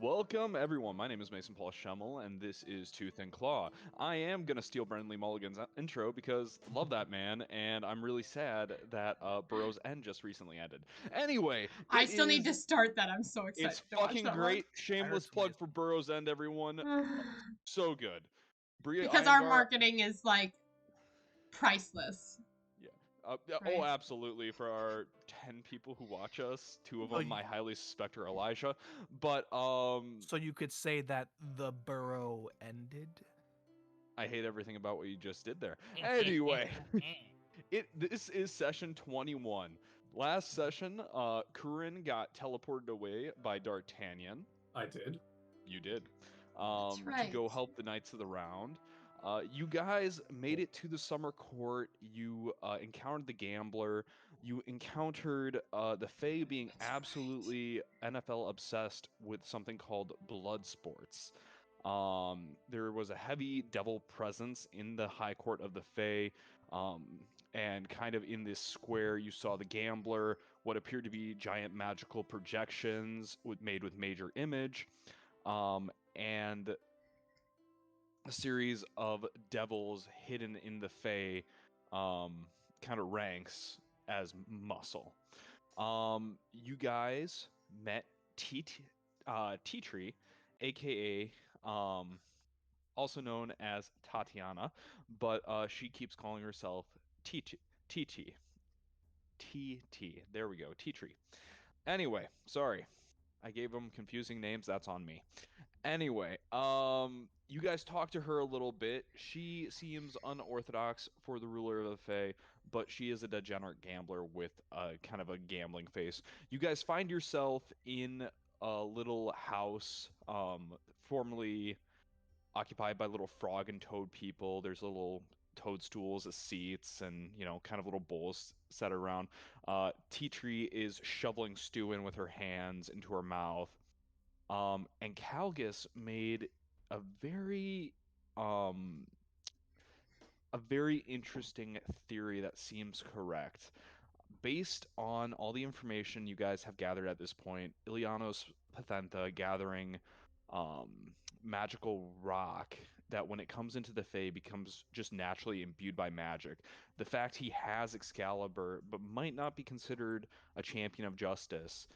Welcome, everyone. My name is Mason Paul Schemmel, and this is Tooth and Claw. I am going to steal Brendan Lee Mulligan's intro because love that man, and I'm really sad that Burrow's End just recently ended. Anyway, I still need to start that. I'm so excited it's to watch fucking that great. Shameless it's plug for Burrow's End, everyone. one. So good. Bria Because our Iyengar. marketing is like priceless. Yeah. Oh, Right? absolutely. For our 10 people who watch us, two of Oh, them I highly suspect are Elijah. But So you could say that the burrow ended. I hate everything about what you just did there. Anyway, this is session 21. Last session, Kurin got teleported away by D'Artagnan. I did. You did. That's To right. go help the Knights of the Round. You guys made it to the summer court. You encountered the gambler. You encountered the Fae being absolutely NFL obsessed with something called blood sports. There was a heavy devil presence in the high court of the Fae. And kind of in this square, you saw the gambler, what appeared to be giant magical projections made with major image, and a series of devils hidden in the Fae kind of ranks as muscle. You guys met T-Tree, aka also known as Tatiana, but she keeps calling herself TT. TT. TT. There we go. T-Tree. Anyway, sorry. I gave them confusing names. That's on me. Anyway, you guys talk to her a little bit. She seems unorthodox for the ruler of the Fae, but she is a degenerate gambler with a kind of a gambling face. You guys find yourself in a little house, formerly occupied by little frog and toad people. There's little toadstools as seats and, kind of little bowls set around. T-Tree is shoveling stew in with her hands into her mouth. And Calgus made a very um a very interesting theory that seems correct. Based on all the information you guys have gathered at this point, Ilianos Pathenta gathering um, magical rock that when it comes into the Fae becomes just naturally imbued by magic. The fact he has Excalibur but might not be considered a champion of justice,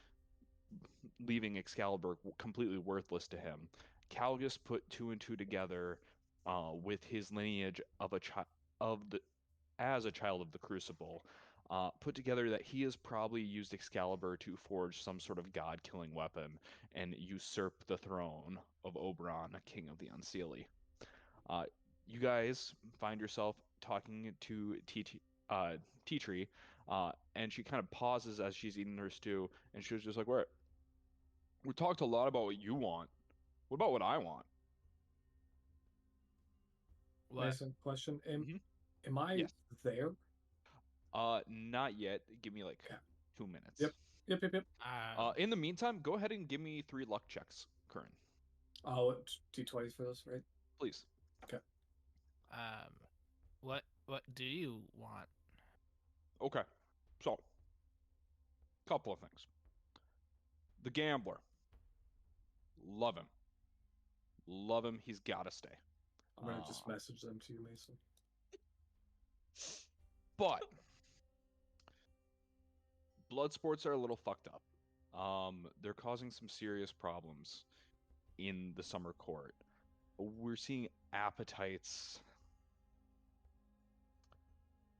leaving Excalibur completely worthless to him. Calgus put two and two together with his lineage of as a child of the Crucible, put together that he has probably used Excalibur to forge some sort of god-killing weapon and usurp the throne of Oberon, King of the Unseelie. You guys find yourself talking to T-Tree, and she kind of pauses as she's eating her stew, and she was just like, "Wait, we talked a lot about what you want. What about what I want?" What? Mason, question. Mhm. Am I Yes. there? Not yet. Give me like Okay. 2 minutes. Yep. In the meantime, go ahead and give me 3 luck checks, Curran. Oh, D20s for this, right? Please. What do you want? Okay. So, couple of things. The gambler. Love him. Love him. He's got to stay. I'm gonna just message them to you, Mason. But blood sports are a little fucked up. They're causing some serious problems in the summer court. We're seeing appetites.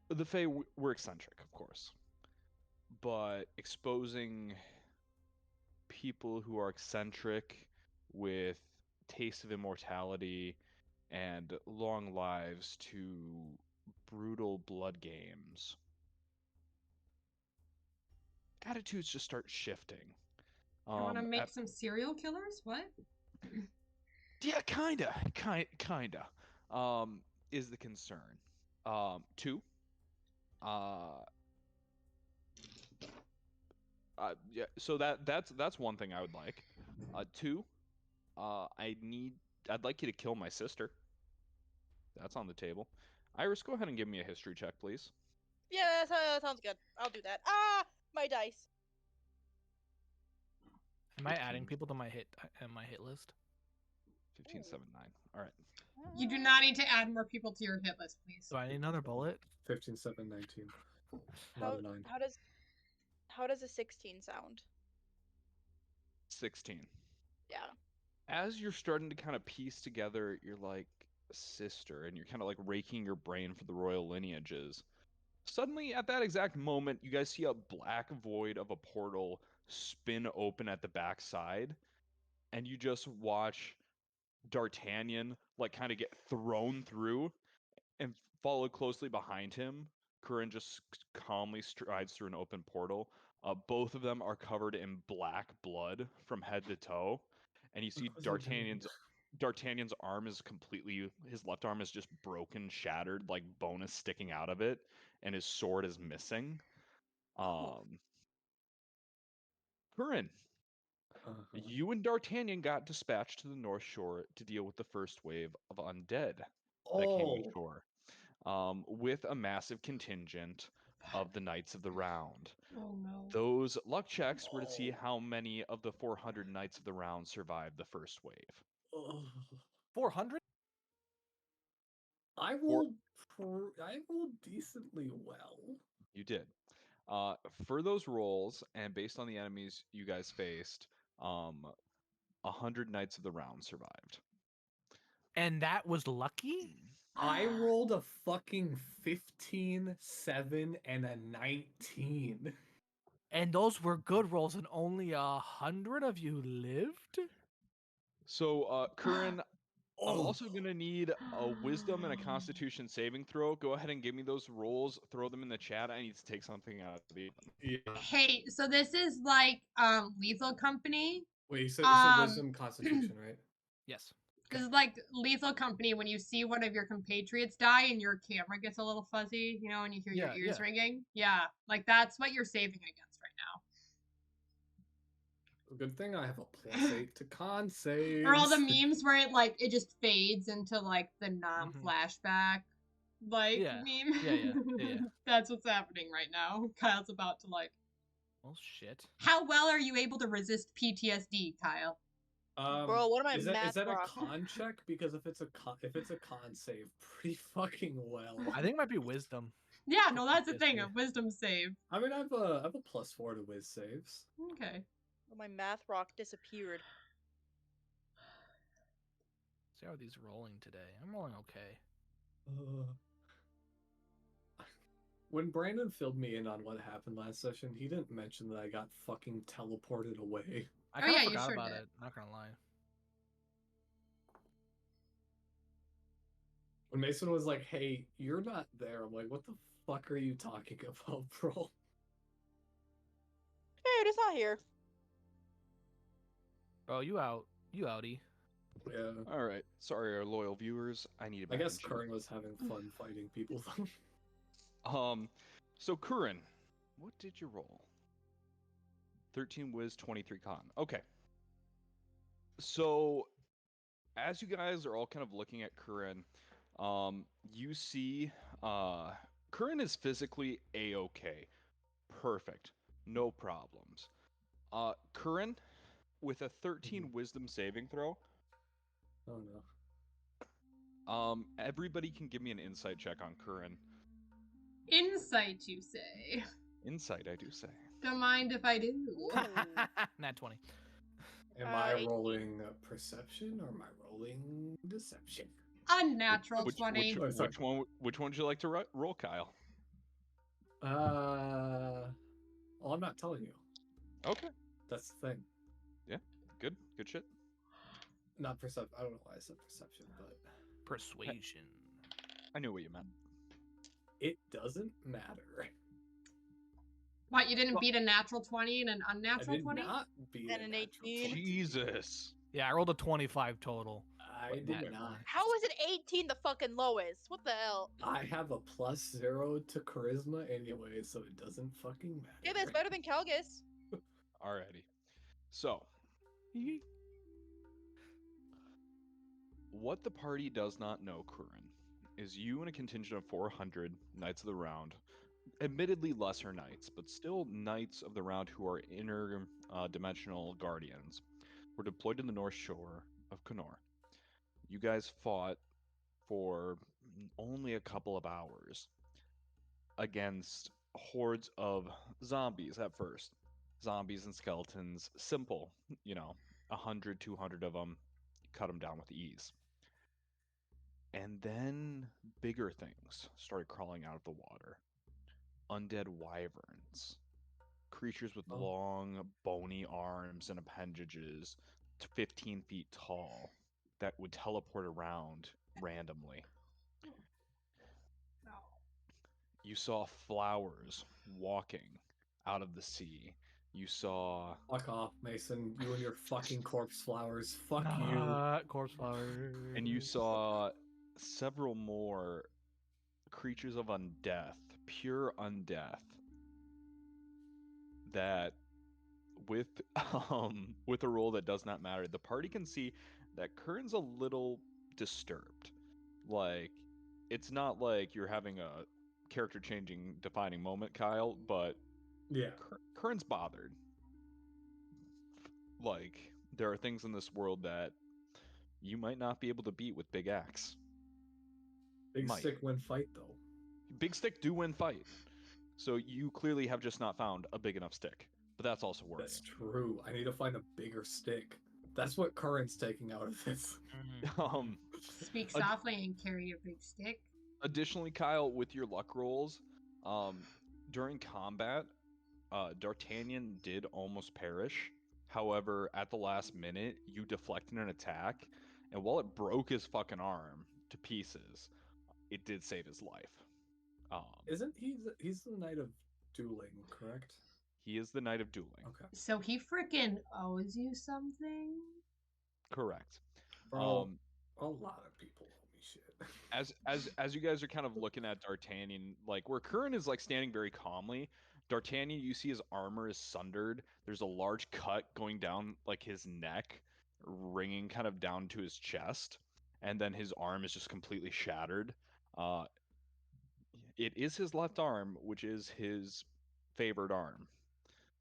The Fae were eccentric, of course, but exposing people who are eccentric with taste of immortality and long lives to brutal blood games, attitudes just start shifting. I want to make some serial killers? What? Yeah, kinda, is the concern. Two, yeah, so that's one thing I would like. Two, I'd like you to kill my sister. That's on the table. Iris, go ahead and give me a history check, please. Yeah, that sounds good. I'll do that. Ah, my dice. Am I adding 15, people to my hit list? 15, 7, 9. All right. You do not need to add more people to your hit list, please. Do I need another bullet? 15, 7, 19. How, Not a 9. how does a 16 sound? 16. Yeah. As you're starting to kind of piece together your like sister and you're kind of like raking your brain for the royal lineages, suddenly at that exact moment you guys see a black void of a portal spin open at the backside, and you just watch D'Artagnan like kind of get thrown through, and followed closely behind him, Curran just calmly strides through an open portal. Both of them are covered in black blood from head to toe, and you see What was I doing? D'Artagnan's arm is completely, his left arm is just broken, shattered, like bone is sticking out of it, and his sword is missing. Curran, Uh-huh. you and D'Artagnan got dispatched to the North Shore to deal with the first wave of undead that came Oh, ashore, with a massive contingent of the Knights of the Round. Oh no. Those luck checks were to see Oh. how many of the 400 Knights of the Round survived the first wave. oh. 400? I rolled decently well. You did. For those rolls, and based on the enemies you guys faced, 100 Knights of the Round survived. And that was lucky? I rolled a fucking 15, 7, and a 19. And those were good rolls, and only 100 of you lived? So, Curran, I'm Oh. also going to need a Wisdom and a Constitution saving throw. Go ahead and give me those rolls. Throw them in the chat. I need to take something out of the... Yeah. Hey, so this is like Lethal Company. Wait, you said Wisdom Constitution, right? Yes. This is like Lethal Company when you see one of your compatriots die and your camera gets a little fuzzy, you know, and you hear your ears ringing. Yeah, like that's what you're saving against right now. Good thing I have a +8 to con saves. Or all the memes where it just fades into like the non-flashback meme. Yeah. That's what's happening right now. Kyle's about to like. Well, shit. How well are you able to resist PTSD, Kyle? Bro, what am I is math that rock? a con check? Because if it's a con save, pretty fucking well. I think it might be wisdom. Yeah, no, that's the thing. A wisdom save. I mean, I have a +4 to whiz saves. Okay. Oh, my math rock disappeared. See how these rolling today. I'm rolling okay. When Brandon filled me in on what happened last session, he didn't mention that I got fucking teleported away. I kind of you forgot sure about did. it. Not gonna lie. When Mason was like, "Hey, you're not there," I'm like, "What the fuck are you talking about, bro?" Hey, it is not here. Oh, you out. You outie. Yeah. All right. Sorry, our loyal viewers. I need a I guess cheese. Curran was having fun fighting people though. So Curran, what did you roll? 13 whiz, 23 con. Okay. So, as you guys are all kind of looking at Curran, you see, Curran is physically a-okay. Perfect. No problems. Curran, with a 13 wisdom saving throw, Oh no. everybody can give me an insight check on Curran. Insight, you say? Insight, I do say. Don't mind if I do. Nat 20. Am I rolling perception or am I rolling deception? Unnatural 20. Which one would you like to roll, Kyle? Well, I'm not telling you. Okay. That's the thing. Yeah. Good shit. Not perception. I don't know why I said perception, but Persuasion. I knew what you meant. it doesn't matter. What, you didn't beat a natural 20 and an unnatural 20? I did not beat And a an natural 18. 20. Jesus. Yeah, I rolled a 25 total. I did not. How is it 18 the fucking lowest? What the hell? I have a +0 to charisma anyway, so it doesn't fucking matter. Yeah, that's better than Calgus. Alrighty. So, what the party does not know, Curran, is you and a contingent of 400 Knights of the Round admittedly lesser knights, but still knights of the round who are dimensional guardians, were deployed to the north shore of Connaur. You guys fought for only a couple of hours against hordes of zombies at first. Zombies and skeletons, simple, 100, 200 of them, cut them down with ease. And then bigger things started crawling out of the water. Undead wyverns, creatures with long, bony arms and appendages, 15 feet tall, that would teleport around randomly. You saw flowers walking out of the sea. You saw... Fuck off, Mason. You and your fucking corpse flowers. Fuck you. Corpse flowers. And you saw several more creatures of undeath, pure undeath, that with a roll that does not matter, the party can see that Curran's a little disturbed. Like, it's not like you're having a character changing defining moment, Kyle, but yeah, Curran's bothered. Like, there are things in this world that you might not be able to beat with big axe. Big stick win fight though. Big stick do win fight. So you clearly have just not found a big enough stick. But that's also worrying. That's true. I need to find a bigger stick. That's what Curran's taking out of this. Speak softly and carry a big stick. Additionally, Kyle, with your luck rolls, during combat, D'Artagnan did almost perish. However, at the last minute, you deflected an attack, and while it broke his fucking arm to pieces, it did save his life. Isn't he's the Knight of Dueling, correct? He is the Knight of Dueling. Okay. So he freaking owes you something? Correct. Bro, a lot of people owe me shit. As you guys are kind of looking at D'Artagnan, like where Curran is like standing very calmly, D'Artagnan, you see his armor is sundered. There's a large cut going down like his neck, ringing kind of down to his chest, and then his arm is just completely shattered. It is his left arm, which is his favored arm.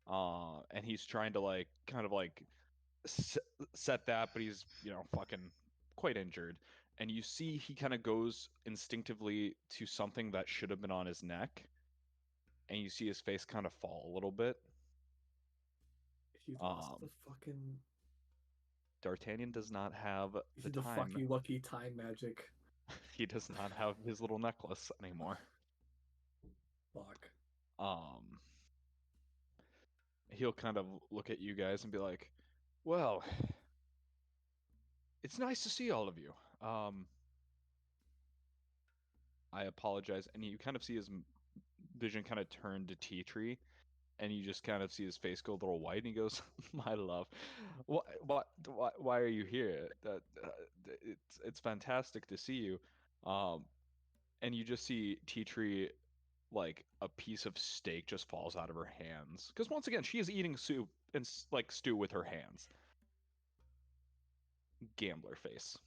And he's trying to like kind of like set that, but he's fucking quite injured. And you see he kind of goes instinctively to something that should have been on his neck, and you see his face kind of fall a little bit. He lost the fucking... D'Artagnan does not have the time. Fucking lucky time magic. He does not have his little necklace anymore. Fuck. He'll kind of look at you guys and be like, well, it's nice to see all of you. I apologize. And you kind of see his vision kind of turn to Tea Tree, and you just kind of see his face go a little white, and he goes, my love, why are you here? It's fantastic to see you. And you just see Tea Tree, like a piece of steak just falls out of her hands, because once again she is eating soup and like stew with her hands. Gambler face.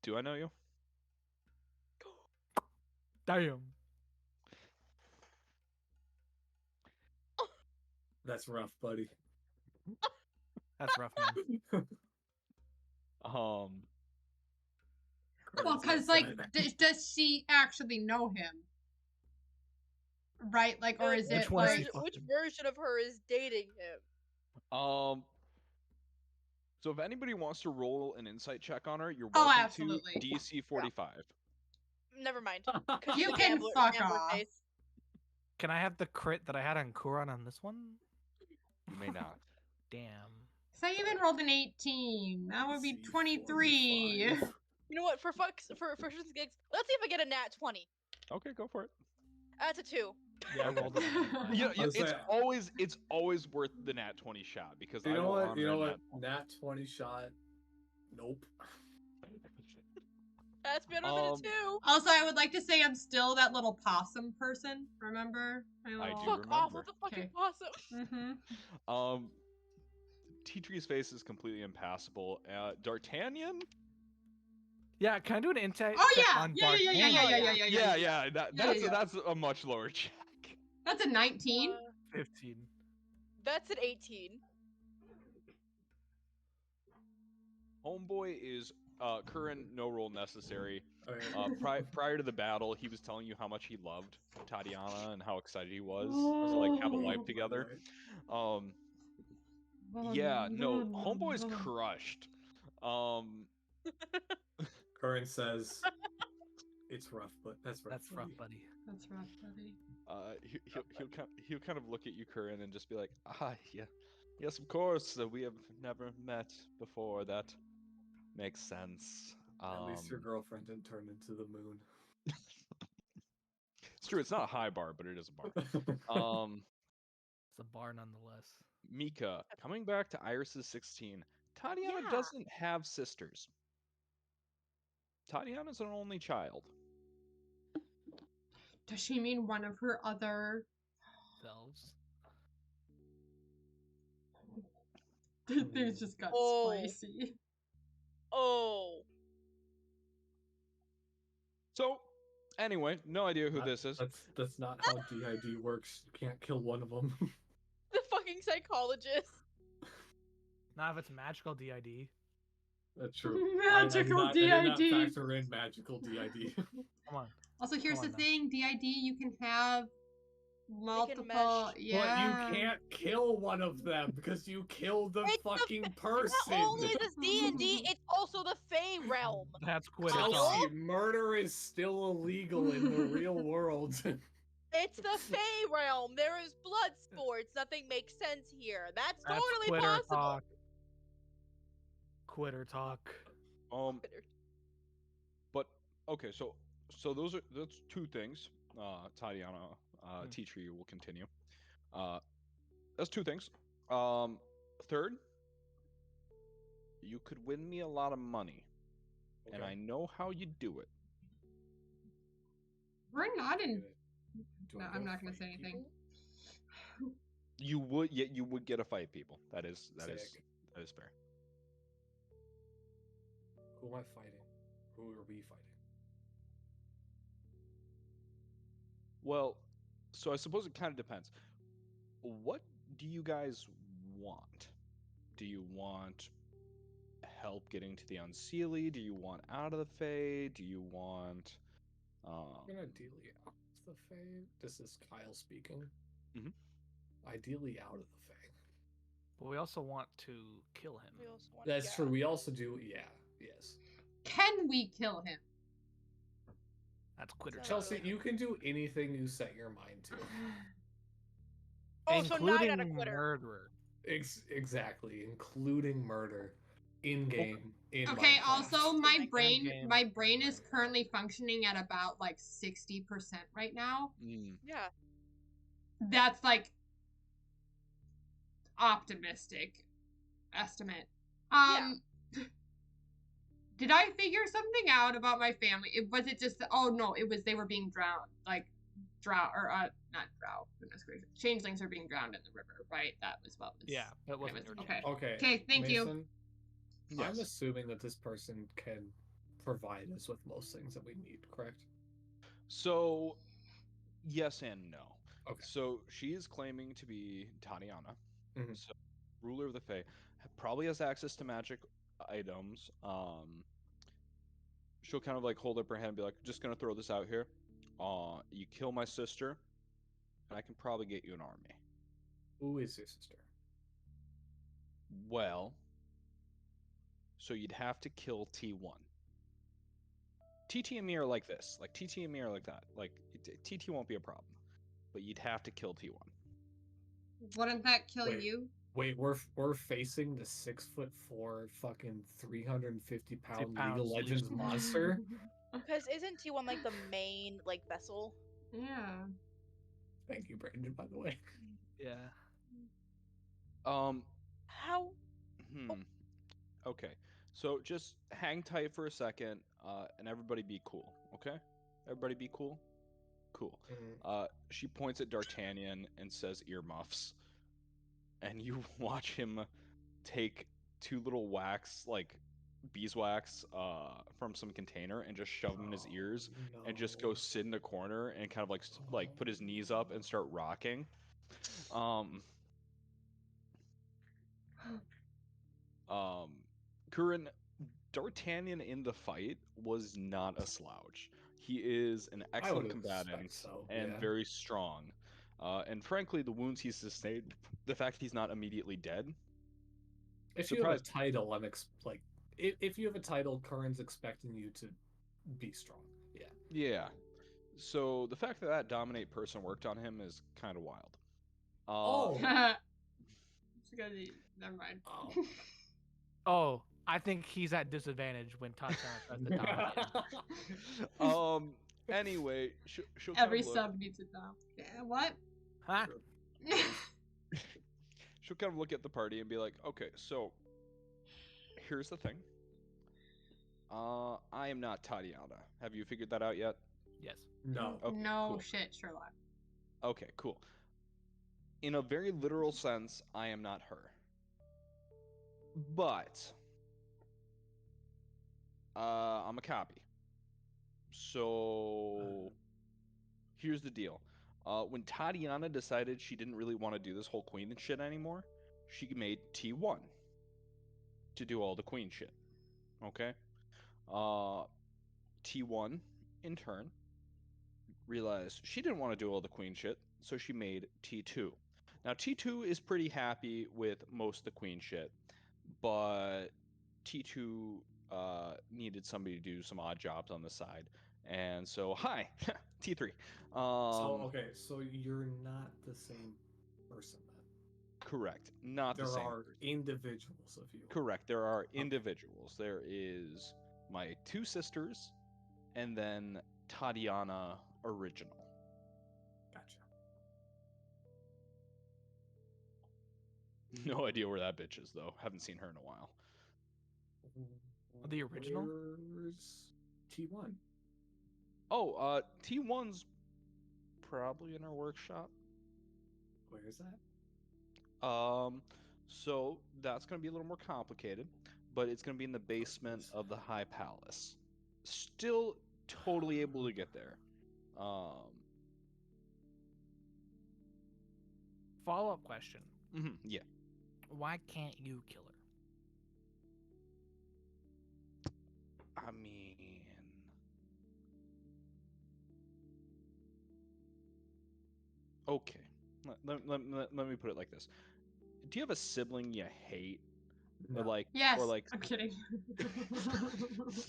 Do I know you? Damn. That's rough, buddy. That's rough, man. Well, because, like, does she actually know him? Right? Like, or is it, like... Which version of her is dating him? So if anybody wants to roll an insight check on her, you're welcome absolutely. to DC 45. Never mind. You can fuck off. Face. Can I have the crit that I had on Kuran on this one? You may not. Damn. So I even rolled an 18. That would be 23. You know what? For shits and gigs, let's see if I get a nat 20. Okay, go for it. That's a 2. Yeah, I rolled it. It's always worth the nat 20 shot, because you know what? Nat 20 shot. Nope. That's better than a 2. Also, I would like to say I'm still that little possum person. Remember? I do Fuck off remember. with the fucking Okay. possum. Tea Tree's face is completely impassable. D'Artagnan, Yeah, can I do an insight Oh check yeah, on yeah, yeah, yeah, yeah, D'Artagnan? yeah, yeah, yeah, yeah, Yeah, yeah. that's a much lower check. That's a 19. 15. That's an 18. Homeboy is current no roll necessary. Okay. Prior to the battle, he was telling you how much he loved Tatiana and how excited he was to like have a life By the together. way. Yeah, no, Homeboy's crushed. Curran says, "It's rough, but that's rough. That's rough, buddy." buddy. That's rough, buddy. He'll kind of look at you, Curran, and just be like, yeah, yes, of course. We have never met before. That makes sense. At least your girlfriend didn't turn into the moon. It's true. It's not a high bar, but it is a bar. It's a bar nonetheless. Mika, coming back to Iris's 16. Tatiana Yeah. doesn't have sisters. Tatiana's an only child. Does she mean one of her other? Selves. Things just got Oh. spicy. Oh. So, anyway, no idea who this is. That's not how DID works. You can't kill one of them. The fucking psychologist. Not if it's magical DID. That's true. Magical I did not DID. factor in magical DID. Come on. Also, here's Come the on now. thing: DID, you can have multiple. mesh. Yeah. But you can't kill one of them because you killed the It's the fucking Not person. only is this D&D, it's also the Fey realm. That's Quitter Chelsea, talk. Chelsea, murder is still illegal in the real world. It's the Fey realm. There is blood sports. Nothing makes sense here. That's That's totally Quitter possible. talk. Quitter talk. But okay, so that's two things. Tatiana, tea tree will continue. That's two things. Third, you could win me a lot of money, and Okay. I know how you do it. We're not in. Do No, I I'm go not gonna fight say anything. people? You would get a fight, people. That is Sick. fair. Who am I fighting? Who are we fighting? Well, so I suppose it kind of depends. What do you guys want? Do you want help getting to the Unseelie? Do you want out of the Fae? Do you want I'm gonna ideally out of the Fae. This is Kyle speaking. Mhm. Ideally out of the Fae. But we also want to kill him. We also want- That's yeah. true. We also do. Yeah. Yes. Can we kill him? That's Quitter talk. Chelsea, you can do anything you set your mind to. Oh, so 9 Including out of Quitter. murderer. Exactly, including murder in game. In Okay. Minecraft. Also, Game. my brain is currently functioning at about like 60% right now. Yeah. That's like optimistic estimate. Did I figure something out about my family? Was it just oh no, it was they were being drowned, like not drow, goodness gracious. Changelings are being drowned in the river, right? That was what was Yeah, that wasn't was- your okay. change. Okay. Okay, thank you. Mason, I'm Yes. assuming that this person can provide us with most things that we need, correct? So, yes and no. Okay. So she is claiming to be Tatiana, Mhm. so ruler of the Fae, probably has access to magic items. She'll kind of like hold up her hand and be like, "Just gonna throw this out here. You kill my sister, and I can probably get you an army." Who is your sister? Well, so you'd have to kill T1. TT and me are like this. Like TT and me are like that. Like TT won't be a problem, but you'd have to kill T1. Wouldn't that kill Wait. you? Wait, we're facing the 6'4" fucking 350-pound League pounds, of Legends Legion. monster. Because isn't T1 like the main like vessel? Yeah. Thank you, Brandon, by the way. Yeah. How? Okay. So just hang tight for a second, and everybody be cool, okay? Everybody be cool? Cool. She points at D'Artagnan and says earmuffs. And you watch him take two little wax, like, beeswax from some container and just shove them in his ears and just go sit in a corner and kind of like put his knees up and start rocking. Curran, D'Artagnan in the fight was not a slouch. He is an I excellent would expect combatant so, and yeah. very strong. And frankly, the wounds he sustained, the fact he's not immediately dead, If you have a surprised. title, if you have a title, Curran's expecting you to be strong. Yeah. Yeah. So the fact that that dominate person worked on him is kind of wild. Oh. It's because never mind. Oh. Oh, I think he's at disadvantage when Tatiana tries to dominate him. Anyway, she'll Every kind of look, sub needs a dom. Yeah, what? Huh? she'll kind of look at the party and be like, okay, so here's the thing. I am not Tatiana. Have you figured that out yet? Yes. No. Okay, No cool. shit, Sherlock. Okay, cool. In a very literal sense, I am not her. But I'm a copy. So here's the deal. When Tatiana decided she didn't really want to do this whole queen and shit anymore, she made T1 to do all the queen shit. Okay? T1, in turn, realized she didn't want to do all the queen shit, so she made T2. Now, T2 is pretty happy with most of the queen shit, but T2 needed somebody to do some odd jobs on the side. And so, hi, T3. Okay, so you're not the same person then. Correct. Not the There same. are individuals of you. Correct. There are individuals. There is my two sisters, and then Tatiana original. Gotcha. No idea where that bitch is, though. Haven't seen her in a while. The original? Where's T1? Oh, T1's probably in our workshop. Where is that? So that's going to be a little more complicated, but it's going to be in the basement of the High Palace. Still totally able to get there. Follow-up question. Yeah. Why can't you kill her? I mean, okay. Let me put it like this. Do you have a sibling you hate? No. Or like, Yes. or like, I'm kidding.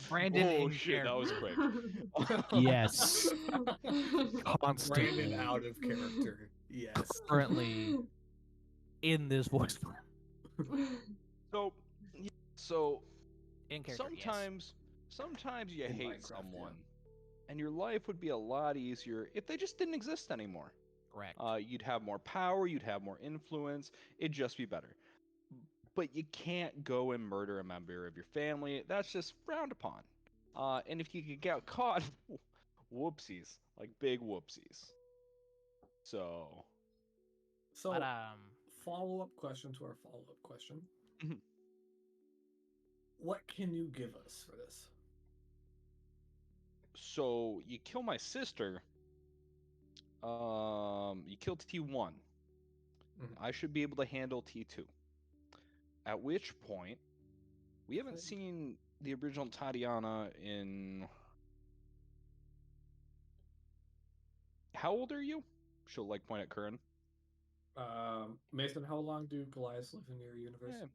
Brandon oh in shit, that was quick. Yes. Brandon Constantly. out of character. Yes. Currently in this voice form. So In character, sometimes you In hate Minecraft, yeah. someone, and your life would be a lot easier if they just didn't exist anymore. Correct. You'd have more power, you'd have more influence, it'd just be better. But you can't go and murder a member of your family. That's just frowned upon. And if you could get caught, whoopsies, like big whoopsies. So, But follow-up question to our follow-up question. Mhm. What can you give us for this? so you kill my sister. You killed T1. Mhm. I should be able to handle T2. At which point, we haven't Okay. seen the original Tatiana in. How old are you? She'll like point at Curran. Mason, how long do Goliaths live in your universe?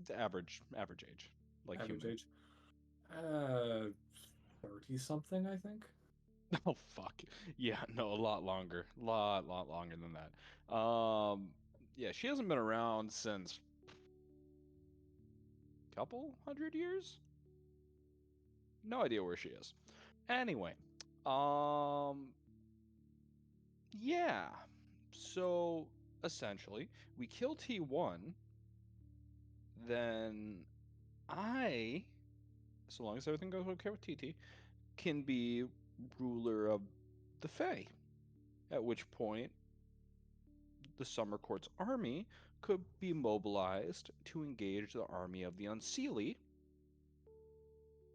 The average age, like Average human. age? 30-something, I think. Oh fuck. Yeah, no, a lot longer. Lot longer than that. Yeah, she hasn't been around since couple 100 years? No idea where she is. Anyway, yeah. So essentially, we kill T1, then I, so long as everything goes okay with TT, can be ruler of the Fae. At which point, the Summer Court's army could be mobilized to engage the army of the Unseelie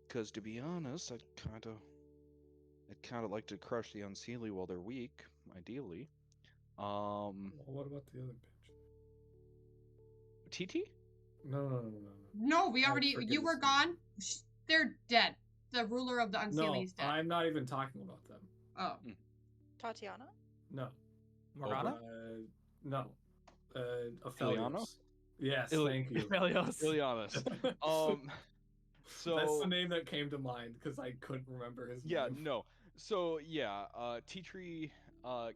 Because to be honest, I'd kind of like to crush the Unseelie while they're weak, ideally. Well, what about the other bitch? TT? No. No, we I already. forget You his were name. gone. They're dead. The ruler of the No, Unseelie's dead. I'm not even talking about them. Oh. Tatiana? No. Morgana? No. Iliana? Aphelios. Yes, Ili- thank you. Aphelios. Ilianis. So That's the name that came to mind because I couldn't remember his yeah, name. no. So yeah, T-Tree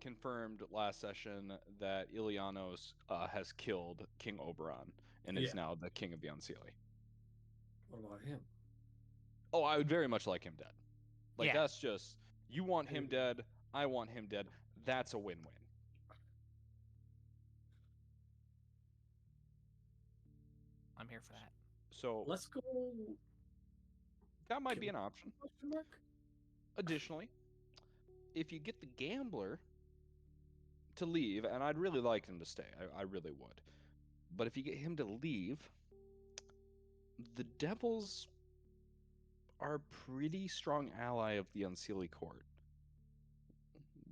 confirmed last session that Ilianos has killed King Oberon and is Yeah. now the king of the Unseelie. What about him? Oh, I would very much like him dead. Like Yeah. that's just you want him dead, I want him dead. That's a win-win. I'm here for that. So Let's go. that might be an option. Question mark? Additionally, if you get the gambler to leave, and I'd really like him to stay, I really would. But if you get him to leave, the devils are a pretty strong ally of the Unseelie court.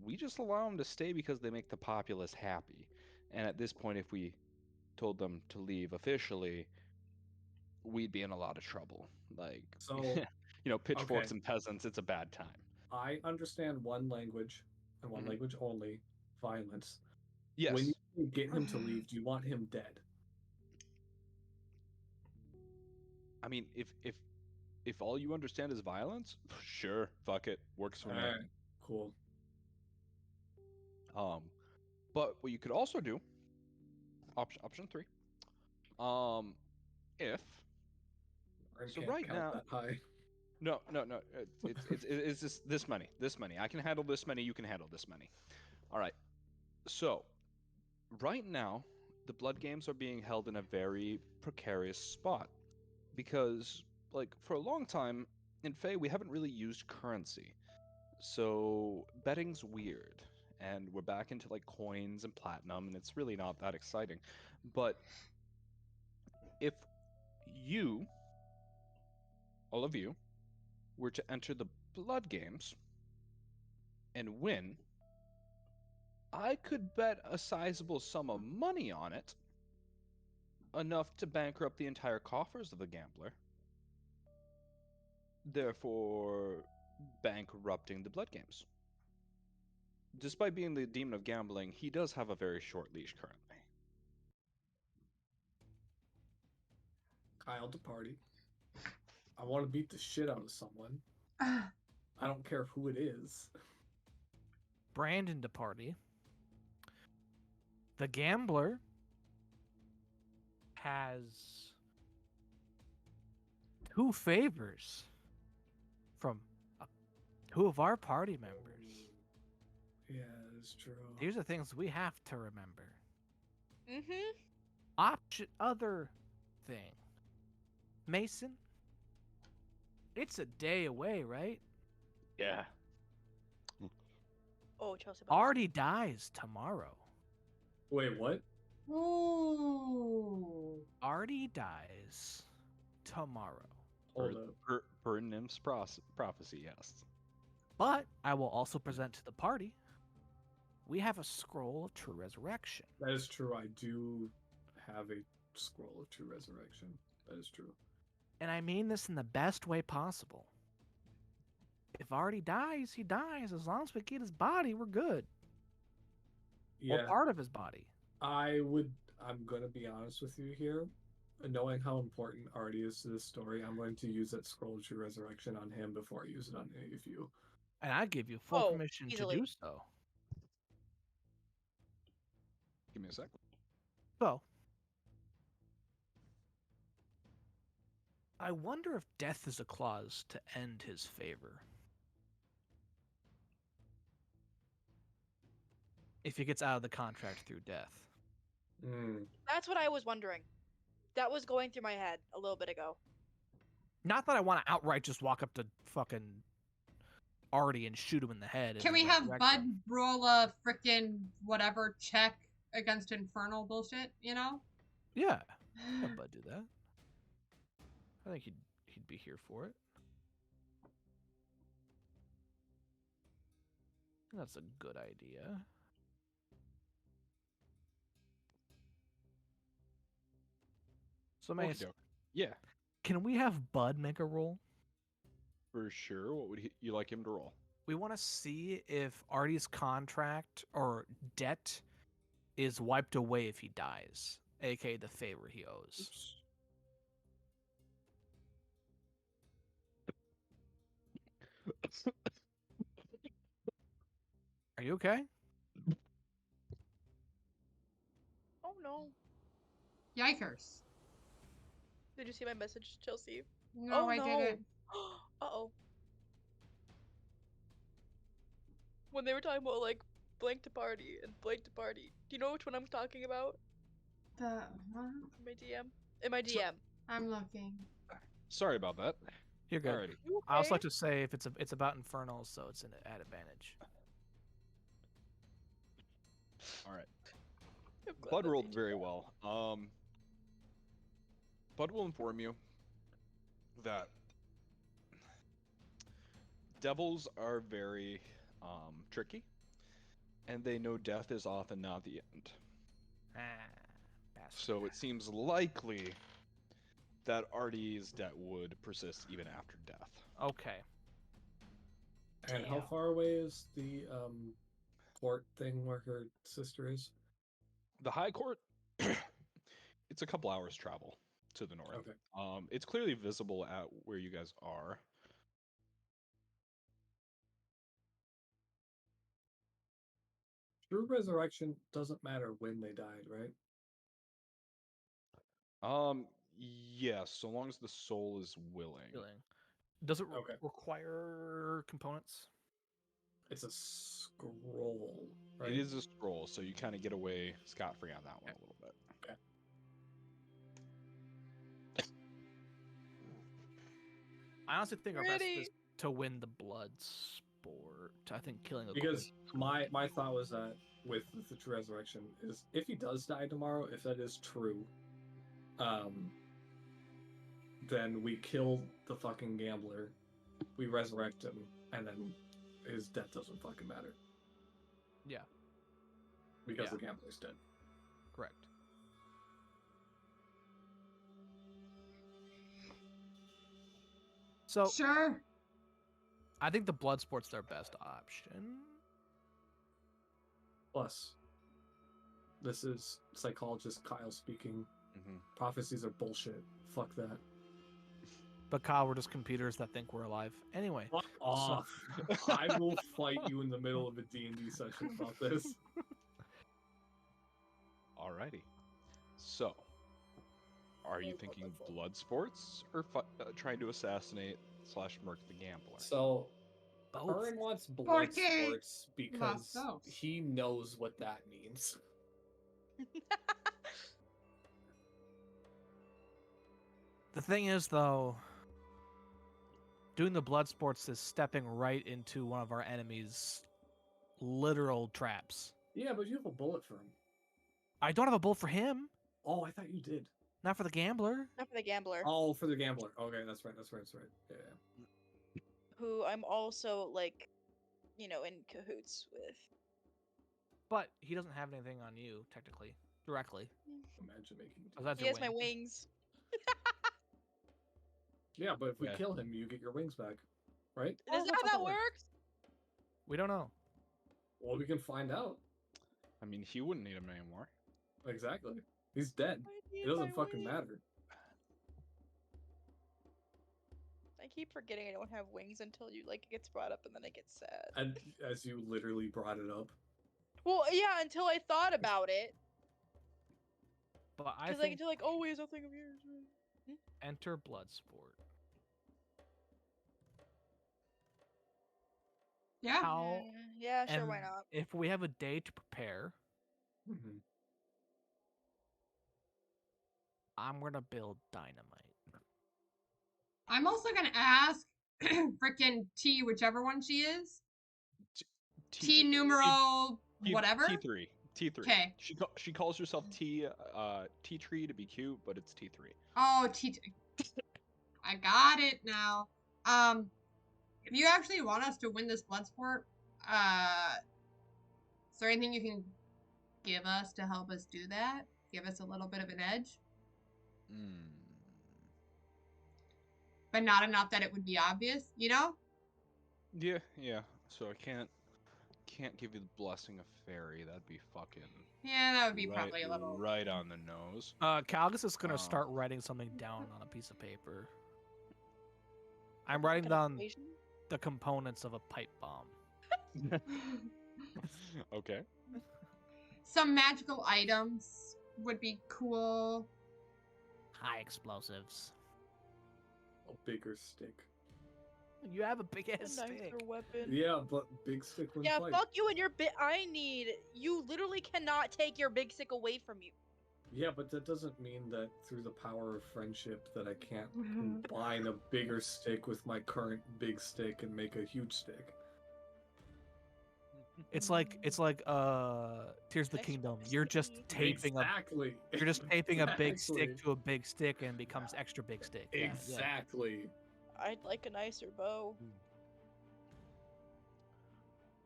We just allow them to stay because they make the populace happy. And at this point, if we told them to leave officially, we'd be in a lot of trouble. Like, So, pitchforks okay. and peasants, it's a bad time. I understand one language and one Mhm. language only, violence. Yes. When you get him to leave, do you want him dead? I mean, if all you understand is violence, sure, fuck it, works for me. Alright, cool. But what you could also do, option 3, if Aaron So can't right count now- that high. no, it's just this money. I can handle this money. You can handle this money. All right. So right now, the blood games are being held in a very precarious spot because, like, for a long time in Fae, we haven't really used currency. So betting's weird, and we're back into like coins and platinum, and it's really not that exciting. But if you, all of you, were to enter the blood games and win, I could bet a sizable sum of money on it, enough to bankrupt the entire coffers of the gambler, therefore bankrupting the blood games. Despite being the demon of gambling, he does have a very short leash currently. Kyle to party. I want to beat the shit out of someone. I don't care who it is. Brandon to party. The gambler has 2 favors from 2 of our party members. Yeah, it's true. These are things we have to remember. Mm-hmm. Other thing. Mason, it's a day away, right? Yeah. Oh, Chelsea. Artie dies tomorrow. Wait, what? Ooh. Artie dies tomorrow. Hold up. Per Nymph's prophecy, yes. But I will also present to the party. We have a scroll of true resurrection. That is true. I do have a scroll of true resurrection. That is true. And I mean this in the best way possible. If Artie dies, he dies. As long as we get his body, we're good. Yeah, Or part of his body. I'm going to be honest with you here. Knowing how important Artie is to this story, I'm going to use that scroll of true resurrection on him before I use it on any of you. And I give you full Oh, permission easily. to do so. Give me a sec. So, I wonder if death is a clause to end his favor. If he gets out of the contract through death. That's what I was wondering. That was going through my head a little bit ago. Not that I want to outright just walk up to fucking Artie and shoot him in the head. Can we have Bud roll a frickin' whatever check against infernal bullshit, you know? Yeah. Let Bud do that. I think he'd be here for it. That's a good idea. So, Mace, Okey-doke. Yeah, can we have Bud make a roll? for sure. What would you like him to roll? We want to see if Artie's contract or debt is wiped away if he dies, aka the favor he owes. Oops. Are you okay? Oh no. Yikers. Did you see my message, Chelsea? No, oh I no. didn't. Uh-oh. When they were talking about like blank to party and blank to party. Do you know which one I'm talking about? The what? In my DM? In my DM. I'm looking. Sorry about that. You're good. Alrighty. You I also okay? like to say if it's about Infernals, so it's an at advantage. All right. I'm glad Bud that rolled they very did well. Bud will inform you that devils are very tricky, and they know death is often not the end. Ah, bastard. So it seems likely that Artie's debt would persist even after death. Okay. And how Damn. far away is the port thing where her sister is? The High Court, it's a couple hours travel to the north. Okay. It's clearly visible at where you guys are. True resurrection doesn't matter when they died, right? Yes, so long as the soul is willing. Feeling. Does it Okay. require components? It's a scroll, right? It is a scroll, so you kind of get away scot-free on that one a little bit. I honestly think our best Pretty. is to win the blood sport. I think killing a Because my thought was that with the true resurrection is if he does die tomorrow, if that is true, then we kill the fucking gambler, we resurrect him, and then his death doesn't fucking matter Yeah, because Yeah. the gambler's dead. correct. So Sure. I think the blood sport's their best option. Plus, this is psychologist Kyle speaking. Mm-hmm. Prophecies are bullshit. Fuck that. But Kyle, we're just computers that think we're alive. Anyway, Fuck off. I will fight you in the middle of a D&D session about this. Alrighty. So, are you thinking blood sports or trying to assassinate / murk the gambler? So, both. Curran wants blood Porque sports because those. he knows what that means. The thing is, though, doing the blood sports is stepping right into one of our enemies' literal traps. Yeah, but you have a bullet for him. I don't have a bullet for him, Oh, I thought you did. not for the gambler. Not for the gambler, Oh, for the gambler. Okay, that's right. That's right. That's right. Yeah. who I'm also like, you know, in cahoots with. But he doesn't have anything on you, technically, directly. Imagine making. Oh, that's He your has my win. wings. Yeah, but if we Yeah. kill him, you get your wings back, right? Is that how that works? We don't know. Well, we can find out. I mean, he wouldn't need them anymore. Exactly. He's dead. I It need doesn't my fucking wings. matter. I keep forgetting I don't have wings until you like it gets brought up and then I get sad. And as you literally brought it up. Well, yeah, until I thought about it. But I Because like think until like, oh, wait, nothing of yours. enter Bloodsport. Yeah. How? Yeah, sure, why and not? If we have a day to prepare, Mm-hmm. I'm gonna build dynamite. I'm also gonna ask frickin' T, whichever one she is. T numero whatever. T3. T3. 'Kay. She calls herself T Tree to be cute, but it's T3. Oh, T. I got it now. If you actually want us to win this blood sport, Is there anything you can give us to help us do that? Give us a little bit of an edge, but not enough that it would be obvious, you know? Yeah, yeah. So I can't give you the blessing of fairy. That'd be fucking Yeah, that would be right, probably a little. right on the nose. Calgus is gonna Um, start writing something down on a piece of paper. I'm writing down the components of a pipe bomb. Okay. Some magical items would be cool. High explosives. A bigger stick. You have a big A ass nicer stick. weapon. Yeah, but big stick wouldn't Yeah, fight. fuck you and your bit. You literally cannot take your big stick away from you. Yeah, but that doesn't mean that through the power of friendship that I can't combine a bigger stick with my current big stick and make a huge stick. It's like Tears of the Extra Kingdom. You're just sticky. taping Exactly. you're just taping a big Exactly. stick to a big stick and it becomes extra big stick. Yeah, yeah. Exactly. I'd like a nicer bow.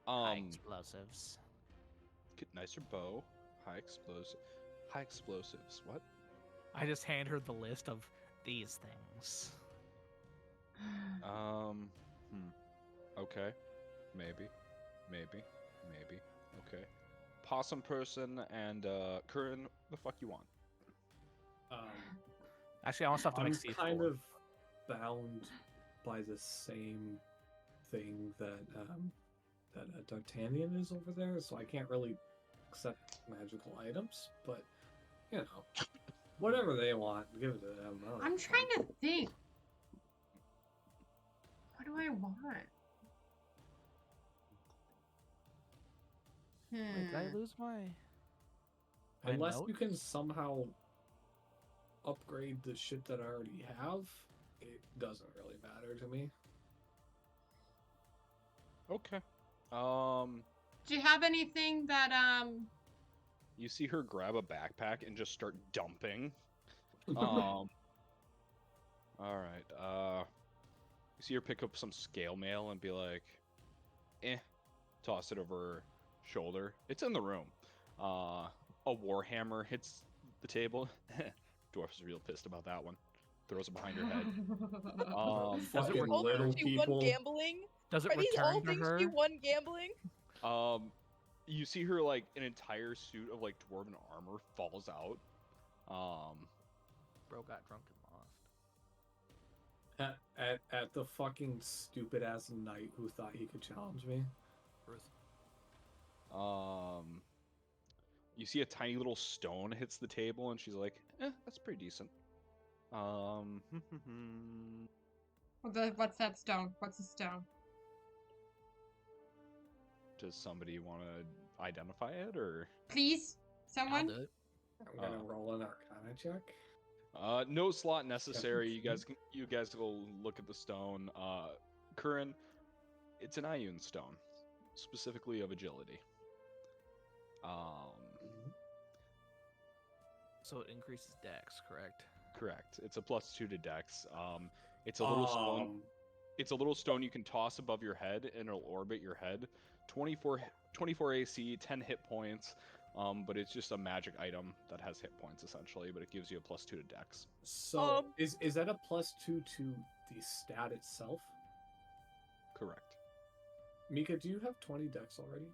High explosives. Get nicer bow, high explosives. What? I just hand her the list of these things. Okay. Maybe. Okay. Possum person and Curran, the fuck you want? Actually, I want stuff to I'm make C4. kind of bound by the same thing that D'Artagnan is over there, so I can't really accept magical items. But you know, whatever they want, give it to them. I'm trying to think. What do I want? Wait, did I lose my Unless you notes? can somehow upgrade the shit that I already have, it doesn't really matter to me. Okay. Do you have anything that You see her grab a backpack and just start dumping. All right. You see her pick up some scale mail and be like, toss it over her shoulder. It's in the room. A warhammer hits the table. Dwarf's real pissed about that one. Throws it behind her head. Does it Fucking work? little She won people. gambling? Does it Are these all return to things her? she won gambling? You see her like an entire suit of like dwarven armor falls out. Bro got drunk and lost. At the fucking stupid ass knight who thought he could challenge me. You see a tiny little stone hits the table, and she's like, that's pretty decent. what's that stone? What's the stone? Does somebody want to identify it, or? Please, I'll someone. do it. I'm gonna roll an Arcana check. No slot necessary. You guys go look at the stone. Curran, it's an Ioun stone, specifically of agility. So it increases dex, correct? Correct. It's a +2 to dex. It's a little stone. It's a little stone you can toss above your head, and it'll orbit your head. 24 AC, 10 hit points. But it's just a magic item that has hit points essentially, but it gives you a +2 to dex. So is that a +2 to the stat itself? Correct. Mika, do you have 20 dex already?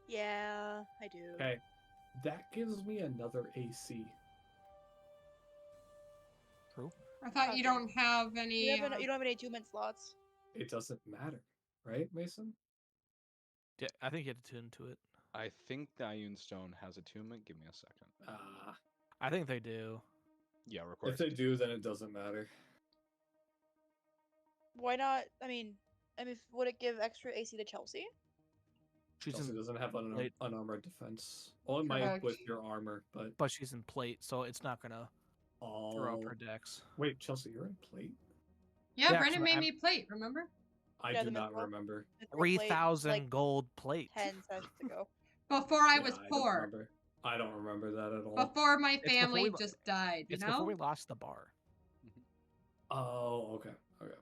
Yeah, I do. Okay, that gives me another AC. True. I thought you Okay. don't have any. You don't have any attunement slots. It doesn't matter, right, Mason? Yeah, I think you have to tune to it. I think the Ioun stone has attunement. Give me a second. I think they do. Yeah, record. If they do, then it doesn't matter. Why not? I mean, would it give extra AC to Chelsea? She's Chelsea in, doesn't have plate. unarmored defense. Well, it might Correct. with your armor, but but she's in plate, so it's not gonna throw up her dex. Wait, Chelsea, you're in plate? Yeah, Yeah, Brendan so made I'm- me plate. Remember? I Yeah, do the not myth- remember. The three plate, 3,000 like, gold plate. 10 sessions ago. Before I Yeah, was don't poor. remember. I don't remember that at all. Before my before family we- just died. You It's before know? we lost the bar. Oh, okay. It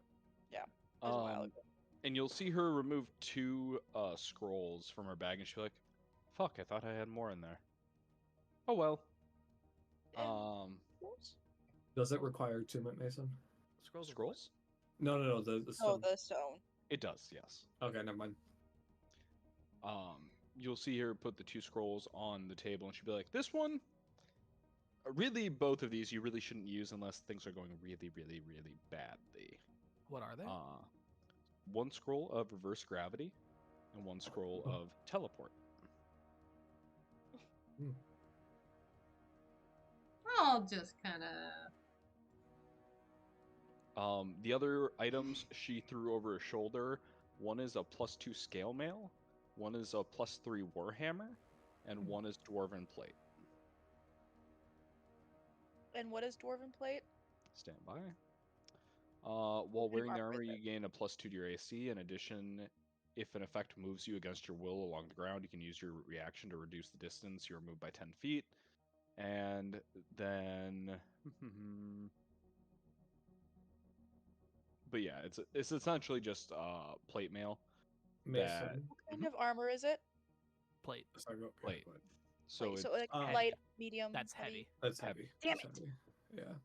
was a while ago. And you'll see her remove 2 scrolls from her bag, and she'll be like, "Fuck, I thought I had more in there. Oh well." Scrolls? Does it require attunement, Mason? Scrolls. Scrolls? No. The Oh, stone. the stone. It does, yes. Okay, never mind. You'll see her put the 2 scrolls on the table, and she'll be like, "This one, really, both of these you really shouldn't use unless things are going really, really, really badly. What are they? 1 scroll of reverse gravity, and 1 scroll of teleport." I'll just kind of. The other items she threw over her shoulder, one is a +2 scale mail, one is a +3 warhammer, and one is dwarven plate. And what is dwarven plate? Stand by. While wearing the armor armor, is you it? gain a +2 to your AC. In addition, if an effect moves you against your will along the ground, you can use your reaction to reduce the distance you are moved by 10 feet. And then, but yeah, it's essentially just plate mail. Mason. What kind of armor is it? Plate. Sorry, go Plate. go ahead. So Wait, it's so like heavy. light, medium, That's heavy. That's Heavy. heavy. Damn That's it. heavy. Yeah.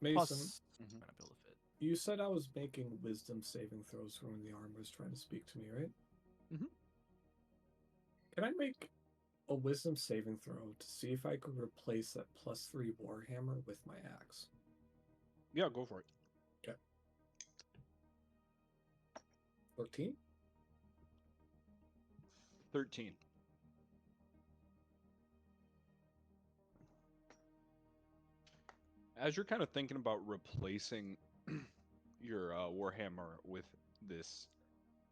Mason, Plus, Mhm. trying to build a fit. you said I was making wisdom saving throws for when the armor was trying to speak to me, right? Mhm. Can I make a wisdom saving throw to see if I could replace that +3 warhammer with my axe? yeah, go for it. 14? 13. As you're kind of thinking about replacing your warhammer with this,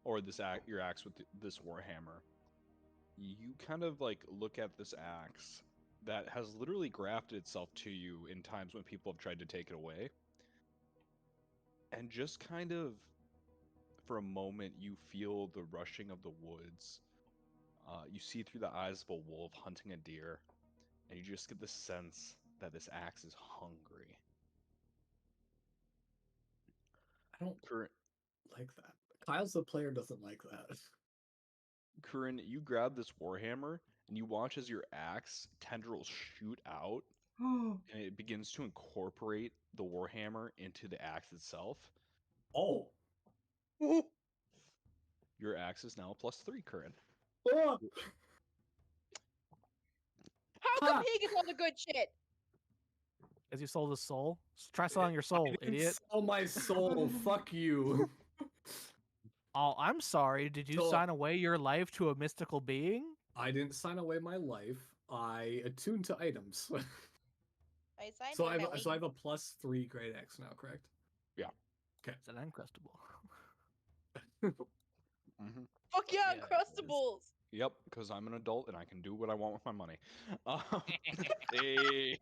or your axe with this warhammer, you kind of like look at this axe that has literally grafted itself to you in times when people have tried to take it away, and just kind of for a moment you feel the rushing of the woods. You see through the eyes of a wolf hunting a deer, and you just get the sense that this axe is hungry. I don't Current like that. Kyle's the player doesn't like that. Curran, you grab this warhammer and you watch as your axe tendrils shoot out and it begins to incorporate the warhammer into the axe itself. Oh. Your axe is now a +3, Curran. Oh! How Ha! come he gets all the good shit? As you sold his soul? Try selling your soul, I didn't idiot. sell my soul. Fuck you. Oh, I'm sorry. Did you So- sign away your life to a mystical being? I didn't sign away my life. I attuned to items. I signed so my I have belly. a +3 great axe now, correct? It's an uncrustable. Mm-hmm. Fuck yeah, Yeah, it is. Uncrustables! Yep, because I'm an adult and I can do what I want with my money. Hey.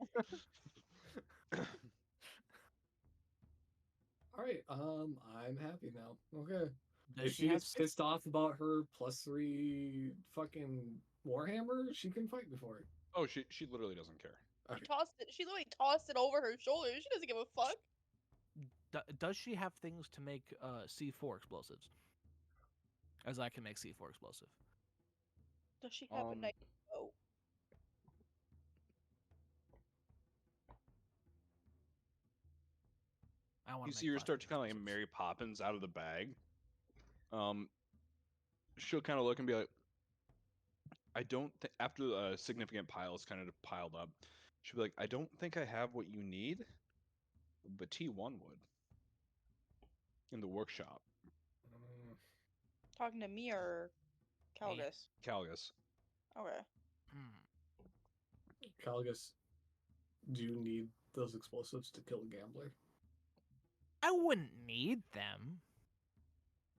All right. I'm happy now. Okay. Does If she she have gets pissed off about her +3 fucking warhammer, she can fight me for it. Oh, she literally doesn't care. Okay. She literally tossed it over her shoulder. She doesn't give a fuck. Does she have things to make C4 explosives? As I can make C4 explosive. Does she have a knife? Oh. I want You see her start to kind of like Mary Poppins out of the bag. She'll kind of look and be like, I don't think, after a significant pile is kind of piled up, she'll be like, I don't think I have what you need, but T1 would. In the workshop. Talking to me or Calgus? Calgus. Okay. Calgus, do you need those explosives to kill a gambler? I wouldn't need them,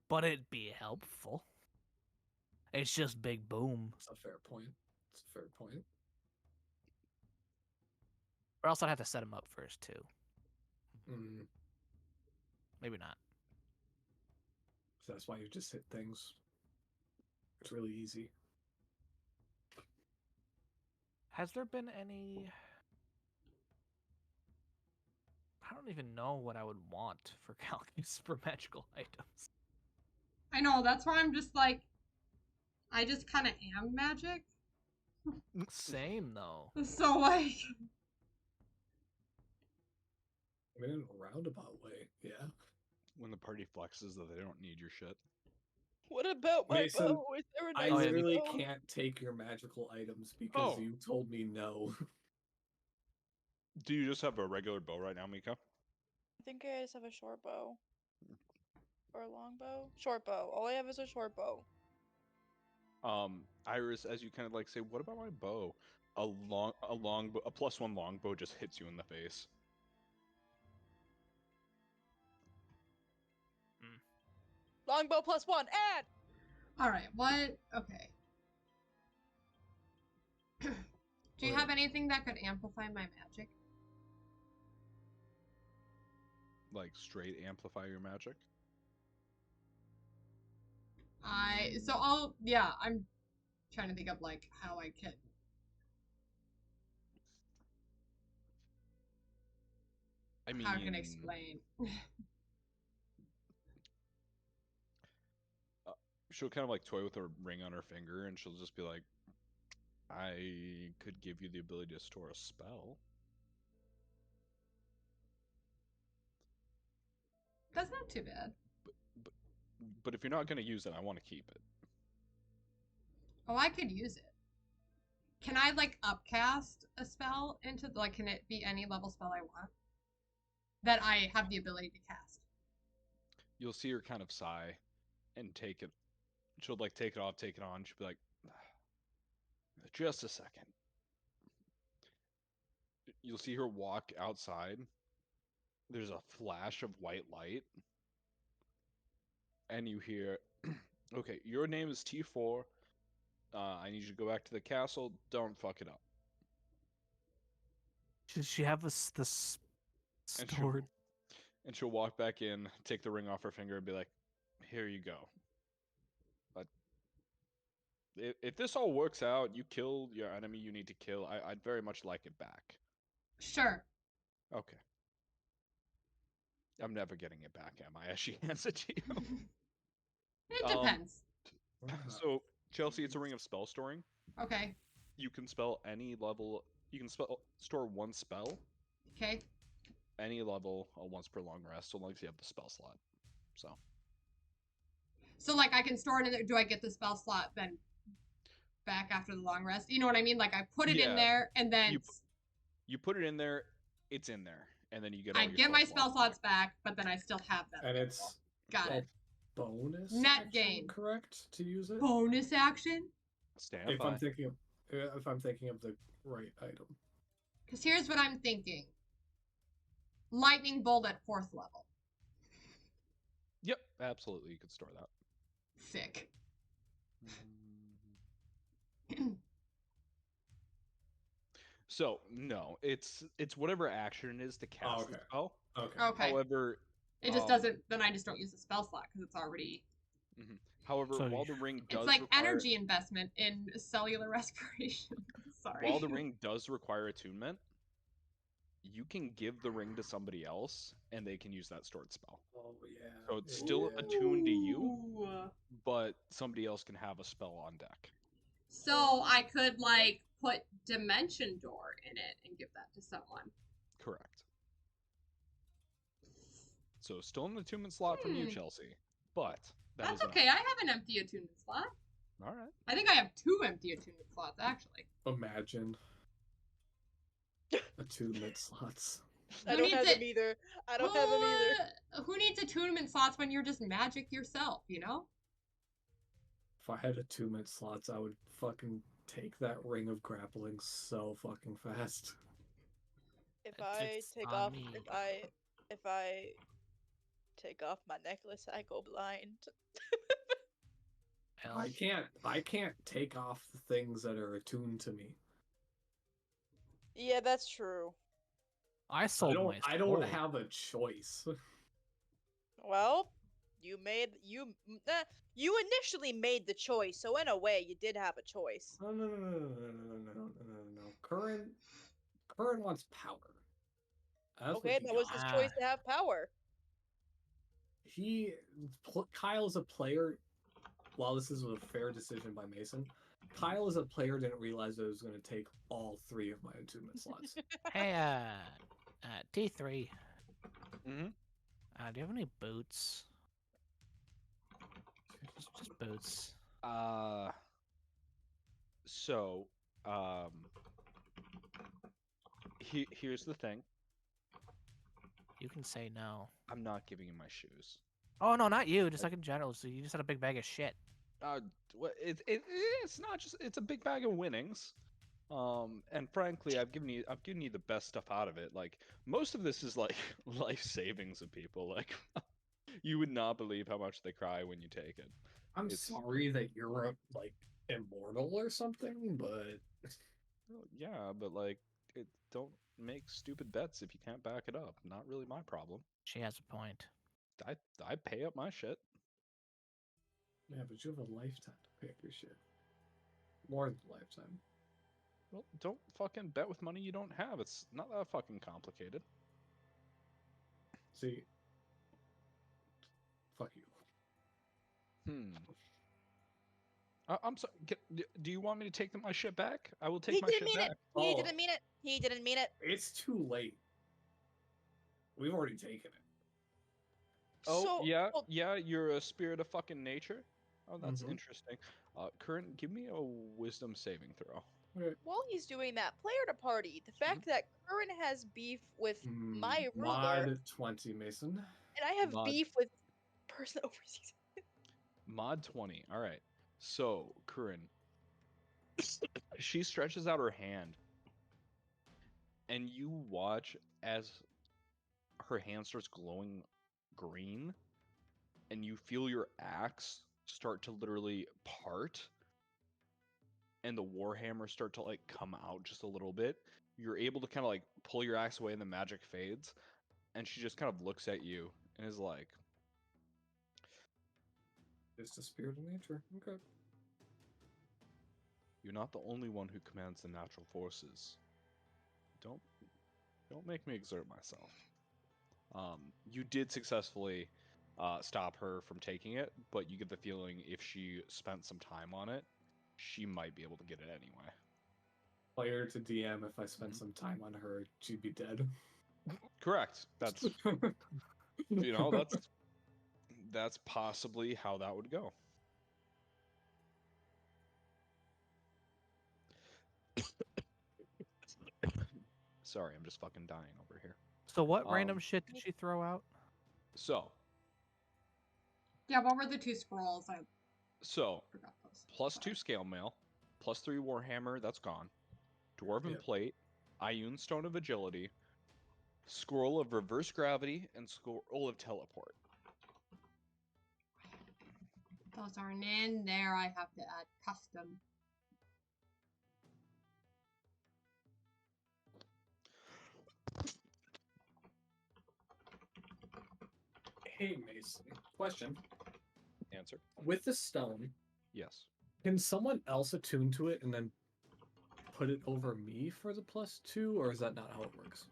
but it'd be helpful. It's just big boom. It's a fair point. It's a fair point. Or else I'd have to set him up first too. Mm, Maybe not. so that's why you just hit things. It's really easy. Has there been any... I don't even know what I would want for Calculus for magical items. I know, that's why I'm just like, I just kind of am magic. Same though. So, like, I mean, in a roundabout way, yeah. When the party flexes that they don't need your shit. What about my Mason, bow? Is there a I nice yeah, literally bow? can't take your magical items because Oh. you told me no. Do you just have a regular bow right now, Mika? I think I just have a short bow. Or a long bow? Short bow. All I have is a short bow. Iris, as you kind of like say, what about my bow? A +1 longbow just hits you in the face. Longbow +1, add! alright, what? Okay. Do you have anything that could amplify my magic? Like straight amplify your magic. I'm trying to think of like how I could. I mean, How can I explain? she'll kind of like toy with her ring on her finger, and she'll just be like, "I could give you the ability to store a spell." That's not too bad. But if you're not gonna use it, I want to keep it. Oh, I could use it. Can I like upcast a spell into like? Can it be any level spell I want that I have the ability to cast? You'll see her kind of sigh and take it. She'll like take it off, take it on. She'll be like, "Just a second." You'll see her walk outside. There's a flash of white light, and you hear, "Okay, your name is T4. I need you to go back to the castle. Don't fuck it up." Should she have this And stored? And she'll walk back in, take the ring off her finger, and be like, "Here you go. But if this all works out, you kill your enemy you need to kill. I'd very much like it back." Sure. Okay. I'm never getting it back, am I? As she hands it to you. It depends. So, Chelsea, it's a ring of spell storing. Okay. You can spell any level. You can store one spell, Okay. any level, once per long rest, so long as you have the spell slot. So like I can store it in there. Do I get the spell slot then back after the long rest? You know what I mean? Like I put it in Yeah, there and then you put it in there, it's in there, and then you get. I get my spell slots back, but then I still have them. And it's Got a it. bonus Net action, gain. correct, to use it? Bonus action? Stand If by. I'm thinking of the right item. Because here's what I'm thinking. Lightning bolt at 4th level. Yep, absolutely, you could store that. Sick. So no, it's whatever action it is to cast the okay. spell. Okay. Okay. However, It just doesn't. Then I just don't use the spell slot because it's already. However, So while the ring does It's like require, energy investment in cellular respiration. Sorry. while the ring does require attunement, you can give the ring to somebody else, and they can use that stored spell. Oh yeah. So it's still attuned to you, Ooh. but somebody else can have a spell on deck. So I could like put Dimension Door in it and give that to someone. Correct. So still an attunement slot from you, Chelsea, but That's okay. I have an empty attunement slot. All right. I think I have 2 empty attunement slots actually. Imagine attunement slots. I Who don't needs have it? them either. I don't have them either. Who needs attunement slots when you're just magic yourself, you know? If I had attunement slots, I would fucking take that ring of grappling so fucking fast. If I It's take on off, me. if I take off my necklace, I go blind. I can't take off the things that are attuned to me. Yeah, that's true. I sold my I don't soul. have a choice. Well, you initially made the choice, so in a way, you did have a choice. No. Current wants power. That's what Okay, you that was got. his choice to have power. Kyle is a player. While this is a fair decision by Mason, Kyle as a player didn't realize that it was going to take all 3 of my attunement slots. Hey, T3. Mm-hmm. Do you have any boots? Just boots. So, here's the thing. You can say no. I'm not giving you my shoes. Oh no, not you. Just like in general. So you just had a big bag of shit. It's not just, it's a big bag of winnings. And frankly, I've given you the best stuff out of it. Like, most of this is like life savings of people. Like, you would not believe how much they cry when you take it. I'm It's- sorry that you're like immortal or something, but Well, yeah, but like, don't make stupid bets if you can't back it up. Not really my problem. She has a point. I pay up my shit. yeah, but you have a lifetime to pay up your shit. More than a lifetime. Well, don't fucking bet with money you don't have. It's not that fucking complicated. See, fuck you. I'm sorry. Do you want me to take my shit back? I will take He my didn't shit mean back. it. He Oh. didn't mean it. He didn't mean it. It's too late. We've already taken it. Oh, So, yeah, well, yeah, you're a spirit of fucking nature. Oh, that's Mhm. interesting. Current, give me a wisdom saving throw. while he's doing that, player to party, the fact that Curran has beef with my ruler, Mod 20, Mason. and I have Mod. beef with person overseas. Mod 20. All right. So, Curran, she stretches out her hand, and you watch as her hand starts glowing green, and you feel your axe start to literally part, and the warhammer start to like come out just a little bit. You're able to kind of like pull your axe away, and the magic fades, and she just kind of looks at you and is like, It's the spirit of nature. Okay. "You're not the only one who commands the natural forces. Don't make me exert myself." You did successfully stop her from taking it, but you get the feeling if she spent some time on it, she might be able to get it anyway. Player to DM, if I spent Mhm. some time on her, she'd be dead. Correct. That's that's possibly how that would go. Sorry, I'm just fucking dying over here. So what random Um, shit did she throw out? So, Yeah, what were the 2 scrolls? I forgot those. plus 2 Sorry. scale mail, plus 3 warhammer, that's gone. Dwarven Yep. plate, Ioun stone of agility, scroll of reverse gravity, and scroll of teleport. Those aren't in there. I have to add custom. Hey, Mason. Question. Answer: With the stone, yes. can someone else attune to it and then put it over me for the +2, or is that not how it works?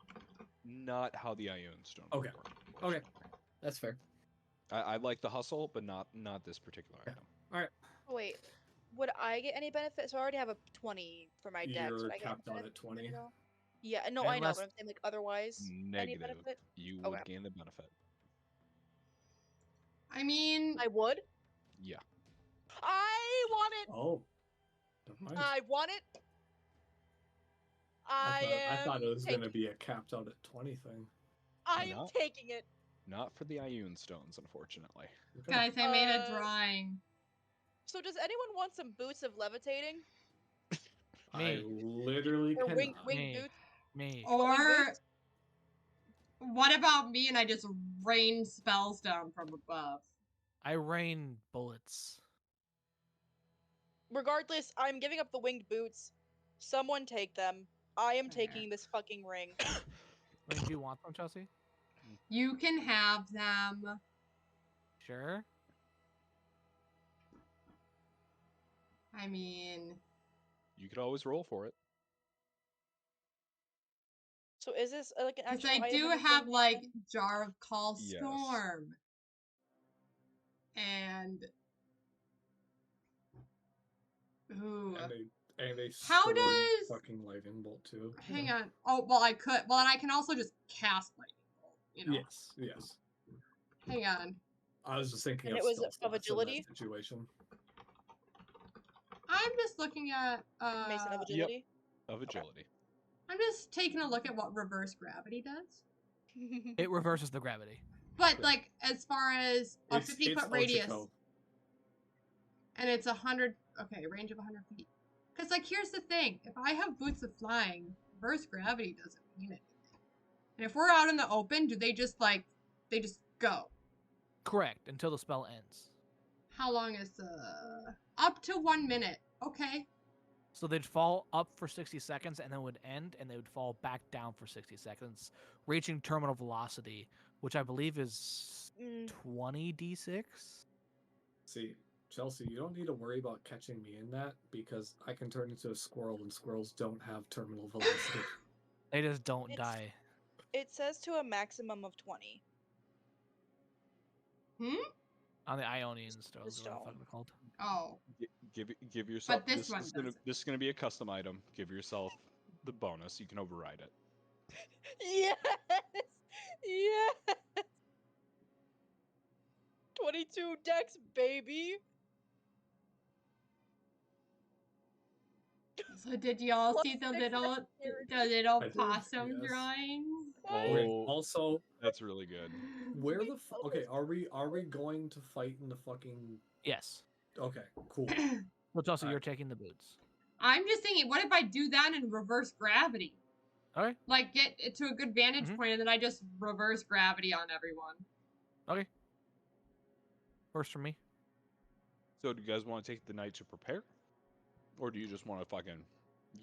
Not how the Ioun stone would Okay. work, Okay. unfortunately. That's fair. I like the hustle, but not this particular Yeah. item. Wait, would I get any benefit? So I already have a 20 for my deck. You're Would I get any capped out at benefit 20. at all? Yeah, no, I know, Unless- but I'm saying like otherwise, any Negative. benefit? You Okay. would gain the benefit. I mean, I would. Yeah. I want it. Oh. Never mind. I want it. I thought it was going to taking- be a capped out at 20 thing. I Why am not? taking it. Not for the Ioun stones, unfortunately. Okay. guys, I made a drawing. So does anyone want some boots of levitating I Me. literally or winged cannot. Me. boots? Me. Oh, winged Or boots? what about me and I just rain spells down from above? I rain bullets. Regardless, I'm giving up the winged boots. Someone take them. I am taking this fucking ring. I mean, do you want them, Chelsea? You can have them. Sure. I mean, You could always roll for it. So is this like an because actual I item do in the have game? like Jar of Call Yes. Storm. and ooh, And a How stored does- fucking lightning bolt too. you hang know? on. Oh, well, I could. Well, and I can also just cast lightning bolt. You know. Yes, yes. Hang on. I was just thinking And of it was spell of slots in agility? that situation. I'm just looking at. Mason of Yep. agility. Of agility. I'm just taking a look at what reverse gravity does. It reverses the gravity. But Good. like, as far as a It's 50-foot radius, Ochako. and it's 100. Okay, range of 100 feet. Because like, here's the thing: if I have boots of flying, reverse gravity doesn't mean anything. And if we're out in the open, do they just like, they just go? Correct, until the spell ends. How long is up to 1 minute? Okay. So they'd fall up for 60 seconds and then would end, and they would fall back down for 60 seconds, reaching terminal velocity, which I believe is 20 d6. See, Chelsea, you don't need to worry about catching me in that because I can turn into a squirrel and squirrels don't have terminal velocity. They just don't It's- die. It says to a maximum of 20. On the Ionian stones, stone. what the fuck they're called. Oh. Give yourself. this one This is gonna be a custom item. Give yourself the bonus. You can override it. Yes! Yes! 22 dex, baby! So did y'all Plus see the 6 little dexterity. I did, possum yes. drawings? Wait, Oh, also, that's really good. where the Oh, okay? Are we going to fight in the fucking? Yes. Okay, cool. Which also, you're Alright. taking the boots. I'm just thinking, what if I do that in reverse gravity? Okay. Like, get it to a good vantage Mhm. point, and then I just reverse gravity on everyone. Okay. First for me. So, do you guys want to take the night to prepare, or do you just want to fucking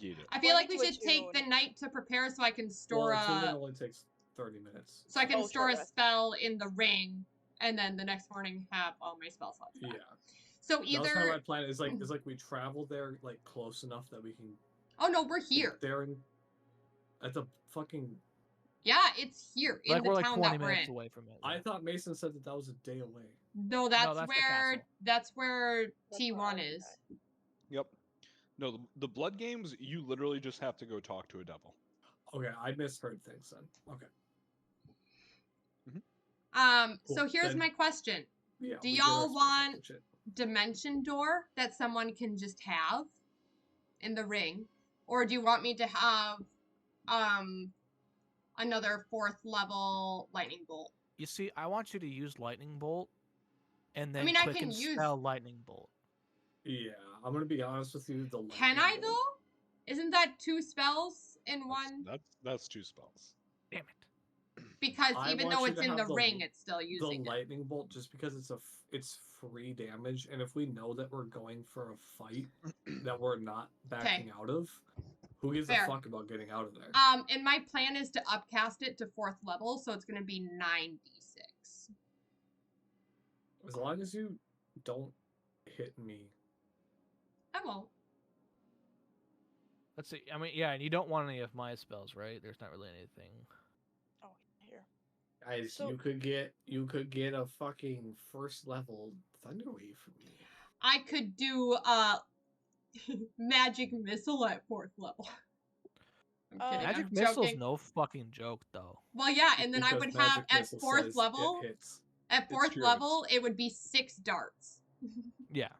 yeet it? I feel Well, I like we need to should take the attune. night to prepare so I can store Well, attunement a only takes 30 minutes. so I can Oh, store a short rest. spell in the ring, and then the next morning have all my spell slots back. Yeah, So that was kind of my either plan. Is like we travel there like close enough that we can oh no, we're get here. there and at the fucking. Yeah, it's here in Like, the we're like town 20 that we're minutes in. away from it. I yeah. thought Mason said that was a day away. No, that's that's the where castle. that's where That's T1 where I is. would Yep. No, the blood games. You literally just have to go talk to a devil. Okay, I misheard things then. Okay. So Cool, here's then- my question. Yeah. Do we get our y'all spell slots want- and shit. Dimension door that someone can just have in the ring, or do you want me to have another 4th level lightning bolt? You see, I want you to use Lightning Bolt, and then mean, I quick can and use- spell Lightning Bolt. Yeah, I'm gonna be honest with you. The Can lightning I bolt- though? Isn't that 2 spells in one? That's 2 spells. Damn it. Because I even want though you it's to in the have the- ring, it's still The using it. lightning bolt, just because it's free damage, and if we know that we're going for a fight that we're not backing out of, who gives Fair. a fuck about getting out of there? And my plan is to upcast it to 4th level, so it's gonna be 9d6. As long as you don't hit me. I won't. Let's see. I mean, yeah, and you don't want any of my spells, right? There's not really anything. Oh, here. Guys, So- you could get a fucking 1st level Thunderwave from me. I could do magic missile at 4th level. I'm kidding. Magic I'm Missile's joking. no fucking joke, though. Well, yeah, and then I Because would have Magic at Missile 4th says level. it hits. At It's 4th true, level, it would be 6 darts, Yeah.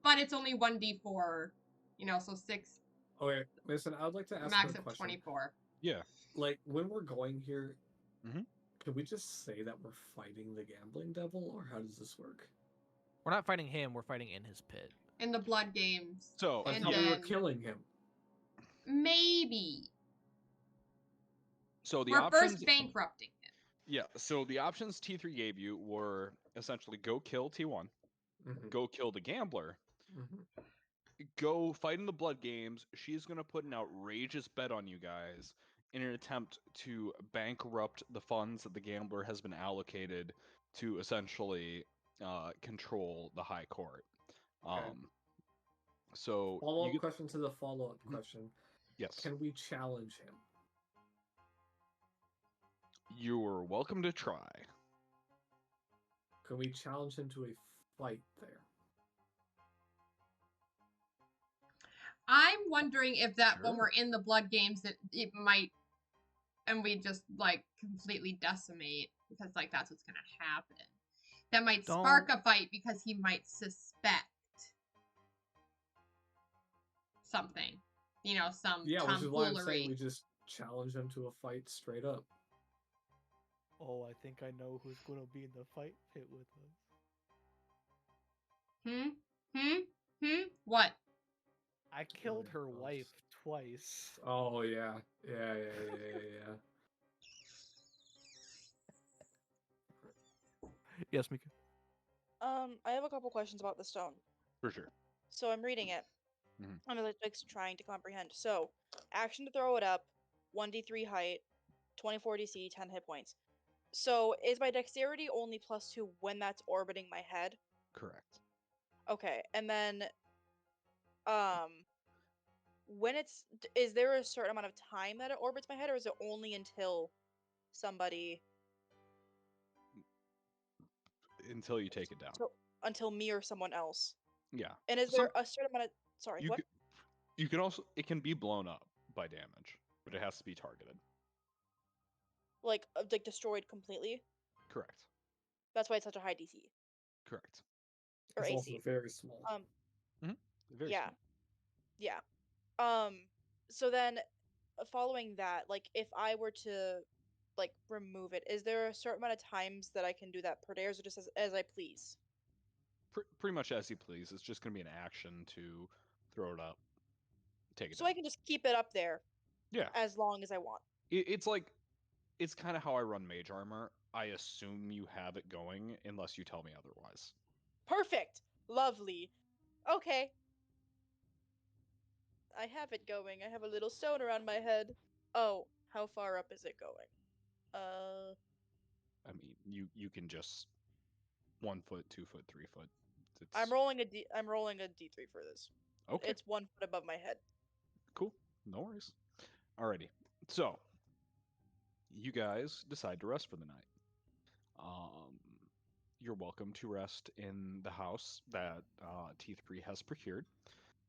but it's only 1d4. You know, so 6 Okay, listen, I would like to ask max you a of question. 24. Yeah. Like when we're going here, Mhm. can we just say that we're fighting the gambling devil, or how does this work? We're not fighting him, we're fighting in his pit. In the blood games, So I And thought we were then- killing him. maybe the we're options. first bankrupting him. Yeah. So the options T3 gave you were essentially go kill T1, Mhm, go kill the gambler, mhm. go fight in the blood games. She's gonna put an outrageous bet on you guys in an attempt to bankrupt the funds that the gambler has been allocated to essentially control the high court. So Follow you up get, question to the follow up Mhm. question. yes, Can we challenge him? you are welcome to try. Can we challenge him to a fight there? I'm wondering if that when Sure. we're in the blood games that it might, and we just like completely decimate because like that's what's gonna happen. That might spark a fight because he might suspect something. You know, some Yeah, which is why I'm saying tomfoolery. we just challenge him to a fight straight up. Oh, I think I know who's going to be in the fight pit with us. What? I killed her gosh. wife twice. Oh yeah, yeah. Yes, Mika. I have a couple questions about the stone. For sure. So I'm reading it. Mhm. I'm like trying to comprehend. So, action to throw it up, 1d3 height, 24 DC, 10 hit points. So, is my dexterity only +2 when that's orbiting my head? Correct. Okay, and then, when is there a certain amount of time that it orbits my head, or is it only until somebody, Until you take it down. so, until me or someone else? Yeah. And is there a certain amount of, sorry, You what? you can also, it can be blown up by damage, but it has to be targeted. Like destroyed completely? Correct. That's why it's such a high DC. Correct. Or It's AC. also very small. Very Yeah. small. Yeah. So then following that, like if I were to like remove it, is there a certain amount of times that I can do that per day, or is it just as I please? Pretty much as you please. It's just going to be an action to throw it up, take it So down. I can just keep it up there Yeah. as long as I want. It's like, it's kind of how I run mage armor. I assume you have it going unless you tell me otherwise. Perfect. Lovely. Okay. I have it going. I have a little stone around my head. Oh, how far up is it going? I mean, you can just 1 foot, 2 foot, 3 foot. It's I'm rolling a D3 for this. okay. It's 1 foot above my head. Cool. No worries. Alrighty. So, you guys decide to rest for the night. You're welcome to rest in the house that Teeth Pre has procured.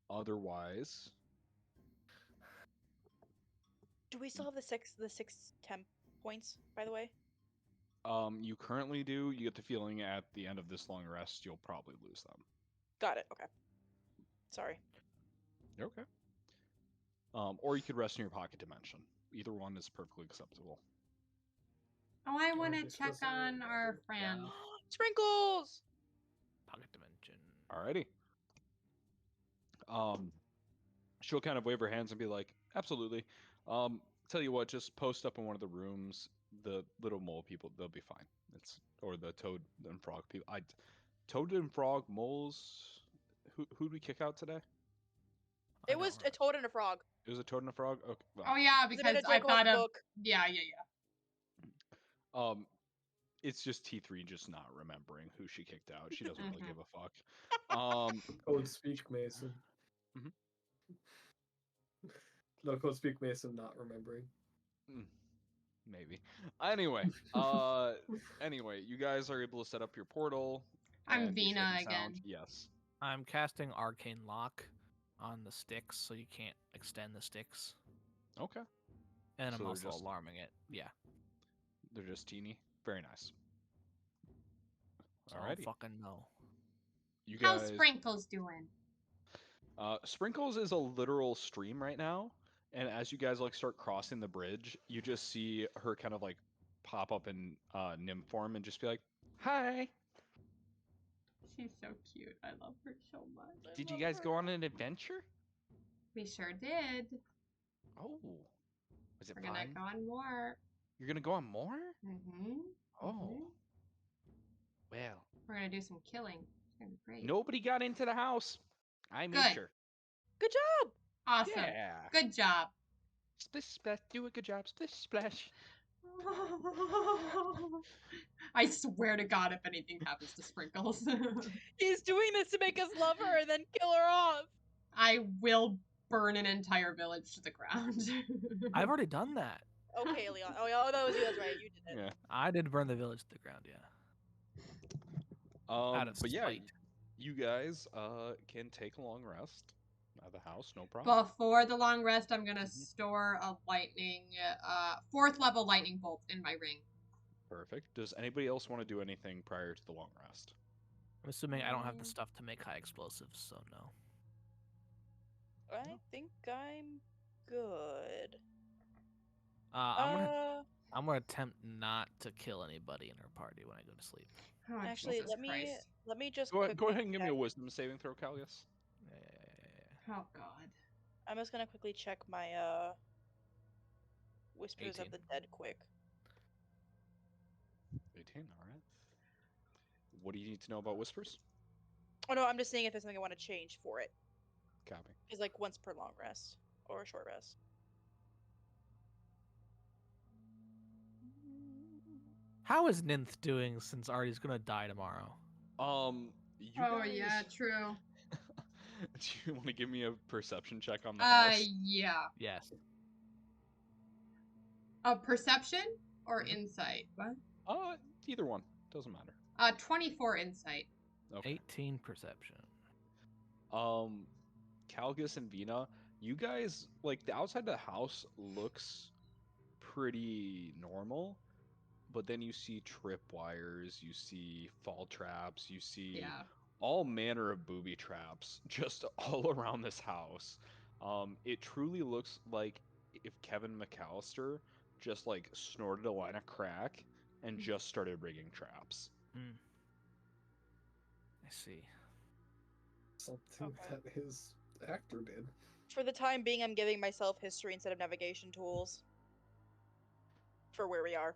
Otherwise, Do we still have the six temp points, by the way? you currently do. You get the feeling at the end of this long rest, you'll probably lose them. Got it. Okay. Sorry. You're okay. Or you could rest in your pocket dimension. Either one is perfectly acceptable. Oh, I want this to check doesn't on our matter. friend. Sprinkles. Pocket dimension. Alrighty. She'll kind of wave her hands and be like, "Absolutely. Tell you what, just post up in one of the rooms. The little mole people, they'll be fine. Or the toad and frog people. Toad and frog moles. Who'd we kick out today? It was a toad and a frog. It was a toad and a frog. Okay. Well, Oh yeah, Is it in because a I joke about thought the of book? yeah. It's just T3 just not remembering who she kicked out. She doesn't really Mhm. give a fuck. Code speak Mason. Mhm. No, code speak Mason not remembering. Maybe. Anyway, anyway, you guys are able to set up your portal. I'm and be safe Vina and sound. again. Yes. I'm casting Arcane Lock on the sticks, so you can't extend the sticks. Okay. And So I'm they're also just- alarming it. Yeah. They're just teeny. Very nice. So I don't Alrighty. fucking know. You How's guys. Sprinkles doing? Sprinkles is a literal stream right now, and as you guys like start crossing the bridge, you just see her kind of like pop up in nymph form and just be like, "Hi. She's so cute. I love her so much. Did you guys go on an adventure? We sure did. Oh, was it We're fun? gonna go on more. You're gonna go on more? Mm-hmm. Oh, well. We're gonna do some killing. It's gonna be great. Nobody got into the house. I made Good. sure. Good job. Awesome. Yeah. Good job. Splish splash. Do a good job. Splish splash. I swear to God, if anything happens to Sprinkles, He's doing this to make us love her and then kill her off. I will burn an entire village to the ground. I've already done that. Okay, Leon. Oh, that was you. That's right. You did it. Yeah. I did burn the village to the ground, yeah. Out of But yeah, spite. you guys can take a long rest at the house, no problem. Before the long rest, I'm gonna Mhm. store a lightning, 4th level lightning bolt in my ring. Perfect. Does anybody else want to do anything prior to the long rest? I'm assuming I don't have the Mm. stuff to make high explosives, so no. I No. think I'm good. I'm gonna attempt not to kill anybody in her party when I go to sleep. Oh, Actually, Jesus let me Christ. just Go quickly ahead and give me check. a wisdom saving throw, Callius. Yeah. Oh, God. I'm just gonna quickly check my Whispers of 18. the Dead quick. 18, all right. What do you need to know about whispers? Oh no, I'm just seeing if there's something I want to change for it. Copy. It's like once per long rest or a short rest. How is Ninth doing since Artie's gonna die tomorrow? You Oh, guys. yeah, true. Do you want to give me a perception check on the house? Yeah. Yes. Perception or Mhm. insight? What? Either one doesn't matter. 24 insight. Okay. 18 perception. Calgus and Vina, you guys like the outside of the house looks pretty normal, but then you see tripwires, you see fall traps, you see Yeah. all manner of booby traps just all around this house. It truly looks like if Kevin McAllister just like snorted a line of crack and just started rigging traps. Mm. I see. Something Okay. that his actor did. For the time being, I'm giving myself history instead of navigation tools for where we are.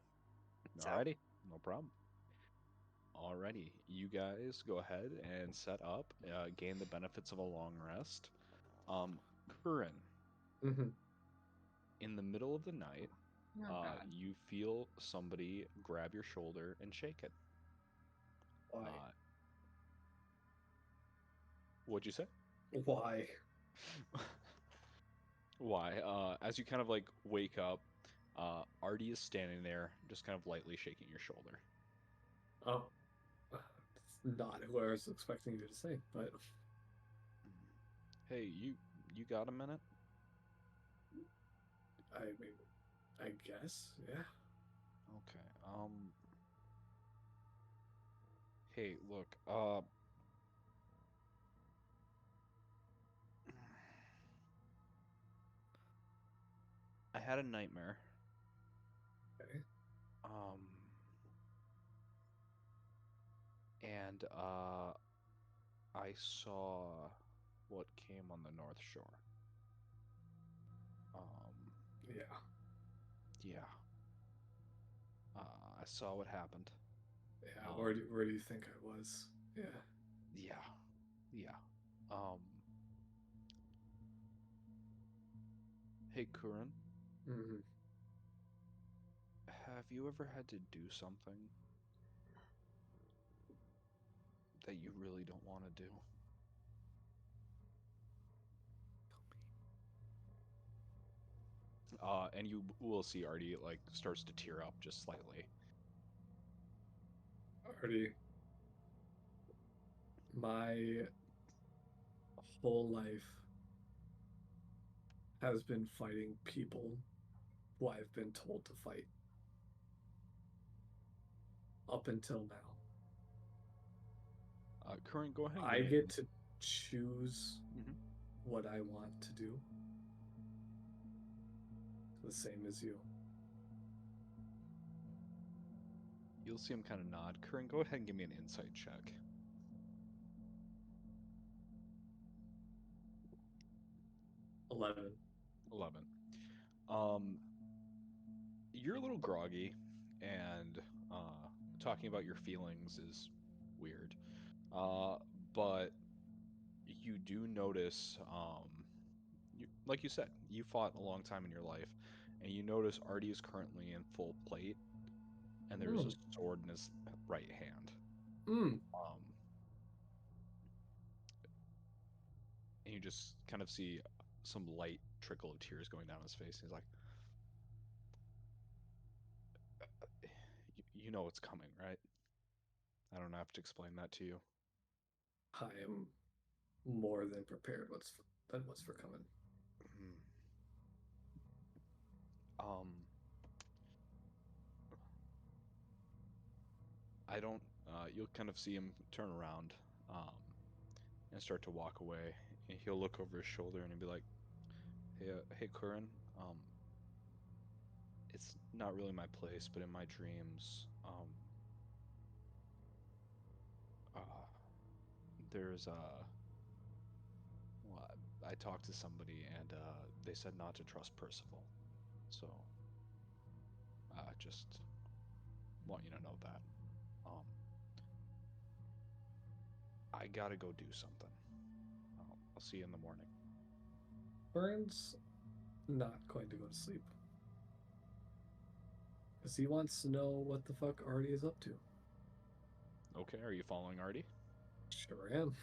So Alrighty, no problem. Alrighty, you guys go ahead and set up, gain the benefits of a long rest. Curran, Mm-hmm. in the middle of the night, Oh, God. you feel somebody grab your shoulder and shake it. Why? What'd you say? Why? Why? As you kind of like wake up, Artie is standing there, just kind of lightly shaking your shoulder. Oh, it's not who I was expecting you to say, but Hey, you got a minute? I mean, I guess, yeah. Okay. Hey, look, I had a nightmare. Okay. Um, and I saw what came on the North Shore. Yeah. Yeah. I saw what happened. Yeah. Um, Where do you think I was? Yeah. yeah, yeah. Um, hey, Curran, Mm-hmm. have you ever had to do something that you really don't want to do? And you will see Artie like starts to tear up just slightly. Already, my whole life has been fighting people who I've been told to fight up until now. Curran, go ahead and I give me. get to choose Mhm. what I want to do. The same as you. You'll see him kind of nod. Curran, go ahead and give me an insight check. 11. 11. You're a little groggy, and talking about your feelings is weird. Uh, but you do notice, like you said, you fought a long time in your life, and you notice Artie is currently in full plate, and there's a Mm. sword in his right hand. Mm. And you just kind of see some light trickle of tears going down his face. He's like, you know what's coming, right? I don't have to explain that to you. I am more than prepared. What's for coming? Hmm. Um, I don't. You'll kind of see him turn around, and start to walk away. And he'll look over his shoulder and he'll be like, "Hey, Curran. It's not really my place, but in my dreams, uh, there's well, I talked to somebody and they said not to trust Percival. So, just want you to know that. Um, I gotta go do something. I'll see you in the morning." Burns not going to go to sleep because he wants to know what the fuck Artie is up to. Okay, are you following Artie? Sure am.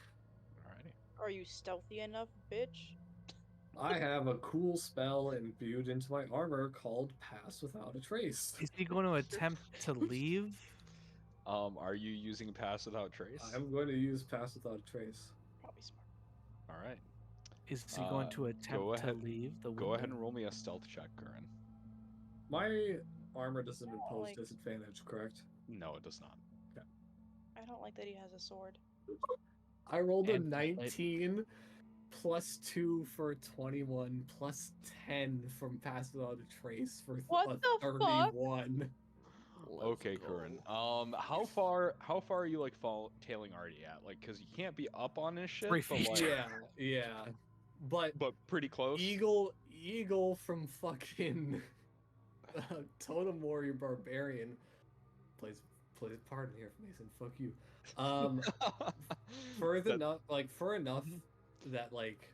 Alrighty. Are you stealthy enough, bitch? I have a cool spell imbued into my armor called Pass Without a Trace. Is he going to attempt to leave? Are you using Pass Without Trace? I'm going to use Pass Without a Trace. Probably smart. All right. Is he going to attempt to leave the window? Go ahead and roll me a stealth check, Curran. My armor doesn't impose like- disadvantage, correct? No, it does not. I don't like that he has a sword. I rolled a And 19 plus 2 for a 21 plus 10 from Pass Without a Trace for What a the fuck? 31. Okay, Curran. How far are you like tailing Artie at? Like, cause you can't be up on his shit, 3 but feet. like, Yeah. But pretty close. Eagle from fucking Totem Warrior Barbarian plays a part in here, Mason. Fuck you. For enough that like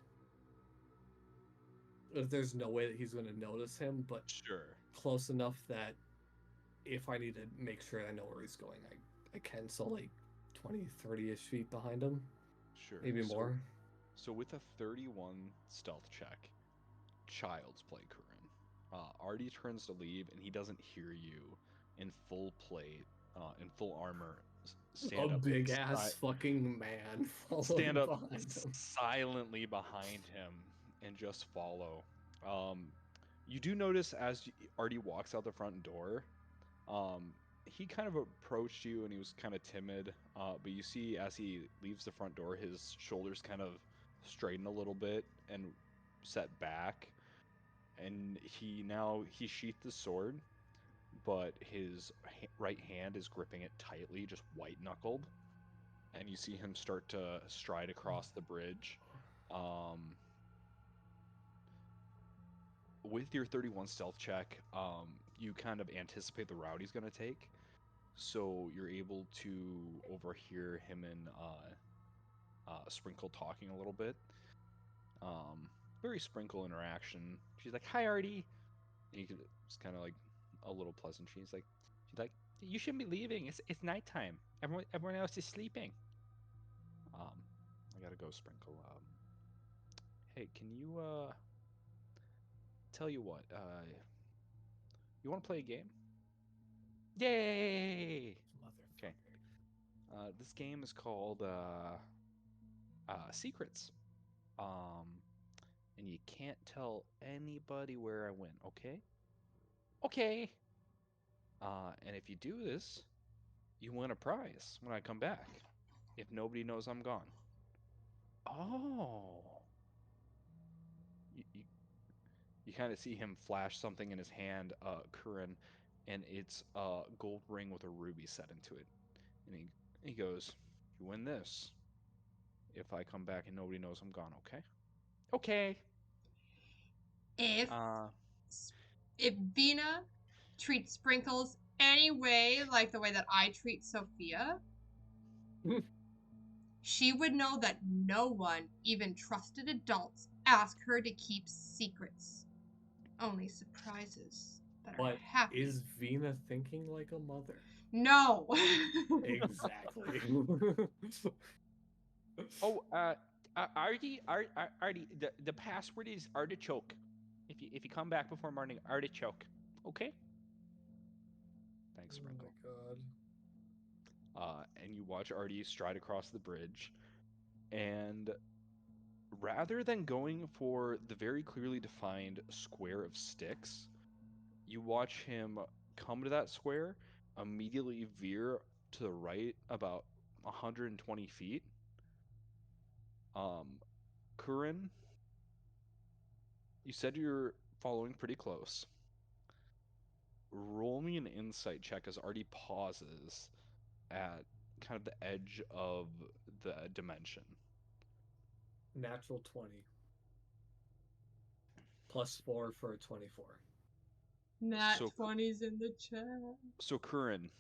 there's no way that he's going to notice him, but Sure. close enough that if I need to make sure I know where he's going, I can. So like 20, 30-ish feet behind him, Sure. maybe more. So with a 31 stealth check, child's play, Curran. Artie turns to leave and he doesn't hear you in full plate, in full armor. Stand A up, big ass fucking man stand up behind him. silently behind him and just follow. You do notice as Artie walks out the front door, he kind of approached you and he was kind of timid. But you see as he leaves the front door, his shoulders kind of straighten a little bit and set back, and he sheathed the sword, but his right hand is gripping it tightly, just white knuckled. And you see him start to stride across the bridge. With your 31 stealth check, you kind of anticipate the route he's going to take. So you're able to overhear him and Sprinkle talking a little bit. Very Sprinkle interaction. She's like, "Hi, Artie." And it's kind of like a little pleasant. She's like, "You shouldn't be leaving. It's nighttime. Everyone else is sleeping." I gotta go, Sprinkle. Hey, can you tell you what? You want to play a game? Yay! Okay. This game is called Secrets. And you can't tell anybody where I went. Okay? Okay. And if you do this, you win a prize when I come back. If nobody knows I'm gone. Oh. You kind of see him flash something in his hand, Curran, and it's a gold ring with a ruby set into it. And he goes, "You win this if I come back and nobody knows I'm gone, okay?" Okay. If Uh, if Vina treats Sprinkles any way like the way that I treat Sophia, she would know that no one, even trusted adults, ask her to keep secrets. Only surprises that are But happy. is Vina thinking like a mother? No. Exactly. oh, Artie, Artie, the password is artichoke. If you come back before morning, artichoke. Okay. Thanks, Oh Sprinkle. my god. and you watch Artie stride across the bridge. And rather than going for the very clearly defined square of sticks, you watch him come to that square, immediately veer to the right about 120 feet. Curran, you said you're following pretty close. Roll me an insight check as Artie pauses at kind of the edge of the dimension. Natural 20. +4 for a 24. Nat So- 20's in the chat. So, Curran,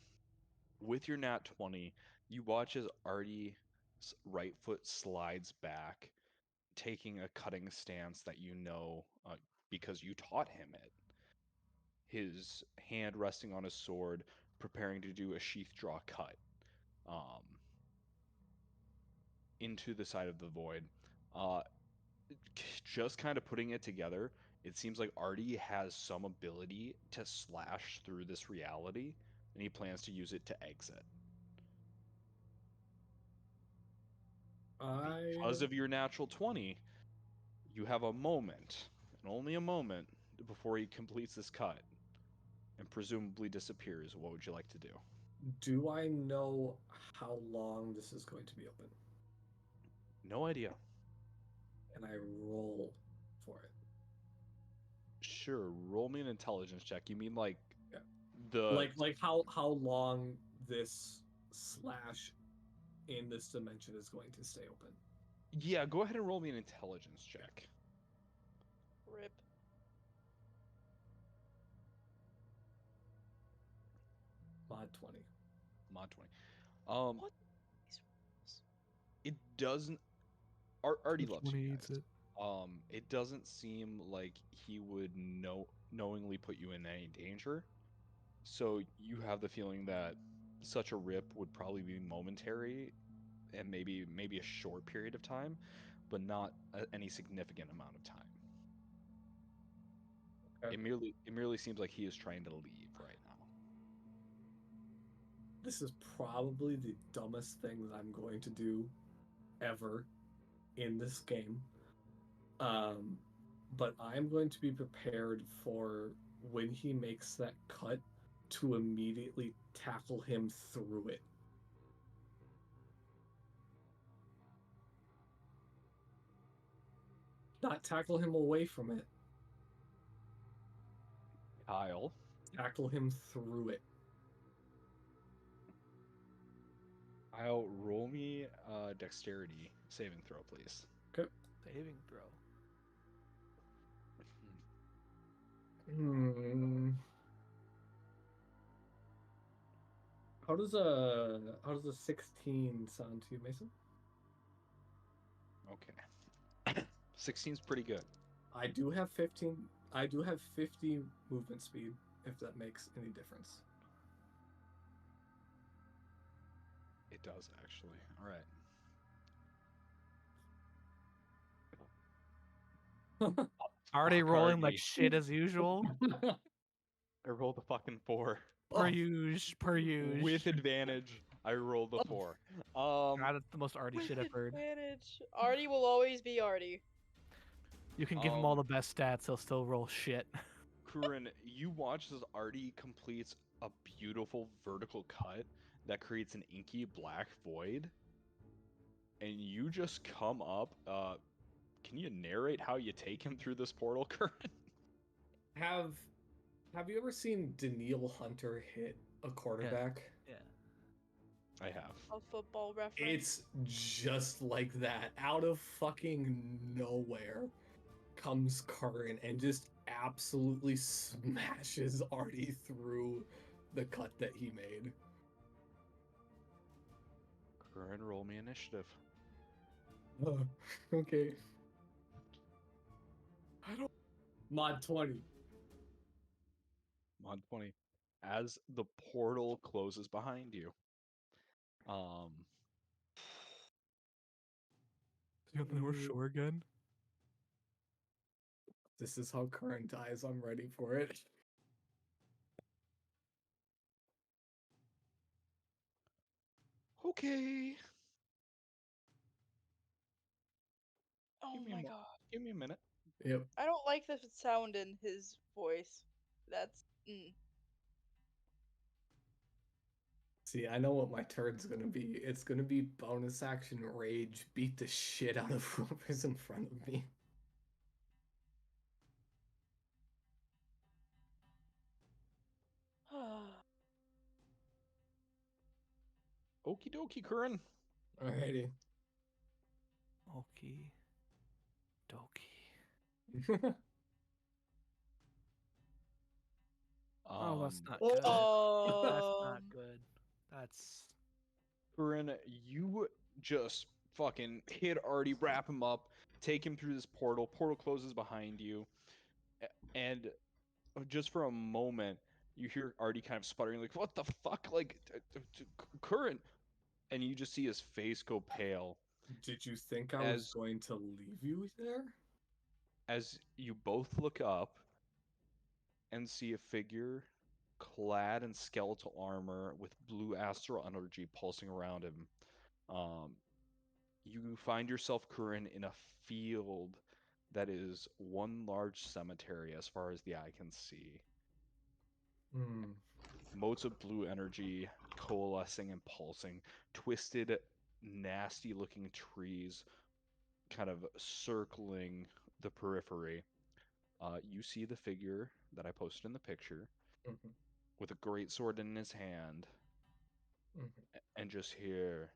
with your nat 20, you watch as Artie's right foot slides back, taking a cutting stance that you know because you taught him it. His hand resting on his sword, preparing to do a sheath draw cut into the side of the void. Just kind of putting it together, it seems like Artie has some ability to slash through this reality, and he plans to use it to exit. Because of your natural 20, you have a moment, and only a moment, before he completes this cut and presumably disappears. What would you like to do? Do I know how long this is going to be open? No idea. And I roll for it. Sure, roll me an intelligence check. You mean like Yeah. the Like how long this slash in this dimension is going to stay open? Yeah, go ahead and roll me an intelligence check. Rip. Mod 20. Mod 20. What? These rules. It doesn't. Artie loves you eats guys. it. It doesn't seem like he would knowingly put you in any danger. So you have the feeling that such a rip would probably be momentary, and maybe a short period of time, but not any significant amount of time. Okay. It merely seems like he is trying to leave right now. This is probably the dumbest thing that I'm going to do ever in this game. But I'm going to be prepared for when he makes that cut to immediately tackle him through it. Not tackle him away from it. Kyle, Tackle him through it. Kyle, roll me a dexterity saving throw, please. Saving throw. How does a 16 sound to you, Mason? Okay. 16's pretty good. I do have 15. I do have 50 movement speed, if that makes any difference. It does, actually. All right. Already Fuck, rolling like Artie. shit as usual. I rolled a fucking 4. Per use, per use. With advantage, I rolled a 4. God, that's the most Artie shit I've heard. Advantage. Artie will always be Artie. You can give him all the best stats, he'll still roll shit. Kurin, you watch as Artie completes a beautiful vertical cut that creates an inky black void, and you just come up. Can you narrate how you take him through this portal, Kurin? Have you ever seen Daniil Hunter hit a quarterback? Yeah. I have. A football reference. It's just like that. Out of fucking nowhere comes Curran and just absolutely smashes Artie through the cut that he made. Kurin, roll me initiative. Okay. I don't. Mod 20. Mod 20. As the portal closes behind you, You got the North Shore again? This is how Curran dies. I'm ready for it. Okay. Oh Give me a my mo- god. Give me a minute. Yep. I don't like the sound in his voice. That's. See, I know what my turn's gonna be. It's gonna be bonus action rage, beat the shit out of whoever's in front of me. Okie dokie, Curran. Alrighty. Okie dokie. Oh, that's not Oh. good. That's Oh. not good. That's Curran, you just fucking hit Artie, wrap him up, take him through this portal. Portal closes behind you, and just for a moment, you hear Artie kind of sputtering, like, "What the fuck?" Like, Curran, and you just see his face go pale Did you think I was as going to leave you there? as you both look up and see a figure clad in skeletal armor with blue astral energy pulsing around him. You find yourself, Curran, in a field that is one large cemetery as far as the eye can see. Hmm. Motes of blue energy coalescing and pulsing, twisted, nasty looking trees kind of circling the periphery. You see the figure that I posted in the picture Mhm. with a great sword in his hand, Mhm. and just hear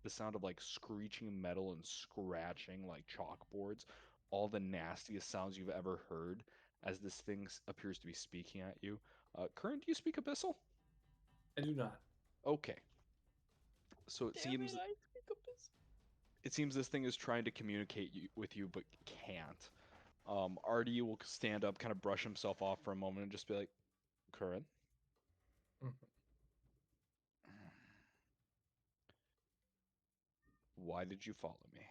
the sound of like screeching metal and scratching like chalkboards, all the nastiest sounds you've ever heard as this thing appears to be speaking at you. Current, do you speak Abyssal? I do not. Okay. So it Damn seems it, I speak Abyssal. this thing is trying to communicate with you but can't. Artie will stand up, kind of brush himself off for a moment, and just be like, Current. Mhm. Why did you follow me?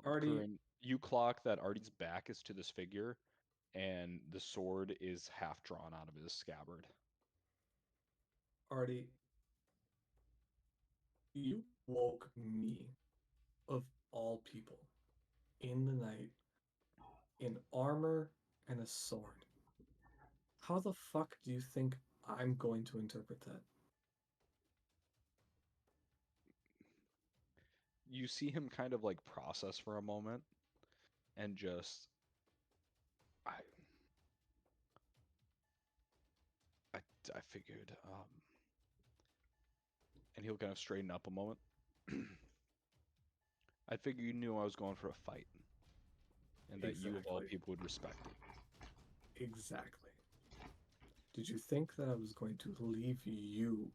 Artie, Current, you clock that Artie's back is to this figure, and the sword is half drawn out of his scabbard. Artie, you woke me, of all people, in the night, in armor and a sword. How the fuck do you think I'm going to interpret that? You see him kind of like process for a moment and just I I, I figured and he'll kind of straighten up a moment. I figured you knew I was going for a fight and that you of all Exactly. people would respect it. Exactly. Did you think that I was going to leave you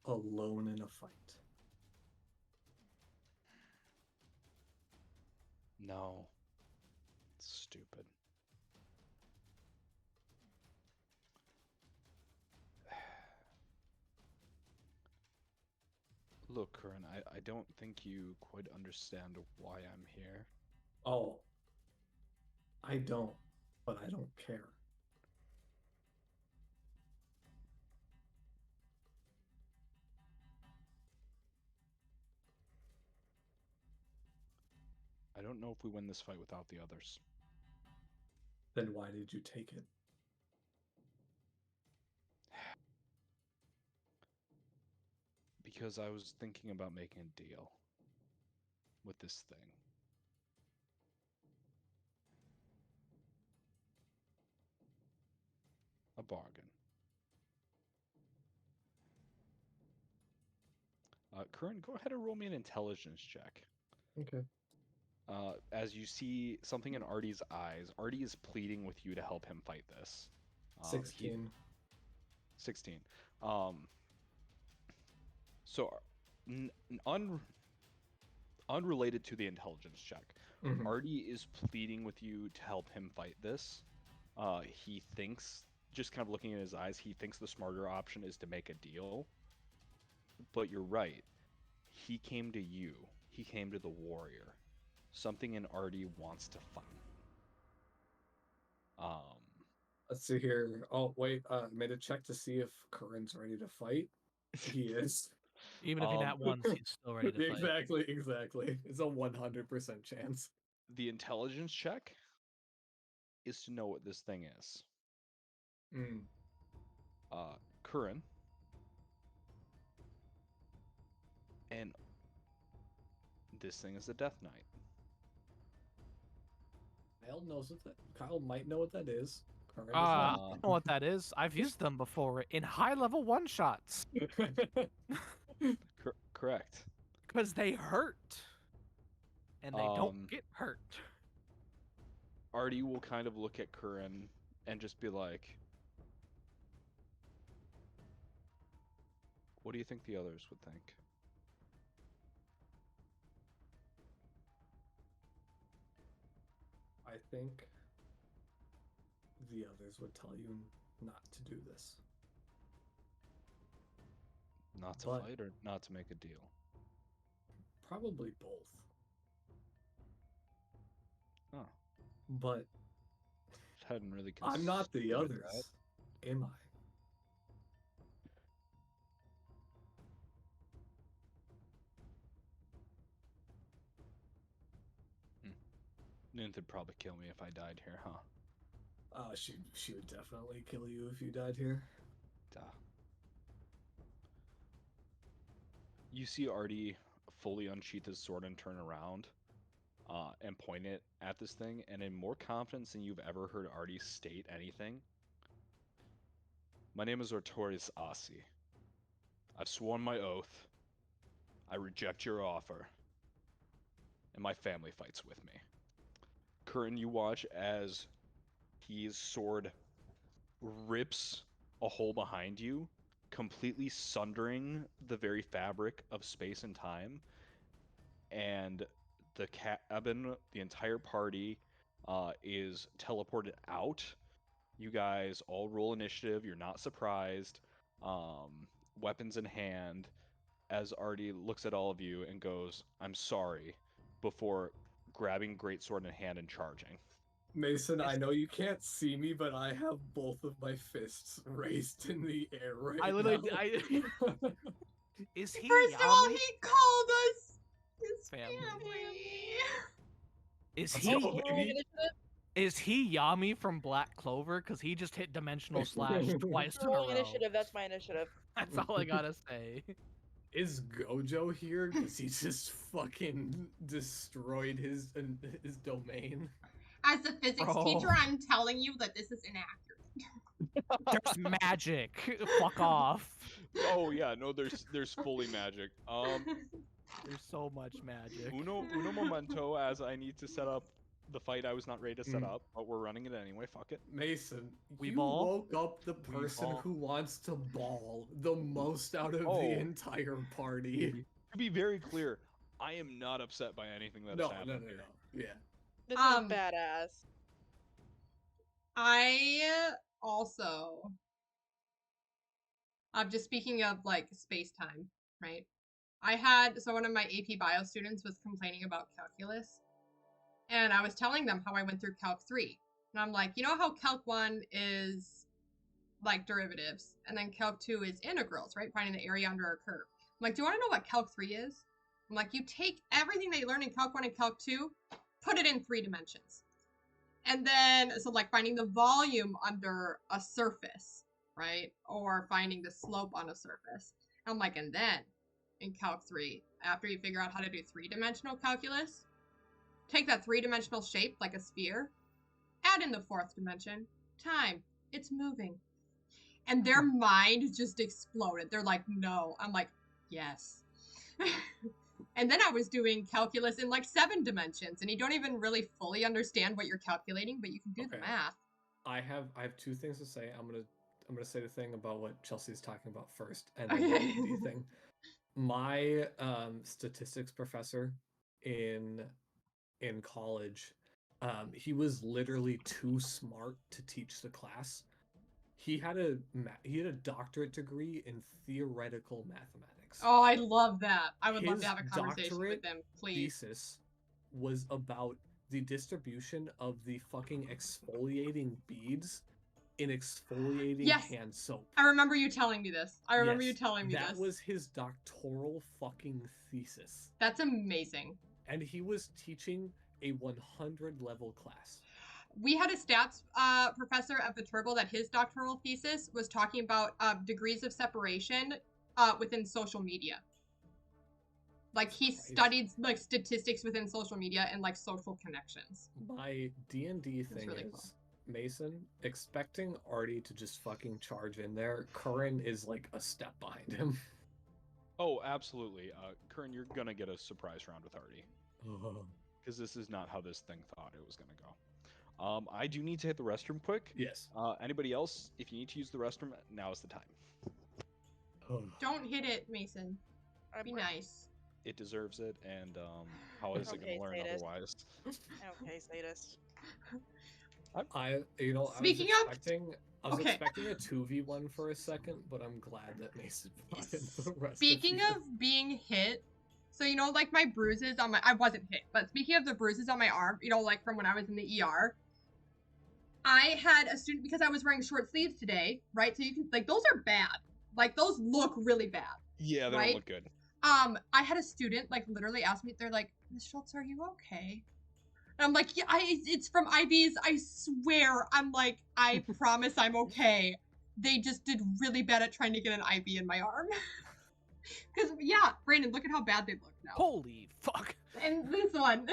alone in a fight? No. Stupid. Look, Curran, I don't think you quite understand why I'm here. Oh, I don't, but I don't care. I don't know if we win this fight without the others. Then why did you take it? Because I was thinking about making a deal with this thing. A bargain. Curran, go ahead and roll me an intelligence check. Okay. As you see something in Artie's eyes, Artie is pleading with you to help him fight this. 16. 16. So, unrelated to the intelligence check, Mhm. Artie is pleading with you to help him fight this. He thinks, just kind of looking in his eyes, he thinks the smarter option is to make a deal. But you're right. He came to you. He came to the warrior. Something in Artie wants to fight. Let's see here. Oh wait, made a check to see if Curran's ready to fight. He is. Even if he nat ones, he's still ready to fight. Exactly. It's a 100% chance. The intelligence check is to know what this thing is. Mm. Curran. And this thing is a Death Knight. Kyle knows what that. Kyle might know what that is. Curran I Uh, know what that is. I've used them before in high-level one-shots. does not. Correct. Because they hurt. And they Um, don't get hurt. Artie will kind of look at Curran and just be like, what do you think the others would think? I think the others would tell you not to do this. Not to But- fight or not to make a deal? Probably both. Oh, But hadn't really I'm not the considered others, am I? Ninth would probably kill me if I died here, huh? She would definitely kill you if you died here. Duh. You see Artie fully unsheath his sword and turn around and point it at this thing, and in more confidence than you've ever heard Artie state anything. My name is Artorius Asi. I've sworn my oath. I reject your offer. And my family fights with me. Curran, you watch as his sword rips a hole behind you, completely sundering the very fabric of space and time. And the cabin, the entire party, is teleported out. You guys all roll initiative. You're not surprised. Weapons in hand, as Artie looks at all of you and goes, "I'm sorry," before grabbing greatsword in hand and charging. Mason, I know you can't see me, but I have both of my fists raised in the air right I literally- now. Is he First of all, Yami? he called us his Family. family. Is Oh, he baby. Initiative? is he Yami from Black Clover? Because he just hit Dimensional Slash twice in a Rolling row. initiative. That's my initiative. That's all I gotta say. Is Gojo here? Because he just fucking destroyed his domain. As a physics Bro. teacher, I'm telling you that this is inaccurate. There's magic. Fuck off. Oh yeah, no, there's fully magic. There's so much magic. Uno momento, as I need to set up the fight I was not ready to set Mm. up, but we're running it anyway. Fuck it. Mason, We you ball? woke up the We person ball? who wants to ball the most out of Oh. the entire party. To be very clear, I am not upset by anything that has No, happened. no. Yeah. This Um, is badass. I also, I'm just speaking of like space time, right? So one of my AP Bio students was complaining about calculus, and I was telling them how I went through Calc 3. And I'm like, you know how Calc 1 is like derivatives, and then Calc 2 is integrals, right? Finding the area under a curve. I'm like, do you want to know what Calc 3 is? I'm like, you take everything that you learned in Calc 1 and Calc 2, put it in 3 dimensions. And then, so like finding the volume under a surface, right? Or finding the slope on a surface. And I'm like, and then in Calc 3, after you figure out how to do 3-dimensional calculus, take that 3-dimensional shape like a sphere, add in the 4th dimension, time, it's moving. And their mind just exploded. They're like, no. I'm like, yes. And then I was doing calculus in like 7 dimensions, and you don't even really fully understand what you're calculating, but you can do the Okay. math. I have 2 things to say. I'm gonna say the thing about what Chelsea's talking about first, and then Okay. the thing. My statistics professor in college, he was literally too smart to teach the class. He had a doctorate degree in theoretical mathematics. Oh, I love that. I would love His to have a conversation doctorate with them, please. Thesis was about the distribution of the fucking exfoliating beads in exfoliating Yes. hand soap. I remember you telling me this. I remember you Yes, telling me that this. was his doctoral fucking thesis. That's amazing. And he was teaching a 100 level class. We had a stats professor at Viterbo that his doctoral thesis was talking about degrees of separation within social media. Like he Christ. studied like statistics within social media and like social connections. My D&D That's thing really is cool. Mason expecting Artie to just fucking charge in there. Curran is like a step behind him. Oh, absolutely. Curran, you're gonna get a surprise round with Artie. Because this is not how this thing thought it was gonna go. I do need to hit the restroom quick. Yes. Anybody else, if you need to use the restroom, now is the time. Don't hit it, Mason. Be nice. It deserves it, and how is it Okay, gonna learn sadist. otherwise? Okay, sadist. I Speaking of- I was okay. expecting a 2v1 for a second, but I'm glad that Mason brought in the rest Speaking of of being hit, so you know, like my bruises on my, I wasn't hit, but speaking of the bruises on my arm, you know, like from when I was in the ER, I had a student, because I was wearing short sleeves today, right? So you can, like, those are bad. Like, those look really bad. Yeah, they Right? don't look good. I had a student, like, literally ask me, they're like, Miss Schultz, are you okay? And I'm like, yeah, it's from IVs, I swear. I'm like, I promise I'm okay. They just did really bad at trying to get an IV in my arm. Because, yeah, Brandon, look at how bad they look now. Holy fuck. And this one.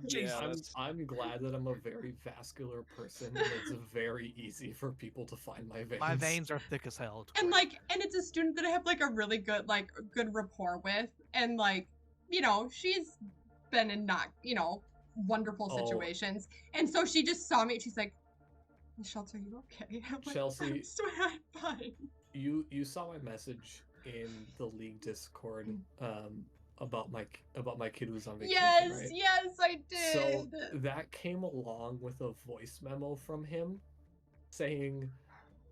Yeah, I'm, that's- I'm glad that I'm a very vascular person, and it's very easy for people to find my veins. My veins are thick as hell. It's And great. like, and it's a student that I have like a really good, like, good rapport with. And like, you know, she's been in not, you know, wonderful Oh. situations. And so she just saw me and she's like, Miss Schultz, are you okay? I'm like, Chelsea, I swear I'm fine. You saw my message in the League Discord about my kid who's on vacation, Yes, right? yes, I So did. that came along with a voice memo from him saying,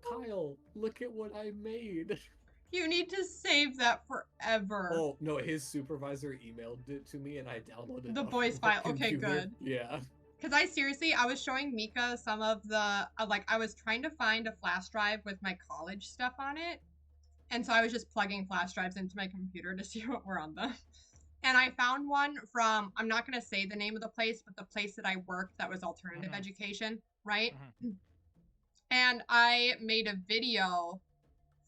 "Kyle, look at what I made." You need to save that forever. Oh no, his supervisor emailed it to me, and I downloaded The it off voice my file. Okay, computer. good. Yeah. Because I was showing Mika some of the, like, I was trying to find a flash drive with my college stuff on it. And so I was just plugging flash drives into my computer to see what were on them. And I found one from, I'm not going to say the name of the place, but the place that I worked that was alternative Mhm. education, right? Mhm. And I made a video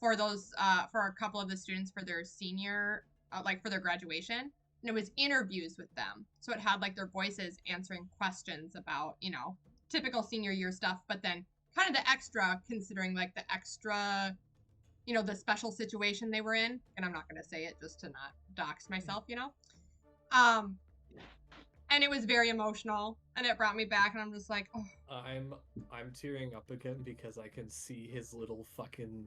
for those, for a couple of the students for their senior, like for their graduation. And it was interviews with them. So it had like their voices answering questions about, you know, typical senior year stuff, but then kind of the extra, considering like the extra, you know, the special situation they were in. And I'm not going to say it just to not dox myself, you know? And it was very emotional and it brought me back and I'm just like, oh. I'm tearing up again because I can see his little fucking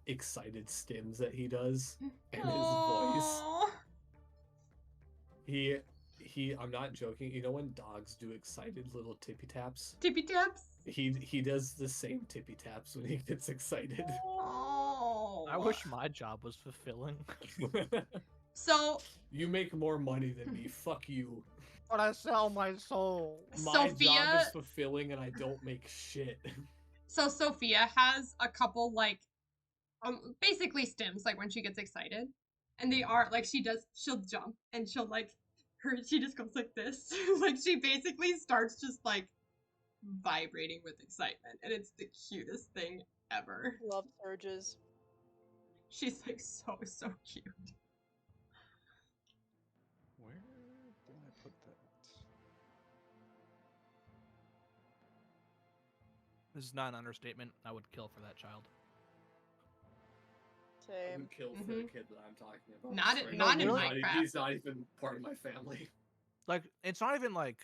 excited stims that he does and his voice. Aw. He I'm not joking. You know when dogs do excited little tippy taps? Tippy taps. He does the same tippy taps when he gets excited. Oh. I wish my job was fulfilling. So You make more money than me. Fuck you. But I sell my soul. My job Sophia, is fulfilling and I don't make shit. so Sophia has a couple like basically stims like when she gets excited. And they are like she'll jump and she'll like she just goes like this. Like she basically starts just like vibrating with excitement and it's the cutest thing ever. Love surges. She's like so cute. Where did I put that? This is not an understatement. I would kill for that child. I Same. would kill for the kid that I'm talking about. Not Sorry. not in He's Minecraft. He's not even part of my family. Like, it's not even like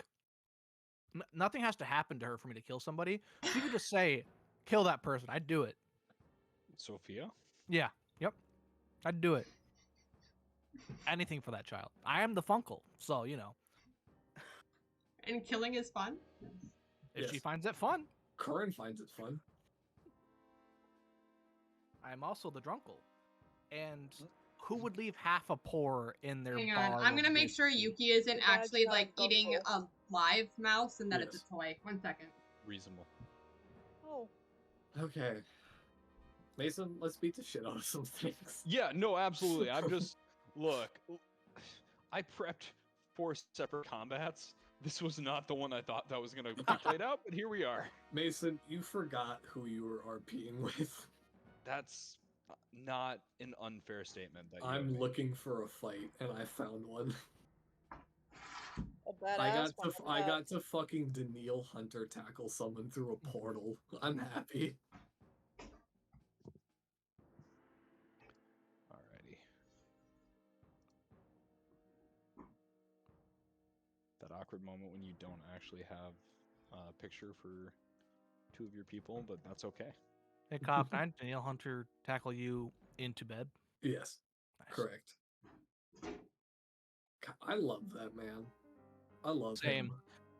nothing has to happen to her for me to kill somebody. She could just say, "Kill that person." I'd do it. Sophia? Yeah. Yep. I'd do it. Anything for that child. I am the Funkle, so you know. And killing is fun. If she Yes. finds it fun, Curran finds it fun. I am also the Drunkle. And who would leave half a pour in their Hang bar? on, I'm of gonna make sure whiskey? Yuki isn't That's actually not like eating a helpful. live mouse and that it's Yes. a toy. 1 second. Reasonable. Oh. Okay. Mason, let's beat the shit out of some things. Yeah, no, absolutely. I'm just look. I prepped 4 separate combats. This was not the one I thought that was gonna be played out, but here we are. Mason, you forgot who you were RPing with. That's not an unfair statement that you I'm have made. looking for a fight, and I found one. A badass one. I got to fucking Daniil Hunter tackle someone through a portal. I'm happy. Alrighty. That awkward moment when you don't actually have a picture for 2 of your people, but that's okay. Hey, Cobb, can Danielle Hunter tackle you into bed? Yes, Nice. correct. God, I love that man. I love Same. him.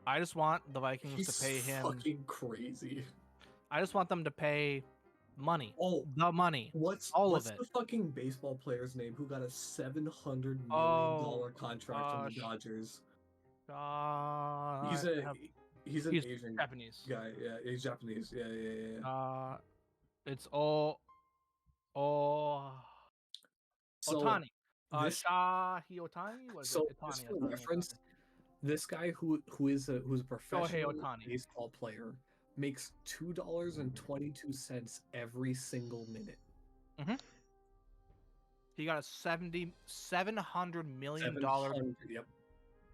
I just want the Vikings He's to pay him. fucking crazy. I just want them to pay money. Oh, The money. what's all of what's it. the fucking baseball player's name who got a $700 million Oh, contract from the gosh. Dodgers? He's He's an Asian Japanese. guy. Yeah, he's Japanese. Yeah. It's So Otani. this, Shahi Otani. What is so it? just Otani. for Otani, reference, Otani. this guy who's a professional Otani. baseball player makes $2.22 every single minute. He got a $700 million Yep.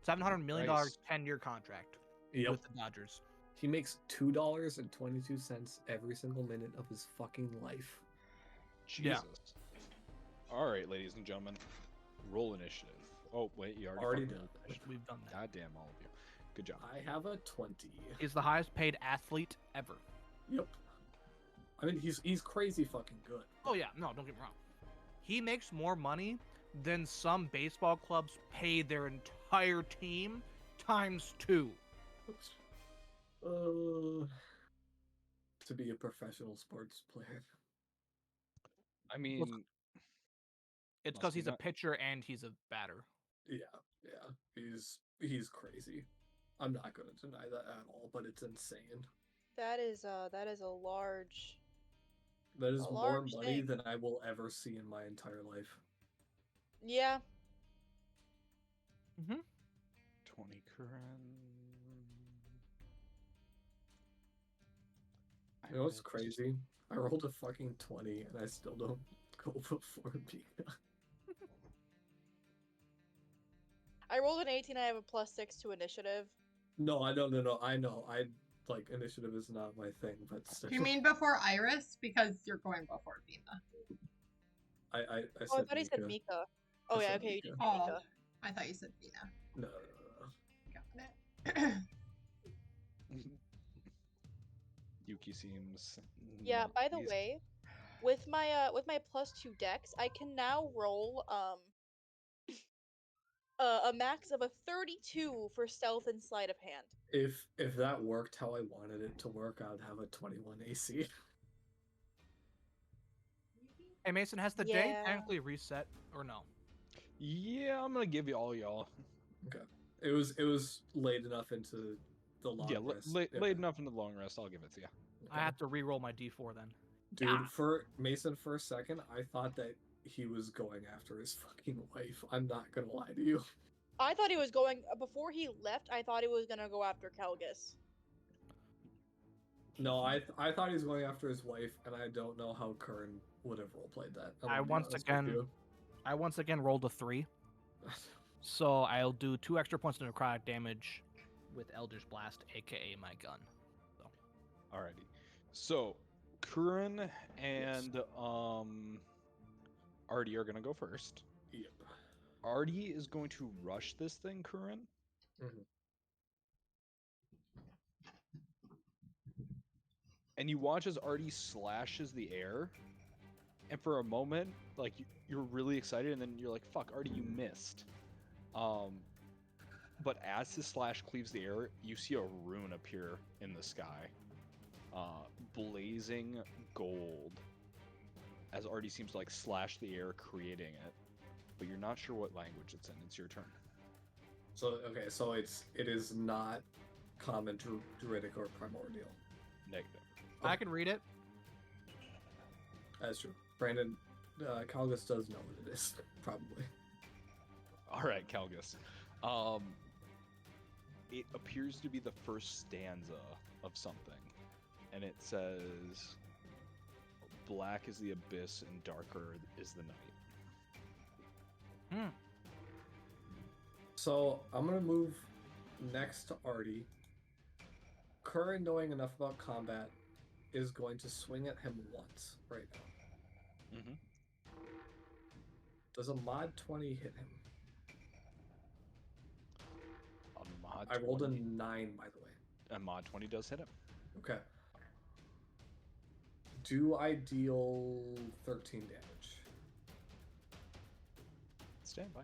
$700 million Nice. 10-year contract Yep. with the Dodgers. He makes $2.22 every single minute of his fucking life. Yeah. Jesus. All right, ladies and gentlemen, roll initiative. Oh wait, you Already fucking done. rolled initiative. We've done that. Goddamn, all of you. Good job. I have a 20. He's the highest paid athlete ever. Yep. I mean, he's crazy fucking good. Oh yeah, no, don't get me wrong. He makes more money than some baseball clubs pay their entire team times 2. To be a professional sports player. I mean, It's Must because be he's a nut- pitcher and he's a batter. Yeah. He's crazy. I'm not gonna deny that at all, but it's insane. That is a large. That is A more large money thing. than I will ever see in my entire life. Yeah. 20 current. You know what's crazy? I rolled a fucking 20 and I still don't go before Pika. I rolled an 18. I have a +6 to initiative. No. I know. Like initiative is not my thing, but still. Do you mean before Iris? Because you're going before Vina. I Oh, I said thought he said Mika. Mika. Oh I yeah, said okay, you Mika. did Oh, Mika. I thought you said Vina. No. Got it. Yuki seems. Yeah. not By the easy. way, with my +2 dex, I can now roll a max of a 32 for stealth and sleight of hand. If that worked how I wanted it to work, I'd have a 21 AC. Hey Mason, has the day Yeah. technically reset or no? Yeah, I'm gonna give you all y'all. It was late enough into the long Yeah, rest. late enough into the long rest. I'll give it to you. I have to re-roll my D4 then. Dude, Ah. for Mason, for a second, I thought that he was going after his fucking wife. I'm not gonna lie to you. I thought he was going before he left. I thought he was gonna go after Kelgus. No, I thought he was going after his wife, and I don't know how Kern would have roleplayed that. I'm I gonna be once honest with again- you. I once again rolled a 3, so I'll do 2 extra points of necrotic damage with Eldritch Blast, aka my gun. Alrighty. So, Curran and Artie are gonna go first. Yep. Artie is going to rush this thing, Curran. Mhm. And you watch as Artie slashes the air, and for a moment, like you're really excited, and then you're like, "Fuck, Artie, you missed." But as his slash cleaves the air, you see a rune appear in the sky, blazing gold. As Artie seems to like slash the air, creating it, but you're not sure what language it's in. It's your turn. So okay, so it is not common, druidic, or primordial. Negative. I can read it. That's true. Brandon, Calgus does know what it is, probably. All right, Calgus. It appears to be the first stanza of something, and it says, "Black is the abyss and darker is the night." So I'm gonna move next to Artie. Curran, knowing enough about combat, is going to swing at him once right now. Mm-hmm. Does a mod 20 hit him? A mod I rolled a 20 9, by the way. A mod 20 does hit him. Okay. Do I deal 13 damage? Stand by.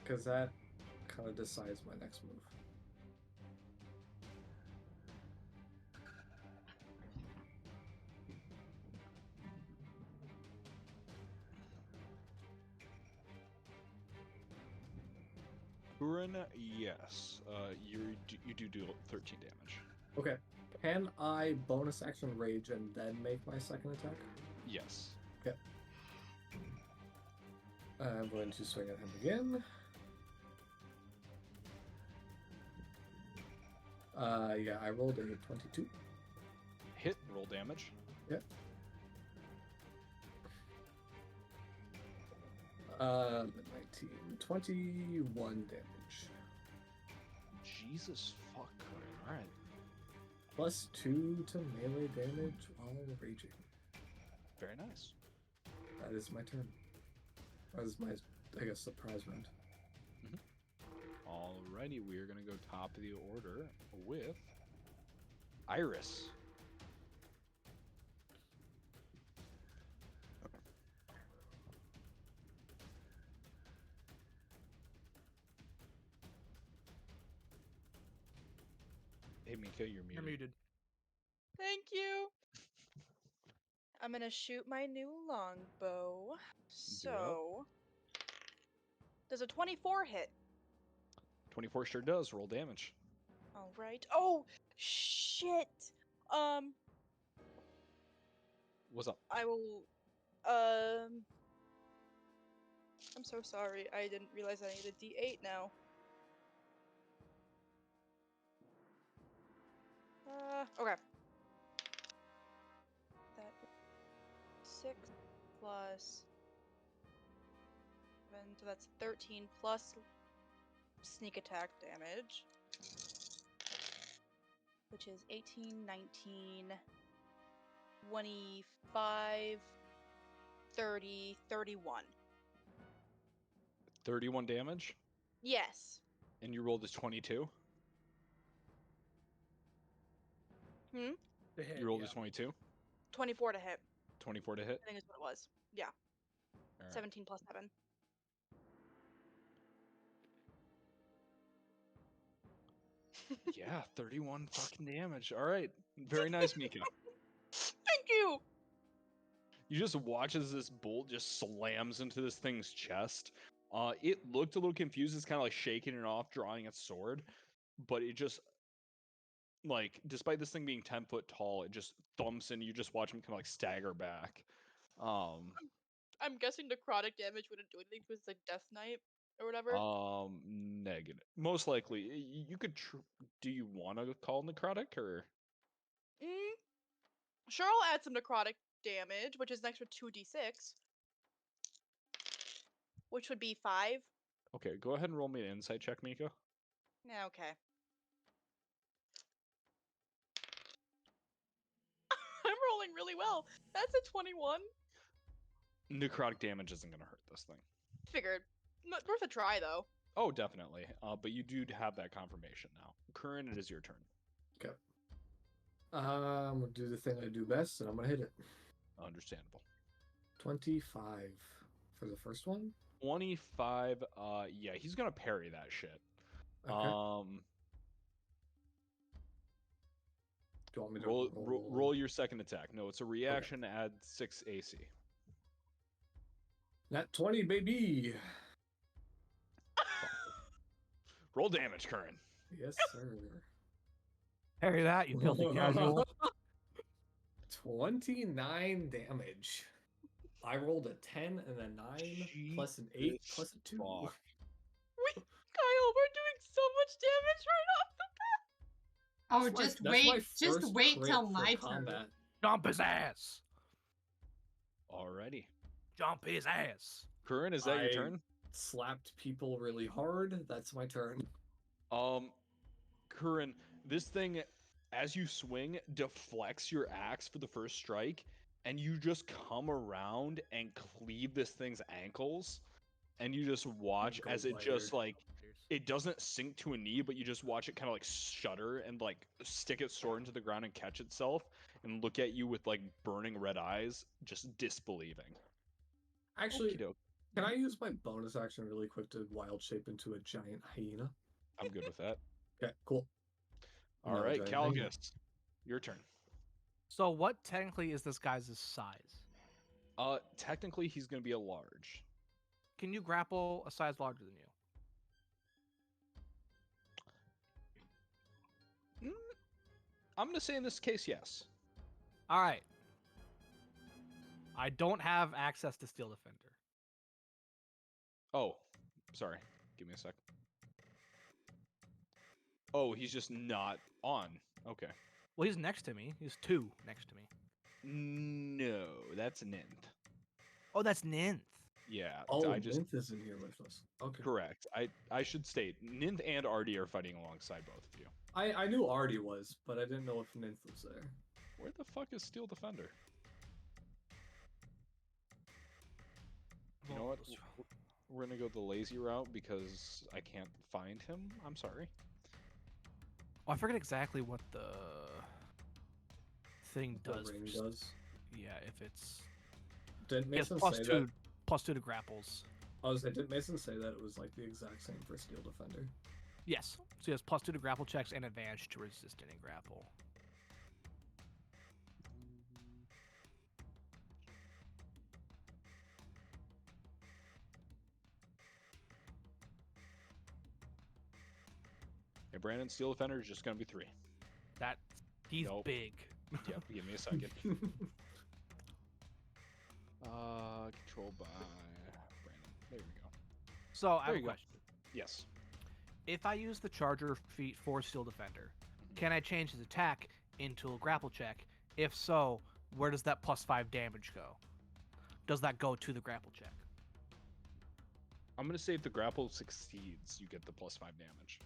Because that kind of decides my next move. Curran, yes. You do 13 damage. Okay. Can I bonus action rage and then make my second attack? Yes. Okay. I'm going to swing at him again. Yeah, I rolled a 22. Hit, roll damage. Yep. 19, 21 damage. Jesus fuck, Curran. Alright. Plus 2 to melee damage while raging. Very nice. That is my turn. That is my, I guess, surprise round. Alrighty, we are gonna go top of the order with Iris. Hey Mika, you're muted. You're muted. Thank you. I'm gonna shoot my new longbow. So, does a 24 hit? 24 sure does. Roll damage. All right. Oh shit. What's up? I will. I'm so sorry. I didn't realize I needed a D8 now. Okay. That 6 plus 7, so that's 13 plus sneak attack damage, which is 18, 19, 25, 30, 31. 31 damage? Yes. And you rolled a 22? Hmm? To hit, You rolled yeah. a 22? 24 to hit. 24 to hit? I think is what it was. Yeah. Alright. 17 plus 7. Yeah, 31 fucking damage. Alright. Very nice, Mika. Thank you! You just watch as this bolt just slams into this thing's chest. It looked a little confused. It's kind of like shaking it off, drawing its sword. But it just, like, despite this thing being 10 foot tall, it just thumps and you just watch him kind of like stagger back. I'm guessing necrotic damage wouldn't do anything to his like death knight or whatever. Negative. Most likely. You could, do you want to call necrotic or? Sure, I'll add some necrotic damage, which is an extra 2d6. Which would be 5. Okay, go ahead and roll me an insight check, Mika. Yeah, okay. I'm rolling really well. That's a 21. Necrotic damage isn't going to hurt this thing. Figured. Worth a try, though. Oh, definitely. But you do have that confirmation now. Curran, it is your turn. Okay. I'm gonna do the thing I do best, and I'm gonna hit it. Understandable. 25 for the first one. 25. Yeah, he's gonna parry that shit. Okay. Do you want me to roll your second attack. No, it's a reaction. Okay. Add 6 AC. Nat 20, baby. Roll damage, Curran. Yes, sir. Parry that, you filthy casual. 29 damage. I rolled a 10 and a 9 plus an 8 plus a 2. fuck. Kyle, we're doing so much damage right off the Oh, That's my- just that's my wait. Just first wait crit till for my turn. combat. Jump his ass. Alrighty. Jump his ass. Curran, is that your I- turn? Slapped people really hard. That's my turn. Curran, this thing, as you swing, deflects your axe for the first strike, and you just come around and cleave this thing's ankles, and you just watch Go as it just wired. it doesn't sink to a knee, but you just watch it kind of like shudder and like stick its sword into the ground and catch itself and look at you with like burning red eyes, just disbelieving. Actually, Okey-doke. can I use my bonus action really quick to wild shape into a giant hyena? I'm good with that. Okay, cool. All No, right, giant hyena. Calgus, your turn. So what technically is this guy's size? Technically, he's going to be a large. Can you grapple a size larger than you? I'm going to say in this case, yes. All right. I don't have access to Steel Defender. Oh, sorry. Give me a sec. Oh, he's just not on. Okay. Well, he's next to me. He's 2 next to me. No, that's Ninth. Oh, that's Ninth. Yeah, Oh, I just Ninth is in here with us. Okay. correct. I should state Ninth and Artie are fighting alongside both of you. I knew Artie was, but I didn't know if Ninth was there. Where the fuck is Steel Defender? You know what? We're gonna go the lazy route because I can't find him. I'm sorry. Oh, I forget exactly what the thing The does. ring for does. Yeah, if it's Didn't he has Mason say that? plus 2 to grapples. Did Mason say that it was like the exact same for Steel Defender? Yes. So he has plus 2 to grapple checks and advantage to resist any grapple. Hey, Brandon, Steel Defender is just gonna be 3. That he's Nope. big. Yep. Give me a second. Controlled by Brandon. There we go. So I have There a you go. question. Yes. If I use the Charger feat for Steel Defender, can I change his attack into a grapple check? If so, where does that plus 5 damage go? Does that go to the grapple check? I'm gonna say if the grapple succeeds, you get the plus 5 damage.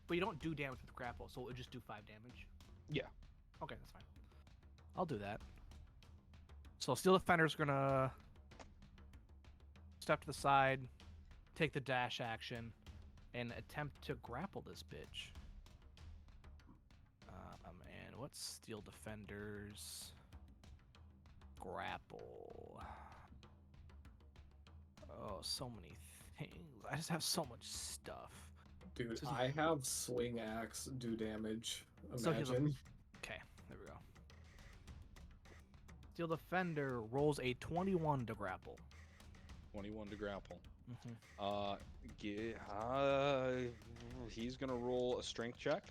But you don't do damage with grapple, so it would just do 5 damage? Yeah. Okay, that's fine. I'll do that. So Steel Defender's gonna step to the side, take the dash action, and attempt to grapple this bitch. And what's Steel Defender's grapple? Oh, so many things. I just have so much stuff. Dude, I have swing axe do damage. So he's a- Imagine. Okay, there we go. Steel Defender rolls a 21 to grapple. 21 to grapple. Mm-hmm. He's gonna roll a strength check.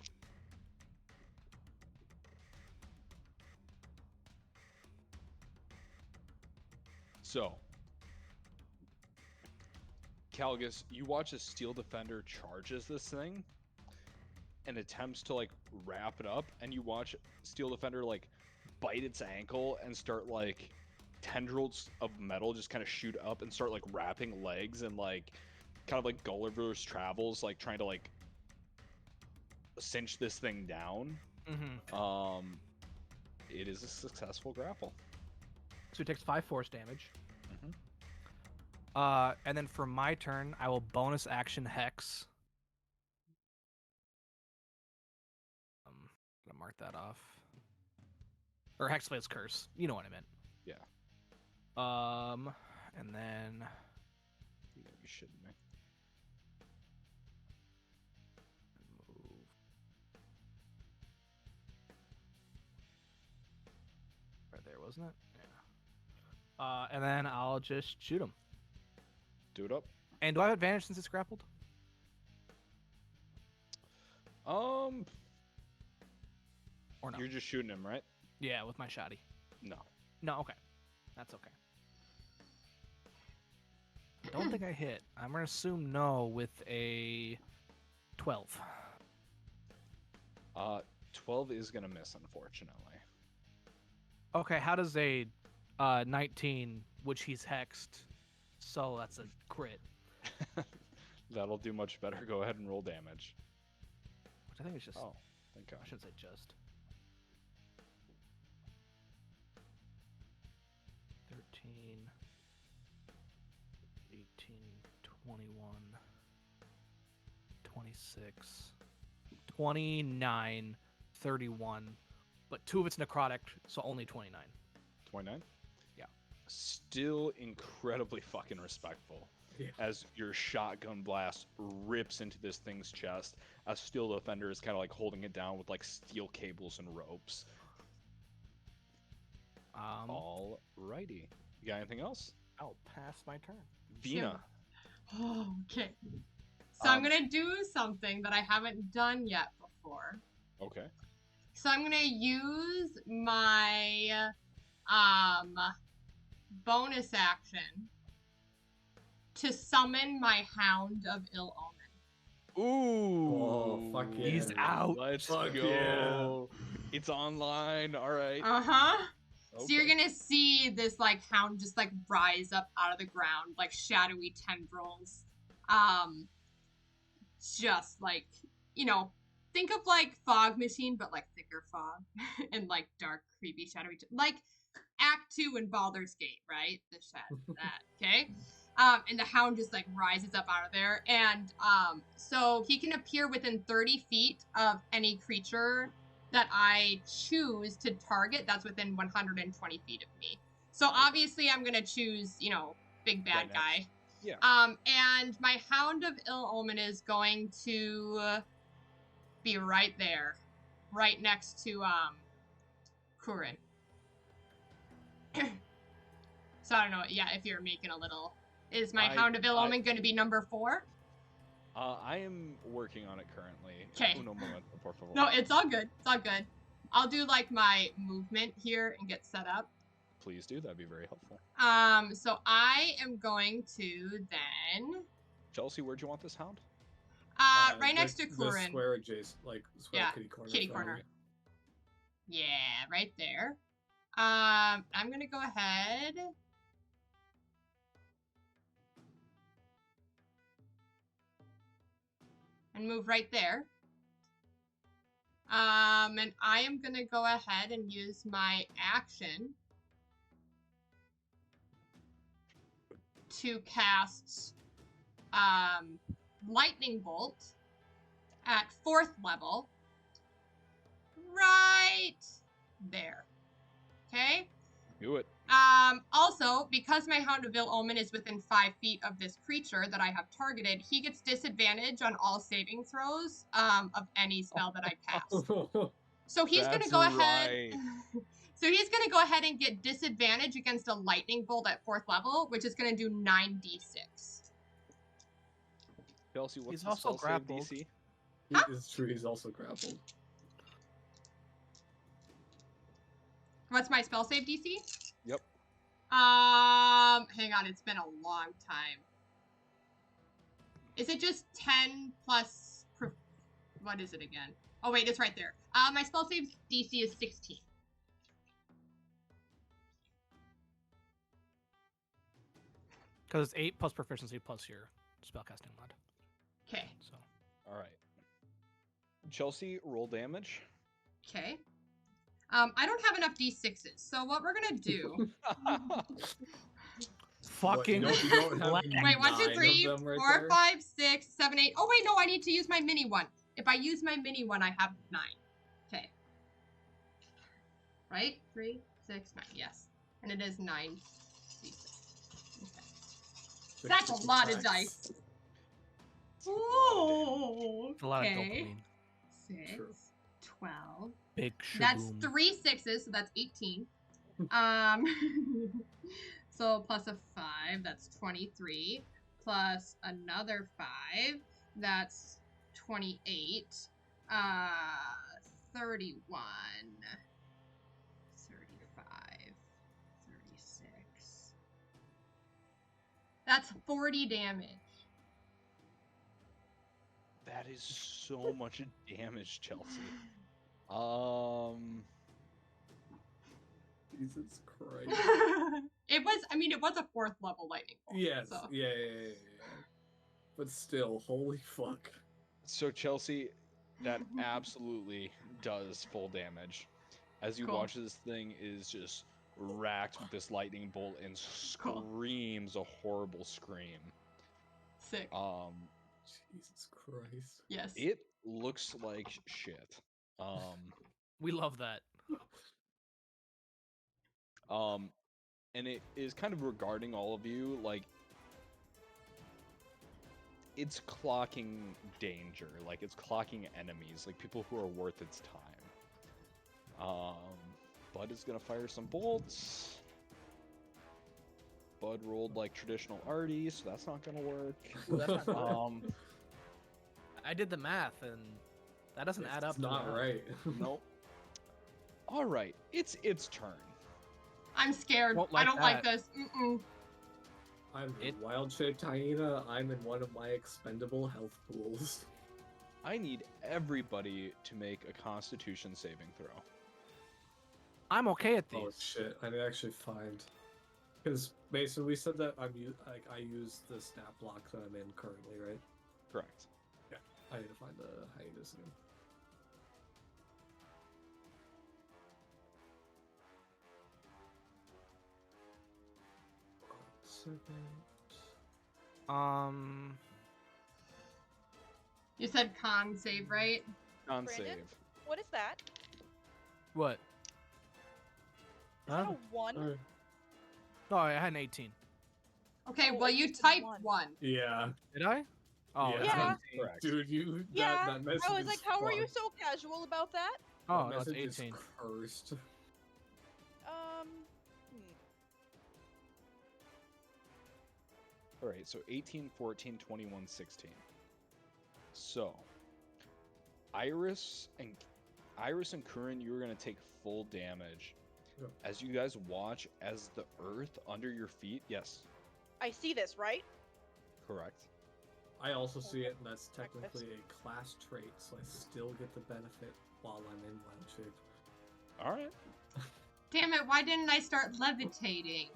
So, Calgus, you watch as Steel Defender charges this thing and attempts to like wrap it up, and you watch Steel Defender like bite its ankle and start like tendrils of metal just kind of shoot up and start like wrapping legs and like kind of like Gulliver's Travels, like trying to like cinch this thing down. Mm-hmm. It is a successful grapple. So he takes 5 force damage. Mhm. And then for my turn, I will bonus action Hex. I'm gonna mark that off. Or Hexblade's Curse. You know what I meant. Yeah. And then You gotta be shitting me. move. Right there, wasn't it? Yeah. And then I'll just shoot him. Do it up. And do I have advantage since it's grappled? Or no? You're just shooting him, right? Yeah, with my shotty. No. No, okay. That's okay. I don't think I hit. I'm gonna assume no with a 12. 12 is gonna miss, unfortunately. Okay, how does a 19, which he's hexed, so that's a crit, That'll do much better. Go ahead and roll damage. which I think is just. Oh, thank God. I shouldn't say just. 13, 18, 21, 26, 29, 31, but 2 of it's necrotic, so only 29. 29? Yeah. Still incredibly fucking respectful. Yeah. As your shotgun blast rips into this thing's chest, as Steel Defender is kind of like holding it down with like steel cables and ropes. Alrighty. You got anything else? I'll pass my turn. Vina. Oh, okay. So I'm Um, gonna do something that I haven't done yet before. Okay. So I'm gonna use my bonus action to summon my Hound of Ill Omen. Ooh. Oh, fuck yeah. He's out. Let's Fuck go. It's online. All right. Uh-huh. So you're Okay. gonna see this like hound just like rise up out of the ground, like shadowy tendrils. Just like, you know, think of like Fog Machine, but like thicker fog and like dark, creepy, shadowy, like Act 2 in Baldur's Gate, right? The shadow that, okay? And the hound just like rises up out of there, and so he can appear within 30 feet of any creature that I choose to target that's within 120 feet of me. So obviously I'm gonna choose, you know, big bad Right guy. next. Yeah. And my Hound of Ill Omen is going to be right there, right next to Kurin. So I don't know, yeah, if you're making a little. Is my Hound of Ill Omen going to be number 4? I am working on it currently. 'Kay. Uno momento, por favor. No, it's all good. It's all good. I'll do like my movement here and get set up. Please do. That'd be very helpful. So I am going to then Chelsea, where'd you want this hound? right next to The Kurin. square adjacent, like square Yeah, kitty corner. kitty from corner. me. Yeah, right there. I'm gonna go ahead. And move right there. And I am gonna go ahead and use my action to cast Lightning Bolt at 4th level. Right there. Okay? Do it. Also, because my Hound of Ill Omen is within 5 feet of this creature that I have targeted, he gets disadvantage on all saving throws of any spell that I cast. So he's gonna That's go ahead. right. So he's gonna go ahead and get disadvantage against a lightning bolt at 4th level, which is gonna do 9d6. Chelsea, what's He's the also spell save grappled. DC? It's true. He's also grappled. What's my spell save DC? Yep. Hang on, it's been a long time. Is it just 10 plus? What is it again? Oh wait, it's right there. My spell save DC is 16. Because it's 8 plus proficiency plus your spellcasting mod. Okay. So All right. Chelsea, roll damage. Okay. I don't have enough D6s, so what we're gonna do? fucking. What, you don't have black. Wait, 1, 2, 9 3, of them right 4, there? 5, 6, 7, 8. Oh wait, no, I need to use my mini one. If I use my mini one, I have 9. Okay. Right? 3, 6, 9. Yes. And it is 9 D6. Okay. That's a lot of dice. Ooh. It's a lot of Okay. dopamine. 6, True. 12. Big That's shaboom. 3 6s, so that's 18. So plus a 5, that's 23. Plus another 5, that's 28. 31, 35, 36. That's 40 damage. That is so much damage, Chelsea. Jesus Christ. It was a 4th level lightning bolt. Yes. So. Yeah. But still, holy fuck. So Chelsea, that absolutely does full damage. As you Cool. watch this thing is just racked with this lightning bolt and Cool. screams a horrible scream. Sick. Jesus Christ. Yes. It looks like shit. We love that. And it is kind of regarding all of you, like it's clocking danger, like it's clocking enemies, like people who are worth its time. Bud is gonna fire some bolts. Bud rolled like traditional arty, so that's not gonna work. Ooh, that's not good. I did the math, and that doesn't add up. It's not to right. Nope. All right, it's its turn. I'm scared. Won't I like don't like that. this. Mm-mm. I'm It- a wild-shaped hyena. I'm in one of my expendable health pools. I need everybody to make a Constitution saving throw. I'm okay at these. Oh shit! I need to actually find. Because Mason, we said that I use the stat block that I'm in currently, right? Correct. I need to find the hyenas again. You said con save, right? Con Brandon? save. What is that? What? Is that Huh? a 1? Alright. Oh, I had an 18. Okay, Oh, well it you just said typed one. 1. Yeah. Did I? Oh, Yeah. it's Yeah. 18. Correct. Dude, you. Yeah, That message I was is like, how are you fucked. so casual about that? Oh, That no, it's message is 18. cursed. All right, so 18, 14, 21, 16. So, Iris and Kurin, you're going to take full damage. Yeah. As you guys watch as the earth under your feet, yes, I see this, right? correct. I also see it, and that's technically a class trait, so I still get the benefit while I'm in wild shape. All right. Damn it, why didn't I start levitating?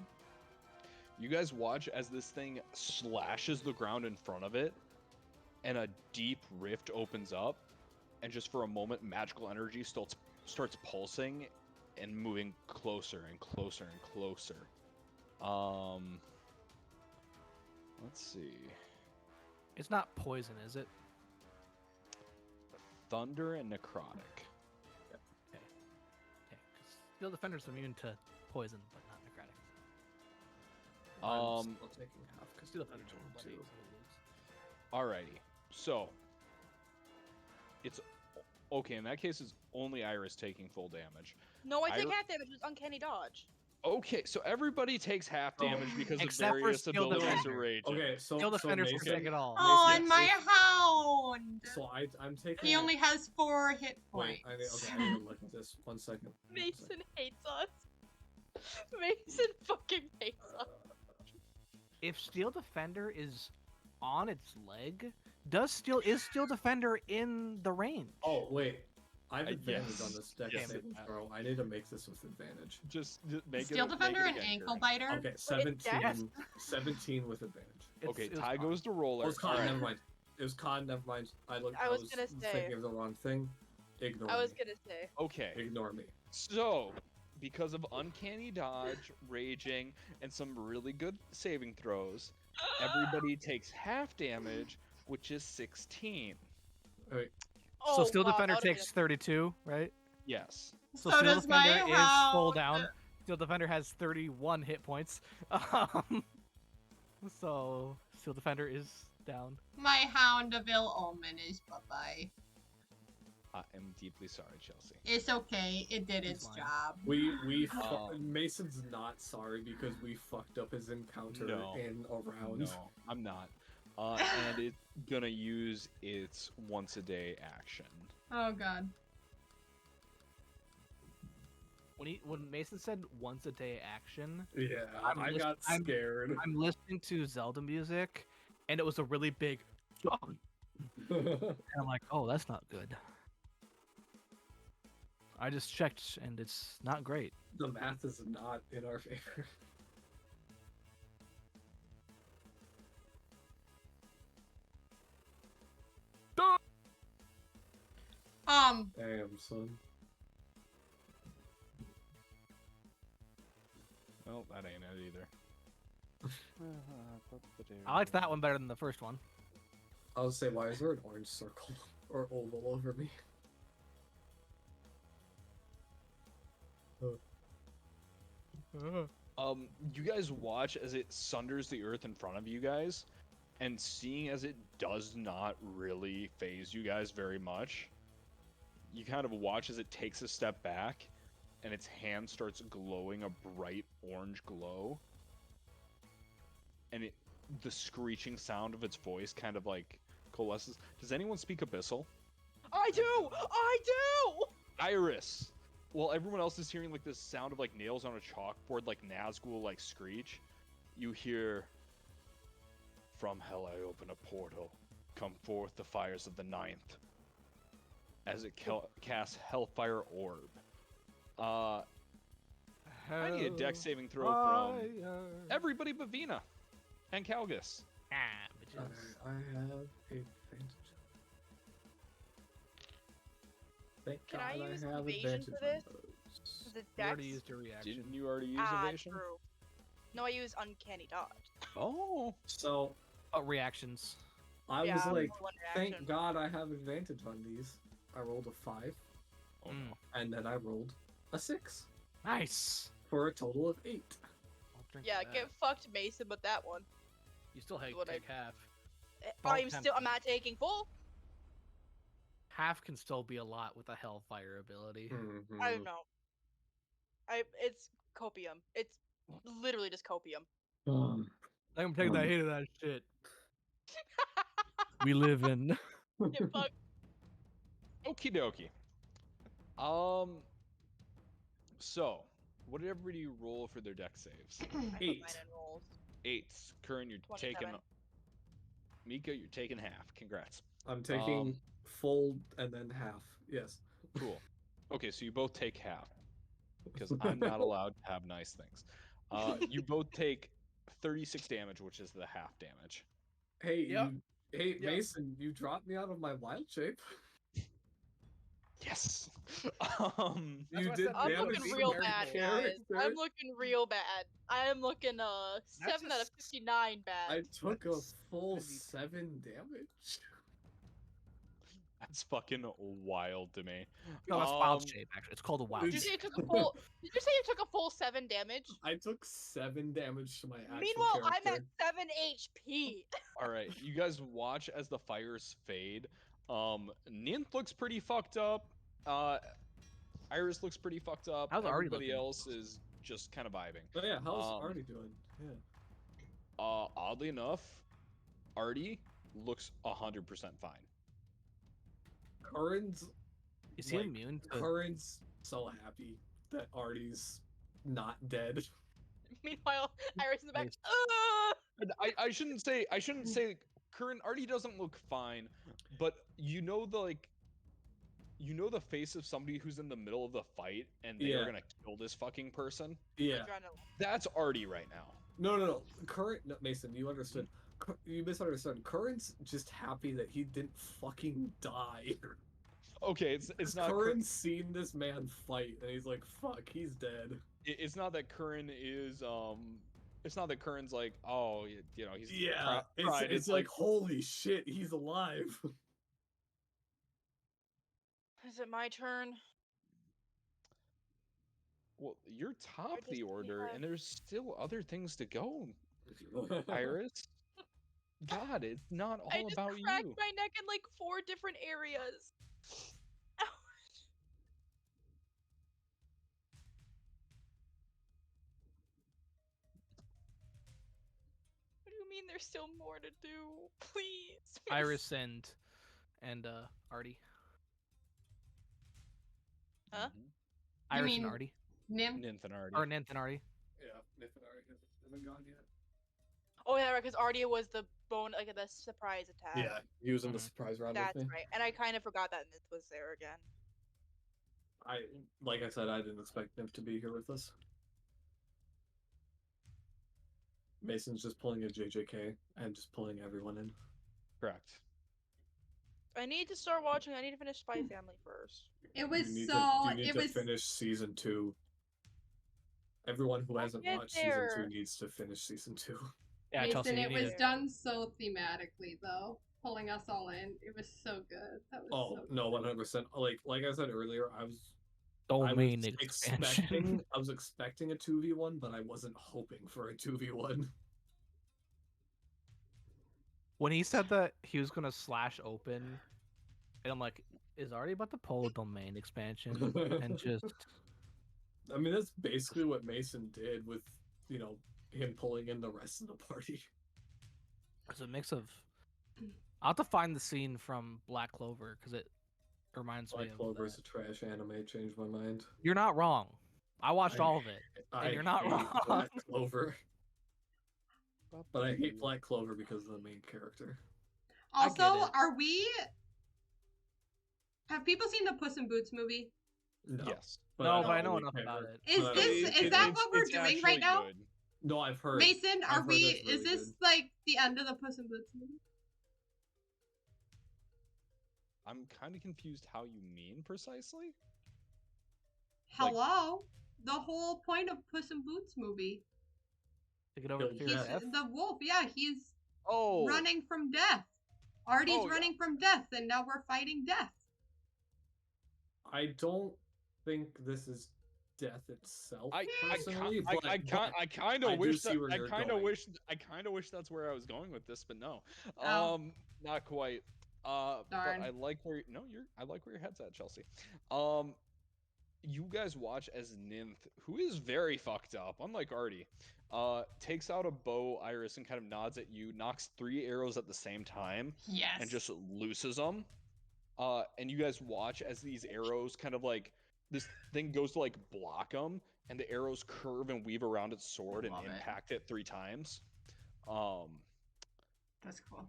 You guys watch as this thing slashes the ground in front of it, and a deep rift opens up, and just for a moment, magical energy starts pulsing and moving closer and closer and closer. Let's see. It's not poison, is it? Thunder and necrotic. Okay. Okay. 'Cause Steel Defender's immune to poison, but not necrotic. I'm Um, still taking half because Steel Defender's bloody. too. Alrighty. So it's okay. In that case, it's only Iris taking full damage. No, I take Ira- half damage with uncanny dodge. Okay, so everybody takes half damage because of Except for various Steel abilities Defender. of rage. Okay, so Steel Defender's Mason, gonna take it all. Oh, Mason, and my hound! So I'm taking. He only has 4 hit Wait, points. I need to look at this. 1 second. Mason hates us. Mason fucking hates us. If Steel Defender is on its leg, is Steel Defender in the range? Oh wait, I have advantage yes. on this deck Yes. saving throw. I need to make this with advantage. Just make Steel it. Defender make it and again, Ankle Karen. Biter? Okay, Yes. 17. 17 with advantage. Okay, It was Ty con. goes to roller. Oh, it's con. Alright. Never mind. It was con. Never mind. I was gonna say. thinking of the wrong thing. Ignore I was me. gonna say. Okay, Ignore me. so because of uncanny dodge, raging, and some really good saving throws, everybody takes half damage, which is 16. Oh, So Steel wow, Defender that would've takes 32, right? Yes. So So Steel does my Defender is full hound. down. Steel Defender has 31 hit points. So Steel Defender is down. My hound of ill omen is bye-bye. I am deeply sorry, Chelsea. It's okay, it did He's its fine. job. Mason's not sorry because we fucked up his encounter No. in a round. No, I'm not. And it's gonna use its once a day action. Oh god. When Mason said once a day action, Yeah, I'm I list- got I'm- scared. I'm listening to Zelda music, and it was a really big song. And I'm like, oh, that's not good. I just checked, and it's not great. The math is not in our favor. Damn, son. Well, that ain't it either. I liked that one better than the first one. I was say, why is there an orange circle or oval over me? You guys watch as it sunders the earth in front of you guys, and seeing as it does not really phase you guys very much, you kind of watch as it takes a step back, and its hand starts glowing a bright orange glow, and the screeching sound of its voice kind of like coalesces. Does anyone speak Abyssal? I do! I do! Iris! While everyone else is hearing like this sound of like nails on a chalkboard, like Nazgul like screech, you hear, "From hell I open a portal, come forth the fires of the ninth," as it casts Hellfire Orb. I need a dex saving throw from everybody but Vina and Calgus. bitches. I have advantage. Thank Can God I use have evasion advantage for on this? those. Is it You already dex? used your reaction. Didn't you already use evasion? True. No, I use uncanny dodge. Oh, So Oh, reactions. I Yeah, was I'm like, one thank reaction. God I have advantage on these. I rolled a 5, oh no. and then I rolled a 6 Nice. for a total of 8. I'll drink Yeah, to that. get fucked, Mason, but that one. You still take what I- half. I'm Don't still. I'm not taking full. Half can still be a lot with a Hellfire ability. I don't know. It's copium. It's literally just copium. I'm taking that hit of that shit. We live in. Get fucked. Okie dokie. So, what did everybody roll for their deck saves? I put mine 8. in rolls. 8s. Curran, you're taking. 27. Mika, you're taking half. Congrats. I'm taking full and then half. Yes. Cool. Okay, so you both take half because I'm not allowed to have nice things. You both take 36 damage, which is the half damage. Hey, Yep. hey, Yep. Mason, you dropped me out of my wild shape. Yes. That's You what I did said, I'm damage looking to real the bad, character. guys. I'm looking real bad. I am looking 7 out of 59 bad. I took a That's full 70. 7 damage. That's fucking wild to me. No, that's wild shape. Actually, it's called a wild Did you shape. say you took a full? Did you say you took a full 7 damage? I took 7 damage to my actual Meanwhile, character. I'm at 7 HP. All right, you guys watch as the fires fade. Ninth looks pretty fucked up. Iris looks pretty fucked up. How's Artie Everybody looking? else is just kind of vibing. Oh yeah, how's Um, Artie doing? Yeah. Oddly enough, Artie looks 100% fine. Curran's Is he like, immune to? Curran's so happy that Artie's not dead. Meanwhile, Iris in the back. Nice. And I shouldn't say current Artie doesn't look fine, but you know the face of somebody who's in the middle of the fight and they are Yeah. gonna kill this fucking person. Yeah. Adrenaline. That's Artie right now. No. No, Mason, you understood. You misunderstood. Curran's just happy that he didn't fucking die. Okay, it's not Curran's seen this man fight and he's like, fuck, he's dead. it's not that Curran is it's not that Curran's like, oh, you know, he's Yeah. fried. It's like, holy shit, he's alive. Is it my turn? well, you're top just the order, have- and there's still other things to go, Iris. God, it's not all I just about cracked you. my neck in like 4 different areas. Ouch. What do you mean there's still more to do? Please. Iris and Artie. Huh? Mhm. Iris mean- and Artie. Nim? Ninth and Artie. Or Ninth and Artie. Yeah, Nathan already hasn't gone yet. Oh yeah, right, because Ardia was the like the surprise attack. Yeah, he was in the Mhm. surprise round That's with me. right. And I kind of forgot that Nith was there again. Like I said, I didn't expect Niv to be here with us. Mason's just pulling a JJK and just pulling everyone in. Correct. I need to start watching. I need to finish Spy Family first. It was you need so. to, you need it to was. finish season 2. Everyone who hasn't get watched there. season 2 needs to finish season 2. Yeah, Mason, Chelsea, you it need was to- done so thematically though, pulling us all in. It was so good. That was Oh so no, good. 100%. Like I said earlier, I was Domain expansion. I was expecting a 2v1, but I wasn't hoping for a 2v1. When he said that he was gonna slash open, and I'm like, is Artie about to pull a domain expansion and just I mean, that's basically what Mason did with, him pulling in the rest of the party. it's a mix of. I'll have to find the scene from Black Clover because it reminds me Black of. Clover's a trash anime, changed my mind. You're not wrong. I watched I- all of it. I you're not hate wrong. Black Clover. But I hate Black Clover because of the main character. I get Also, it. are we? Have people seen the Puss in Boots movie? No, Yes. No, but I don't know really enough care. about it. Is But I this- don't really is that care. what we're doing right actually now? good. No, I've heard. Mason, I've are heard we? that's really Is this good. like the end of the Puss in Boots movie? I'm kind of confused how you mean precisely. Hello, the whole point of Puss in Boots movie. To get over the He's- fear He's of death. the wolf. Yeah, he's Oh, running from death. Artie's Oh, yeah. running from death, and now we're fighting death. I don't think this is death itself I personally, I but kind I of do wish see that where I you're kind of going. wish that's where I was going with this, but no, Oh. not quite. But Darn. I like where I like where your head's at, Chelsea. You guys watch as Ninth, who is very fucked up, unlike Artie, takes out a bow, Iris, and kind of nods at you, knocks 3 arrows at the same time, Yes. and just loses them. And you guys watch as these arrows kind of like this thing goes to like block them, and the arrows curve and weave around its sword and Love it. impact it 3 times. That's cool.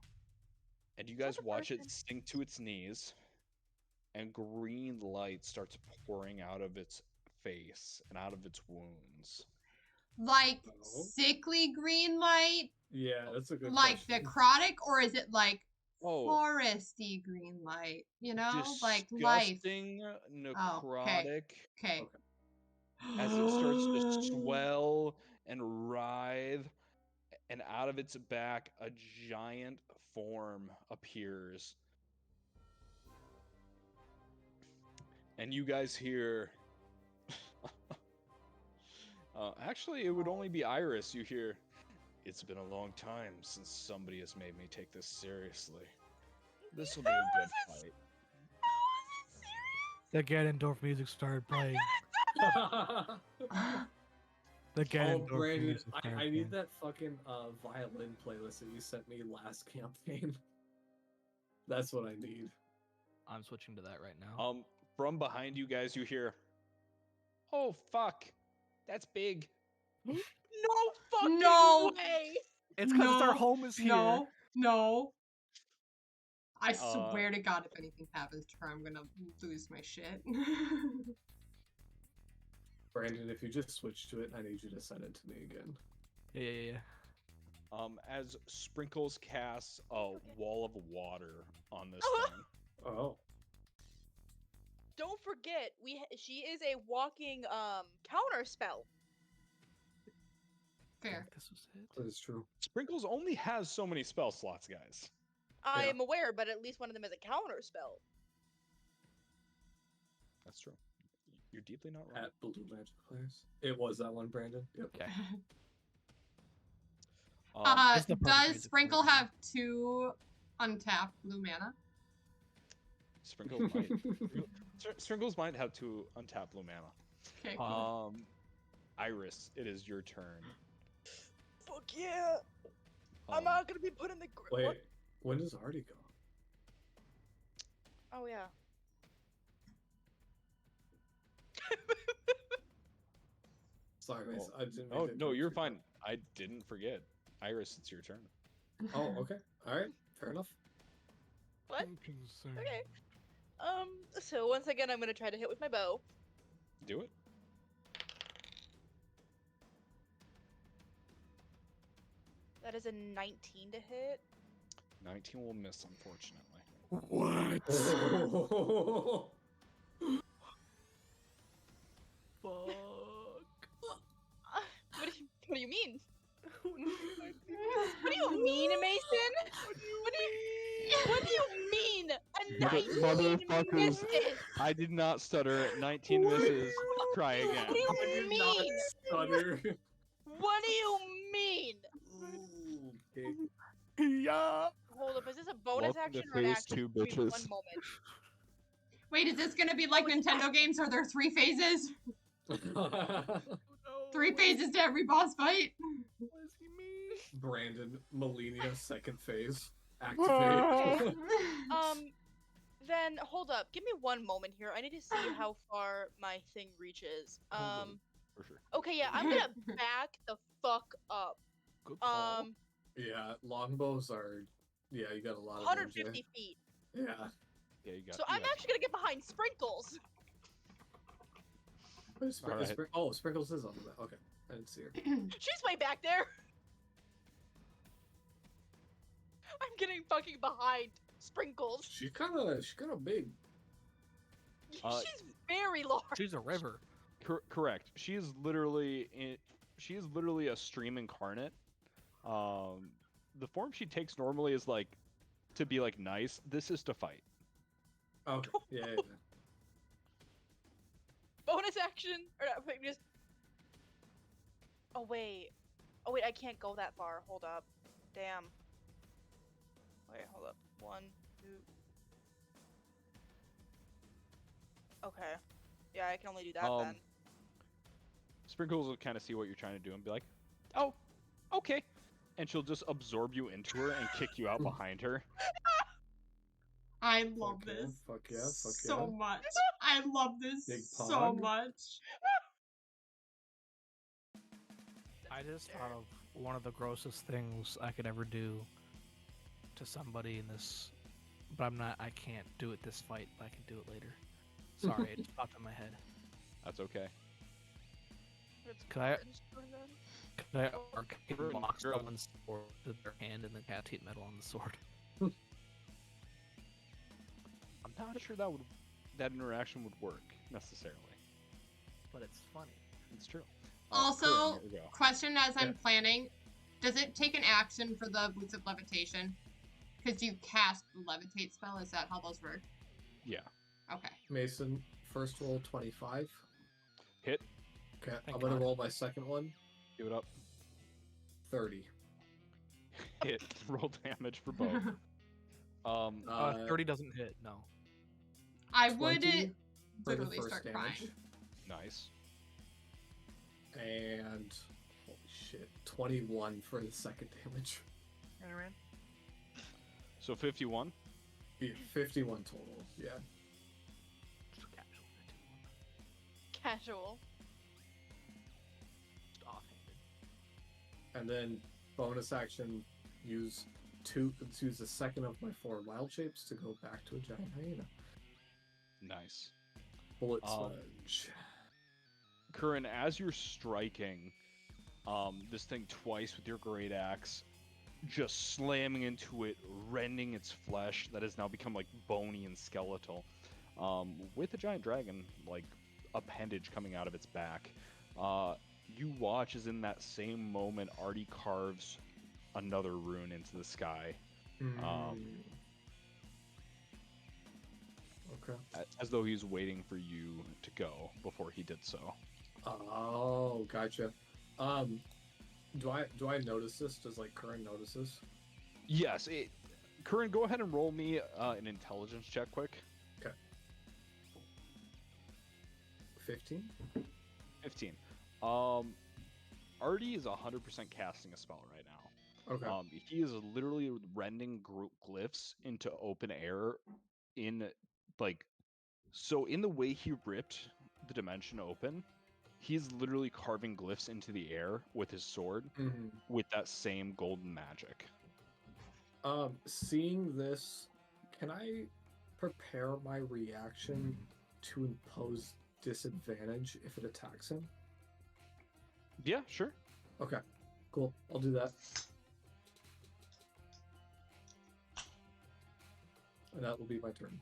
And you guys the watch it person. sink to its knees, and green light starts pouring out of its face and out of its wounds. Like No. sickly green light, yeah, that's a good like question. necrotic, or is it like Oh, foresty green light? You know, like life. disgusting, okay. necrotic, Okay. Okay. as it starts to swell and writhe, and out of its back a giant form appears. And you guys hear actually it would only be Iris you hear. It's been a long time since somebody has made me take this seriously. This will be a good fight. The Ganondorf music started playing. The Oh, Ganondorf Brandon, music I started need playing. that fucking violin playlist that you sent me last campaign. That's what I need. I'm switching to that right now. From behind you guys you hear, "Oh fuck. That's big." No fucking No. way! It's because our No, home is here. No. I Uh, swear to God, if anything happens to her, I'm gonna lose my shit. Brandon, if you just switch to it, I need you to send it to me again. Yeah. As Sprinkles casts a wall of water on this Uh-huh. thing. Oh. Don't forget, she is a walking counter spell. Fair. This was it. That is true. Sprinkles only has so many spell slots, guys. I Yeah. am aware, but at least one of them is a counter spell. That's true. You're deeply not wrong. At Blue Magic Players. It was that one, Brandon. Yep. Okay. It's the perfect Does music for Sprinkle it. have 2 untapped blue mana? Sprinkles might. Sprinkles might have 2 untapped blue mana. Okay, cool. Iris, it is your turn. Fuck yeah! I'm Um, not gonna be put in the Wait, when does Artie go? Oh yeah. Sorry, Mason. I didn't mean Oh to no, interrupt you're you, fine. I didn't forget. Iris, it's your turn. but- Oh, okay. All right. Fair enough. What? Concerned. Okay. So once again, I'm gonna try to hit with my bow. Do it. That is a 19 to hit. 19 will miss, unfortunately. What? Fuck. What do you mean? What do you mean, Mason? What do you mean? A 19 Motherfuckers. misses. I did not stutter. 19 misses. Try again. What do I you did not mean? stutter. What do you mean? Okay. Yeah. Hold up, is this a bonus Welcome to action or an phase action? two, Give me bitches. one moment. Wait, is this gonna be like Nintendo games? Are there 3 phases? 3 phases to every boss fight? What does he mean? Brandon Melina, second phase. Activate. Then hold up. Give me one moment here. I need to see how far my thing reaches. For sure. Okay, yeah, I'm gonna back the fuck up. Good call. Yeah, longbows are. Yeah, you got a lot of 150 feet. Yeah. Yeah, you got. So I'm actually gonna get behind Sprinkles. Alright. Oh, Sprinkles is on the map. Okay, I didn't see her. She's way back there. I'm getting fucking behind Sprinkles. She's kind of big. She's very large. She's a river. Correct. She is literally a stream incarnate. The form she takes normally is like to be like nice. This is to fight. Okay. Yeah. Bonus action, or not, wait, just. Oh wait, I can't go that far. Hold up, damn. Wait, hold up. 1, 2. Okay. Yeah, I can only do that then. Sprinkles will kind of see what you're trying to do and be like, "Oh, okay," and she'll just absorb you into her and kick you out behind her. I love Okay, this fuck yeah, fuck so yeah. much. I love this Big so pog. much. I just thought of one of the grossest things I could ever do to somebody in this, but I can't do it this fight, but I can do it later. Sorry, it just popped in my head. That's okay. Could I You're- lock you're- someone's sword with their hand and then catate metal on the sword? I'm not sure that interaction would work necessarily. But it's funny. It's true. Also, Corinne, here we go. question as I'm Yeah. planning, does it take an action for the Boots of Levitation? Because you cast the Levitate spell, is that how those work? Yeah. Okay. Mason, first roll 25. Hit. Okay, Thank I'm gonna God. roll my second one. Give it up. 30. Hit. Roll damage for both. 30 doesn't hit, no. I would 20 for the literally first start damage. crying. Nice. And holy shit, 21 for the second damage. So 51. Yeah, 51 total. Yeah. Just casual 51. Casual. Just offhanded. And then bonus action, use the second of my 4 wild shapes to go back to a giant hyena. Nice. Bullet Um, sludge. Curran, as you're striking this thing twice with your great axe, just slamming into it, rending its flesh that has now become like bony and skeletal, with a giant dragon like appendage coming out of its back. You watch as in that same moment Artie carves another rune into the sky, Okay. as though he's waiting for you to go before he did so. Oh, gotcha. Do I notice this? Does like Curran notice this? Yes, Curran, go ahead and roll me an intelligence check quick. 15. 15. Artie is 100% casting a spell right now. Okay. He is literally rending glyphs into open air in the way he ripped the dimension open, He's literally carving glyphs into the air with his sword Mhm. with that same golden magic. Seeing this, can I prepare my reaction to impose disadvantage if it attacks him? Yeah, sure. Okay, cool. I'll do that. And that will be my turn.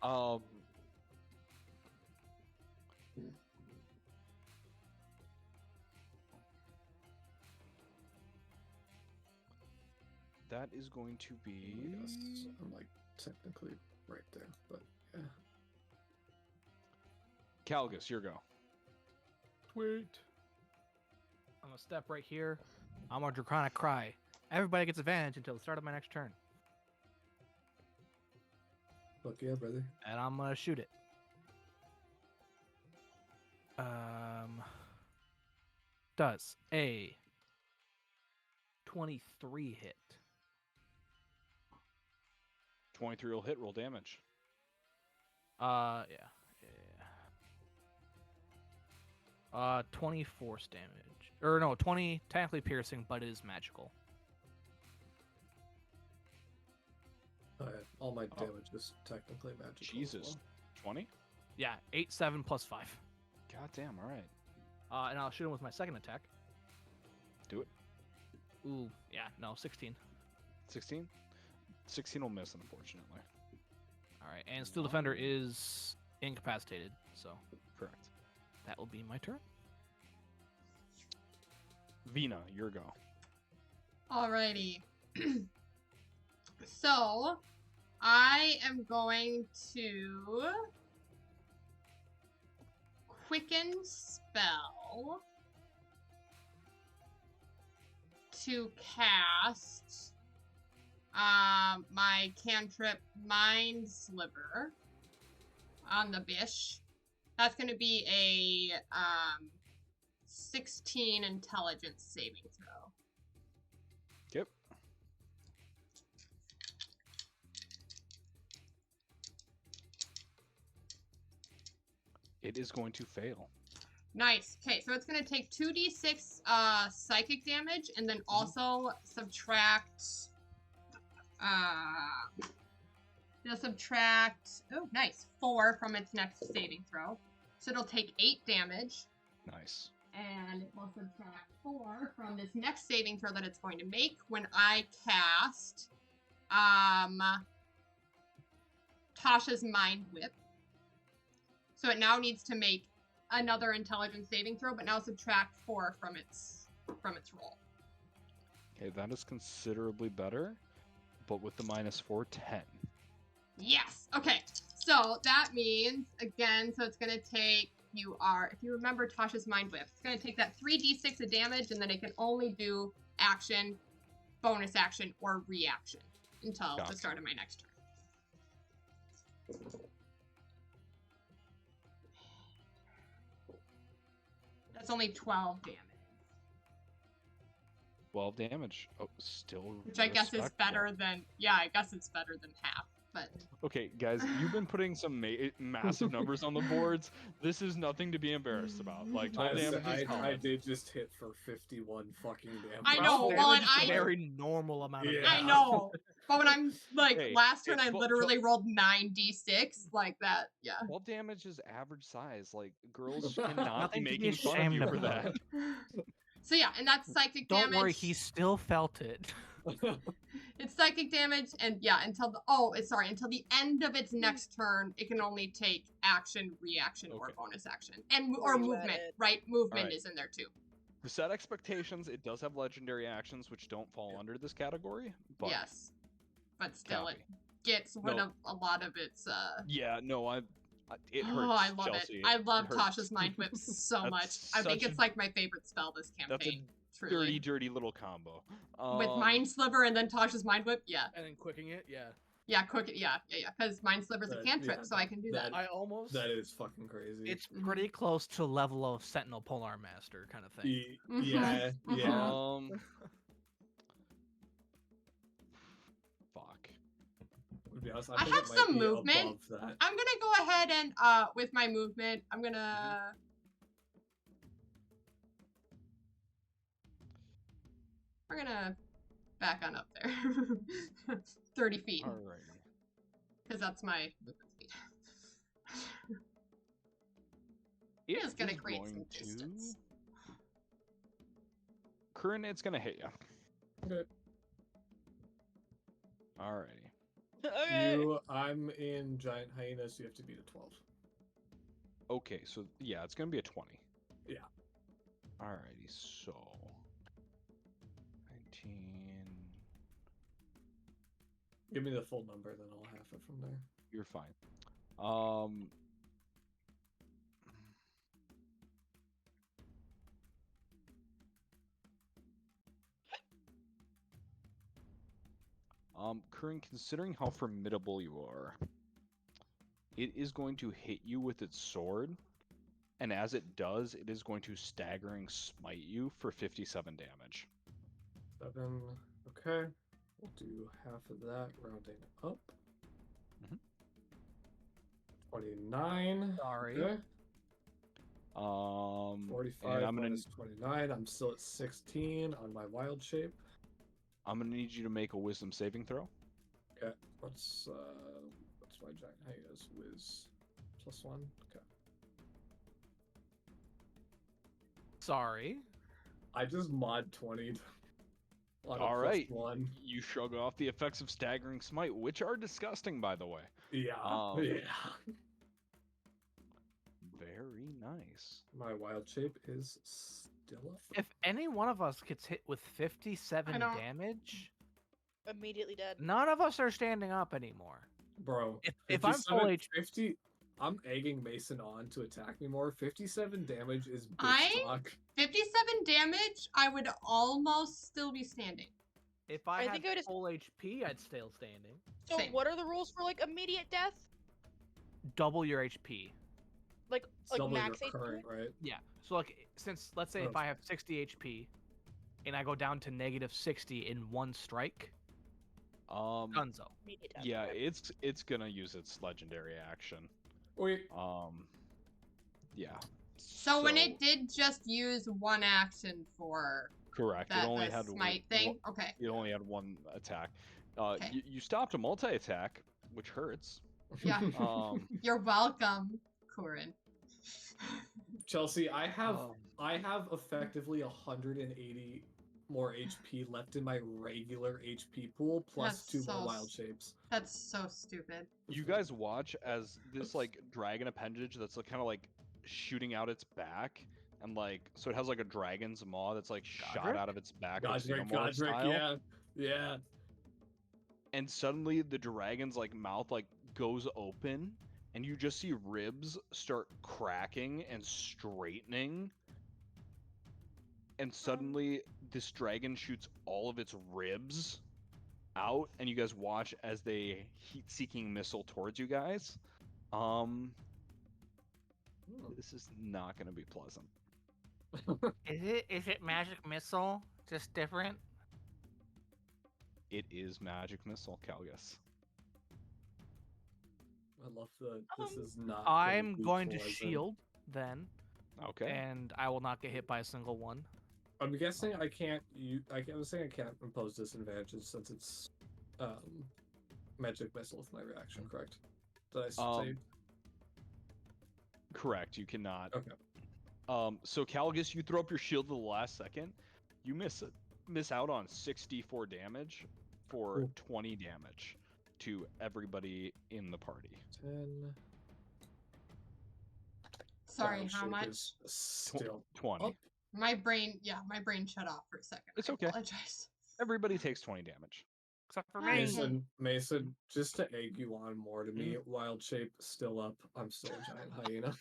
Um, that is going to be. Yes, I'm like technically right there, but yeah. Calgus, your go. Sweet. I'm gonna step right here. I'm a Draconic Cry. Everybody gets advantage until the start of my next turn. Fuck yeah, brother. And I'm gonna shoot it. Does a 23 hit? 23 will hit. Roll damage. Yeah. 20 force damage. Or no, 20 technically piercing, but it is magical. All my Oh. damage is technically magical. as Jesus. well. 20? Yeah, 8, 7 plus 5. God damn, alright. And I'll shoot him with my second attack. Do it. Ooh, yeah, no, 16. 16? 16 will miss, unfortunately. Alright, and Steel Defender is incapacitated, so Correct. that will be my turn. Vina, your go. Alrighty. So, I am going to quicken spell to cast my cantrip Mind Sliver on the Bish. That's going to be a 16 intelligence saving throw. Yep. It is going to fail. Nice. Okay, so it's gonna take 2d6 psychic damage, and then also subtract. They'll subtract. Oh, nice. 4 from its next saving throw, so it'll take 8 damage, Nice. and it will subtract 4 from this next saving throw that it's going to make when I cast Tasha's Mind Whip. So it now needs to make another intelligence saving throw, but now subtract 4 from its roll. Okay, that is considerably better, but with the -4, 10. Yes. Okay. So that means again, so it's gonna take if you remember Tasha's Mind Whip, it's gonna take that 3d6 of damage, and then it can only do action, bonus action, or reaction until the Gotcha. start of my next turn. That's only 12 damage. 12 damage. Oh, still. Which I guess is respectable. better than, yeah, I guess it's better than half, but Okay, guys, you've been putting some massive numbers on the boards. This is nothing to be embarrassed about. Like, 12 damage is I common. did just hit for 51 fucking damage. I know, Damage well, and is a I- very normal amount of Yeah. I damage. know. But when I'm, like, Hey, last turn it's I twel- literally rolled 9d6, like that, yeah. 12 damage is average size. Like, girls cannot be Nothing to be making fun of ashamed you for about. that. So yeah, and that's psychic Don't damage. worry, he still felt it. It's psychic damage, and yeah, until the end of its next turn, it can only take action, reaction, or Okay. bonus action, and Where or you at movement. it? Right, movement Alright. is in there too. To set expectations, it does have legendary actions which don't fall under this category. But Yes, but still, copy. it gets rid No. of a lot of its. Yeah, no, it hurts. Oh, I love Chelsea. it. I love hurts. Tasha's Mind Whip so That's much. I think such it's a- like my favorite spell this That's campaign. a Truly. dirty little combo. With Mind Sliver and then Tasha's Mind Whip, yeah. And then quicking it, yeah. Yeah, quick, yeah. Because Mind Sliver's a That- cantrip, yeah, so I can do that. I almost. That is fucking crazy. It's pretty close to level of Sentinel Polar Master kind of thing. Mhm. Yeah, yeah. Fuck. To be honest, I think have it might some be movement. above that. I'm gonna go ahead and with my movement, I'm gonna we're gonna back on up there. 30 feet. Alrighty. Because that's my movement speed. It It is gonna is create going some to. distance. Current, it's gonna hit you. Okay. Alrighty. Okay. I'm in giant hyena, so you have to beat a 12. Okay, so yeah, it's gonna be a 20. Yeah. Alrighty, so 19. Give me the full number, then I'll half it from there. You're fine. Um. Current, considering how formidable you are, it is going to hit you with its sword, and as it does, it is going to staggering smite you for 57 damage. 7. Okay. We'll do half of that, rounding up. Mhm. 29. Sorry. Okay. 45. 45 minus 29. I'm still at 16 on my wild shape. I'm gonna need you to make a wisdom saving throw. Okay. What's my giant hyena's whiz? +1. Okay. Sorry. I just mod 20 on a All right. +1. You shrug off the effects of staggering smite, which are disgusting, by the way. Yeah. Yeah. Yeah. Very nice. My wild shape is still up. If any one of us gets hit with 57 I don't- damage, Immediately dead. none of us are standing up anymore. Bro, If I'm full 57 HP, 50, I'm egging Mason on to attack me more. 57 damage is bitch I- talk. 57 damage, I would almost still be standing. if I I had think I just- full HP, I'd still standing. So Same. what are the rules for like immediate death? Double your HP. Like It's double max your HP? current, right? Yeah. So like, since let's say if Oh. I have 60 HP, and I go down to -60 in one strike, Dunzo. Immediate death. Yeah, okay. it's gonna use its legendary action. Wait, Yeah. So when it did just use one action for Correct. that it only the had smite thing, okay. It only had one attack. Okay. You stopped a multi-attack, which hurts. Yeah. Um, You're welcome, Corin. Chelsea, I have um, effectively 180 more HP left in my regular HP pool, plus That's 2 more so wild shapes. That's so stupid. you guys watch as this like dragon appendage that's like, kind of like shooting out its back, and like so it has like a dragon's maw that's like shot Godric? out of its back, like Godric, Xenomorph style. yeah. Yeah. And suddenly the dragon's like mouth like goes open, and you just see ribs start cracking and straightening, and suddenly this dragon shoots all of its ribs out, and you guys watch as they heat-seeking missile towards you guys. This is not going to be pleasant. Is it magic missile? Just different? It is magic missile, Calgus. I love the. This is not. I'm be going to pleasant. shield then, Okay. and I will not get hit by a single one. I'm guessing I can't. I was saying I can't impose disadvantages since it's magic missile with my reaction. Correct? Did I say? Correct. You cannot. Okay. So Calgus, you throw up your shield at the last second. You miss out on 64 damage for Ooh. 20 damage to everybody in the party. 10. Sorry, Wild how shape much? is Still 20. up. My brain shut off for a second. It's I okay. apologize. Everybody takes 20 damage. Except for Nice. me. Mason, just to egg you on more to me, Mm-hmm. wild shape still up. I'm still a giant hyena.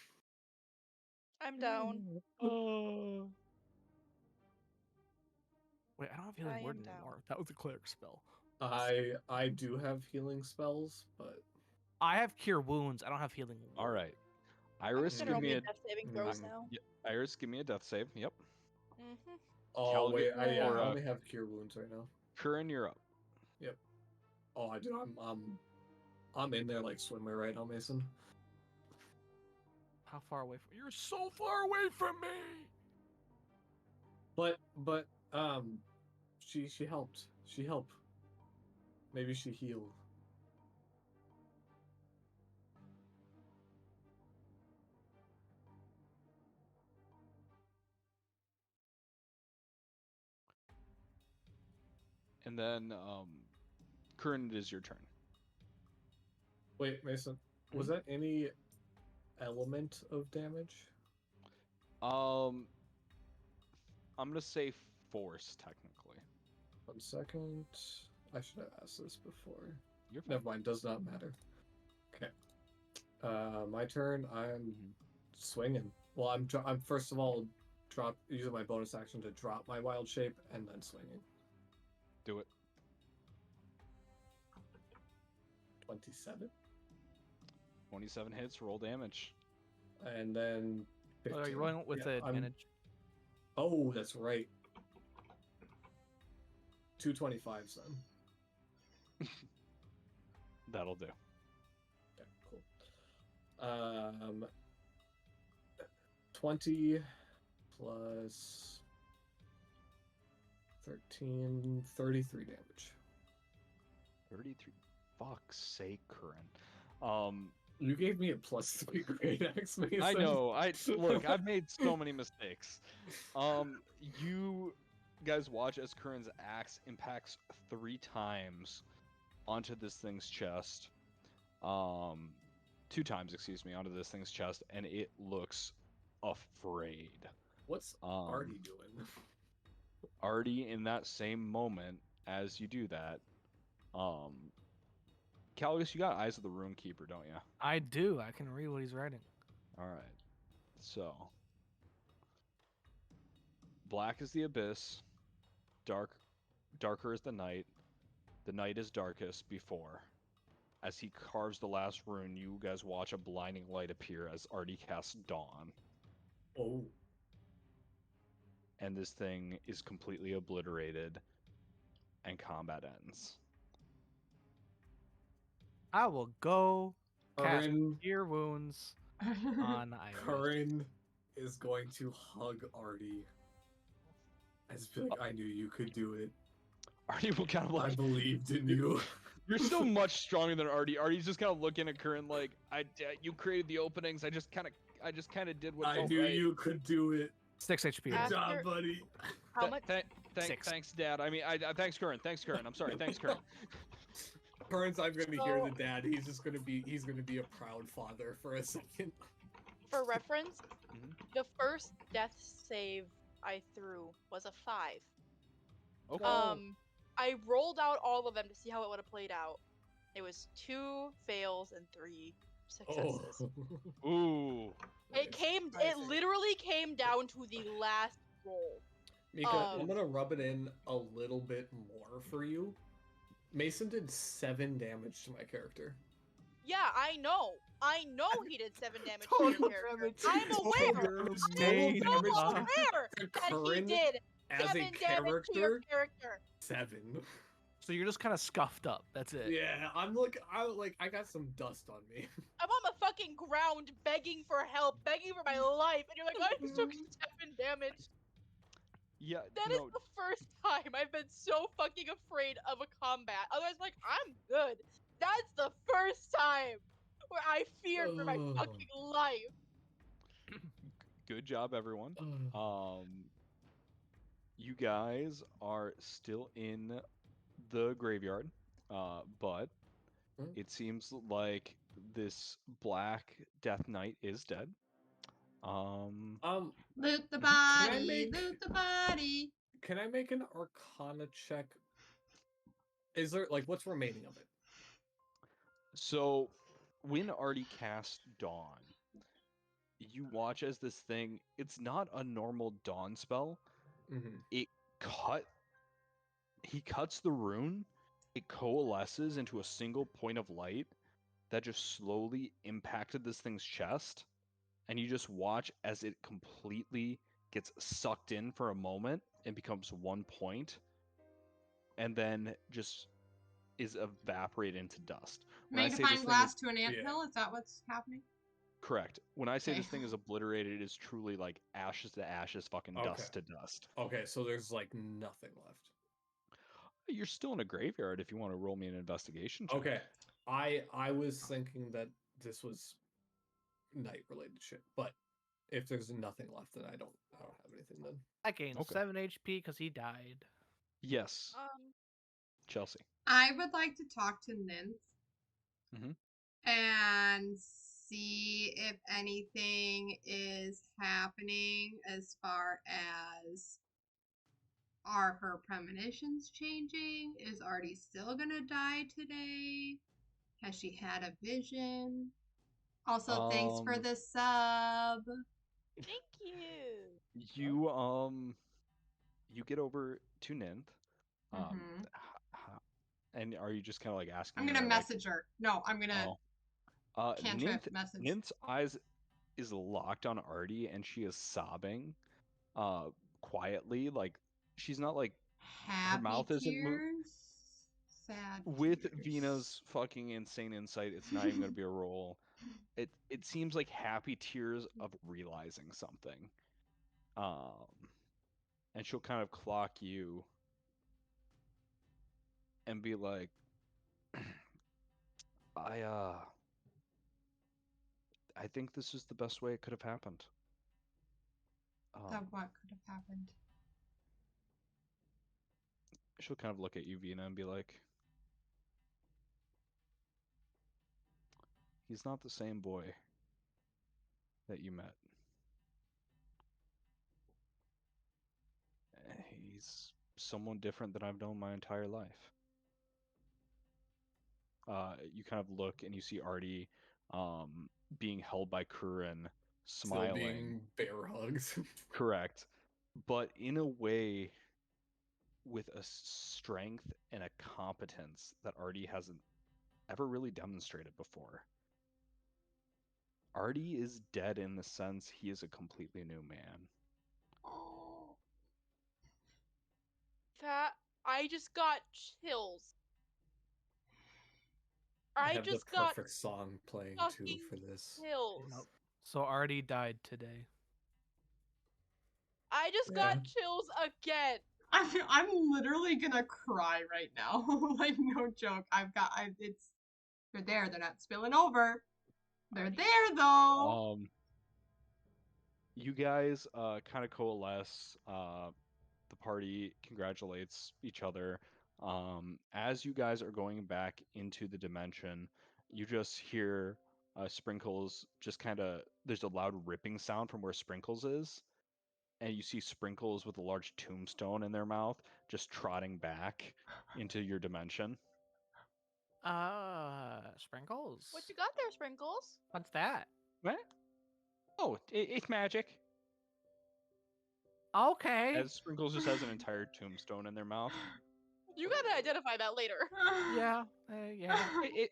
I'm down. Wait, I don't have I healing am word down. anymore. That was a cleric spell. I do have healing spells, but I have cure wounds. I don't have healing. All word. right. I'm Iris, just give gonna me roll a death saving throws Mm. now. Iris, give me a death save. Yep. Mm-hmm. oh wait, I or, only have cure wounds right now. Curran, you're up. Oh, I do. I'm I'm in there like swimwear right now, Mason. How far away from? You're so far away from me. But she helped. She helped. Maybe she healed. And then, Current, it is your turn. Wait, Mason, was that any element of damage? I'm gonna say force, technically. 1 second. I should have asked this before. You're fine. Never mind, does not matter. Okay. My turn. I'm swinging. Well, I'm first of all using my bonus action to drop my wild shape and then swinging. Do it. 27. 27 hits, roll damage. And then Oh, 15. are you rolling with Yeah, advantage? Oh, that's right. 2 25s then. That'll do. Okay, cool. 20 plus 13, 33 damage. 33. Fuck's sake, Curran. You gave me a +3 great axe, Mason. I know. Look, I've made so many mistakes. You guys watch as Curran's axe impacts 3 times onto this thing's chest. 2 times, excuse me, onto this thing's chest, and it looks afraid. What's Artie doing? Artie, in that same moment as you do that, Caligus, you got Eyes of the Runekeeper, don't you? I do. I can read what he's writing. All right. So, black is the abyss, darker is the night. The night is darkest before. As he carves the last rune, you guys watch a blinding light appear as Artie casts Dawn. Oh. And this thing is completely obliterated, and combat ends. I will go cast Curran, Cure Wounds on Iris. Curran is going to hug Artie. As be like, I knew you could do it. Artie will kind of I like, believed in you. you're still much stronger than Artie. Artie's just kind of looking at Curran like, you created the openings. I just kind of did what I felt knew right. you could do it. 6 HP. Good After- job, buddy. How much? Six. Thanks, Dad. I mean, thanks, Curran. Thanks, Curran. I'm sorry. Thanks, Curran. Curran's I'm gonna hear the So- dad. He's gonna be a proud father for a second. For reference, Mhm. the first death save I threw was a 5. Okay. I rolled out all of them to see how it would have played out. It was 2 fails and 3 successes. Ooh. It literally came down to the last roll. Mika, I'm gonna rub it in a little bit more for you. Mason did 7 damage to my character. Yeah, I know he did 7 damage to your character. I'm aware. I'm Made so damage. aware that he Curran, did as 7 a damage to your character, character. 7. So you're just kind of scuffed up. That's it. Yeah, I got some dust on me. I'm on the fucking ground begging for help, begging for my life, and you're like, I just took 7 damage. Yeah. That is no, the first time I've been so fucking afraid of a combat. Otherwise, like, I'm good. That's the first time where I feared for my Oh. fucking life. good job, everyone. You guys are still in the graveyard, but Hmm. it seems like this Black Death Knight is dead. Loot the Can I body, make- loot the body. Can I make an Arcana check? Is there what's remaining of it? So when Artie cast Dawn, you watch as this thing, it's not a normal Dawn spell. Mm-hmm. He cuts the rune, it coalesces into a single point of light that just slowly impacted this thing's chest, and you just watch as it completely gets sucked in for a moment and becomes one point, and then just is evaporate into dust. When I say Magnifying this thing glass is to an anthill? Is that what's happening? correct, when I say Okay. this thing is obliterated, it is truly like ashes to ashes, fucking Okay. dust to dust. Okay, so there's like nothing left. You're still in a graveyard if you want to roll me an investigation check. Okay. I was thinking that this was night related shit, but if there's nothing left, then I don't have anything then. I gained Okay. 7 HP because he died. Yes, Chelsea. I would like to talk to Ninth Mhm. and see if anything is happening as far as are her premonitions changing? Is Artie still gonna die today? Has she had a vision? Also, thanks for Um, the sub. Thank you. You get over to Ninth. Mhm. And are you just kind of like asking I'm gonna her, like, message her. No, I'm gonna cantrip message. Ninth's eyes is locked on Artie, and she is sobbing, quietly. Like she's not like Happy mouth isn't tears. Sad with tears. Vina's fucking insane insight. It's not even gonna be a roll. It seems like happy tears of realizing something. And she'll kind of clock you and be like, I think this is the best way it could have happened. That what could have happened? She'll kind of look at you, Vina, and be like, he's not the same boy that you met. He's someone different than I've known my entire life. You kind of look and you see Artie being held by Curran, Still smiling. being bear hugs. Correct. But in a way, with a strength and a competence that Artie hasn't ever really demonstrated before. Artie is dead in the sense he is a completely new man. Oh. That I just got chills. I I have the just got perfect song playing too fucking for this. chills. Nope. So Artie died today. I just Yeah. got chills again. I'm literally gonna cry right now. Like no joke. They're there. They're not spilling over. They're there though. You guys kind of coalesce. The party congratulates each other. As you guys are going back into the dimension, you just hear Sprinkles just kind of. There's a loud ripping sound from where Sprinkles is, and you see Sprinkles with a large tombstone in their mouth just trotting back into your dimension. Sprinkles. What you got there, Sprinkles? What's that? What? Oh, it's magic. Okay. As Sprinkles just has an entire tombstone in their mouth. You gotta identify that later. Yeah. Yeah.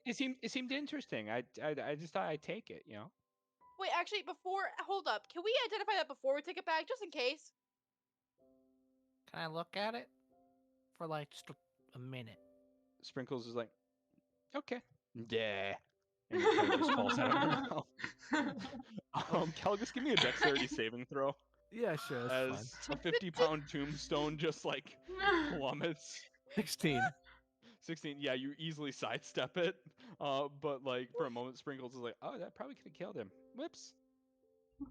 It seemed interesting. I just thought I'd take it, you know. Wait, actually, hold up. Can we identify that before we take it back, just in case? Can I look at it for like just a minute? Sprinkles is like, okay, yeah, and it kind of just falls out of her mouth. Calgus, give me a dexterity saving throw. Yeah, sure. That's As a 50-pound tombstone just like plummets. 16. 16. Yeah, you easily sidestep it. But like for a moment, Sprinkles is like, oh, that probably could have killed him. Whoops.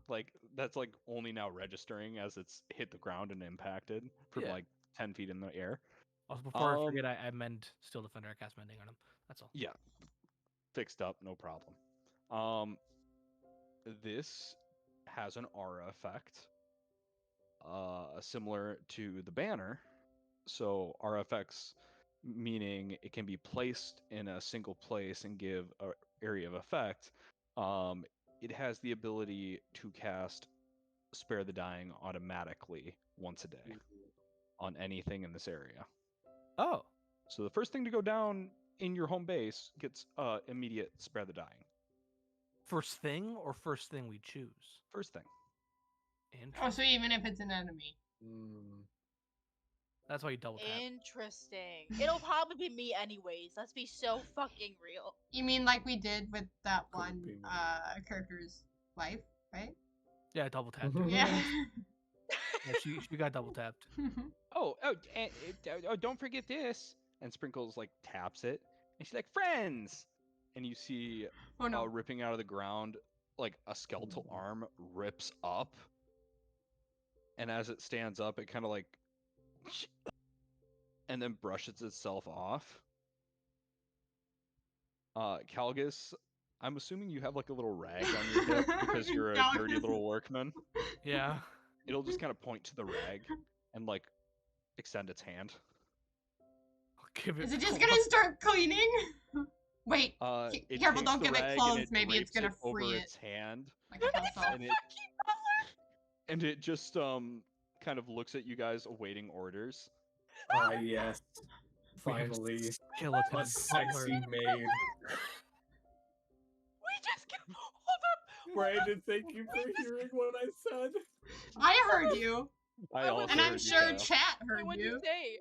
Like that's like only now registering as it's hit the ground and impacted from Yeah. like 10 feet in the air. Also, before I forget, I mend Steel Defender. I cast Mending on him. That's all. Yeah, fixed up, no problem. This has an aura effect, similar to the banner. So aura effects meaning it can be placed in a single place and give an area of effect. It has the ability to cast Spare the Dying automatically once a day on anything in this area. Oh. So the first thing to go down in your home base gets immediate Spare the Dying. First thing or first thing we choose? First thing. Oh, so even if it's an enemy. That's why you double tap. Interesting. It'll probably be me anyways. Let's be so fucking real. You mean like we did with that Could one be me. character's wife, right? Yeah, double tap. Yeah. Yeah, she got double tapped. Don't forget this. And Sprinkles like taps it, and she's like, "Friends!" And you see Oh no. ripping out of the ground, like a skeletal arm rips up, and as it stands up, it kind of like, and then brushes itself off. Calgus, I'm assuming you have like a little rag on your hip because you're a dirty Calgus. little workman. Yeah. It'll just kind of point to the rag and like extend its hand. I'll give Is it it just claws. gonna start cleaning? Wait. It Careful, takes don't the give it rag and clothes, it maybe it's drapes gonna over free it. its hand, Like a household. and it just kind of looks at you guys awaiting orders. Ah, yes. We have Finally, skeleton a sexy butler. maid. We just get hold up. Brandon, thank you for hearing what I said. I heard you, I also and I'm heard you, sure Kyle. chat Wait, heard what'd you. you say?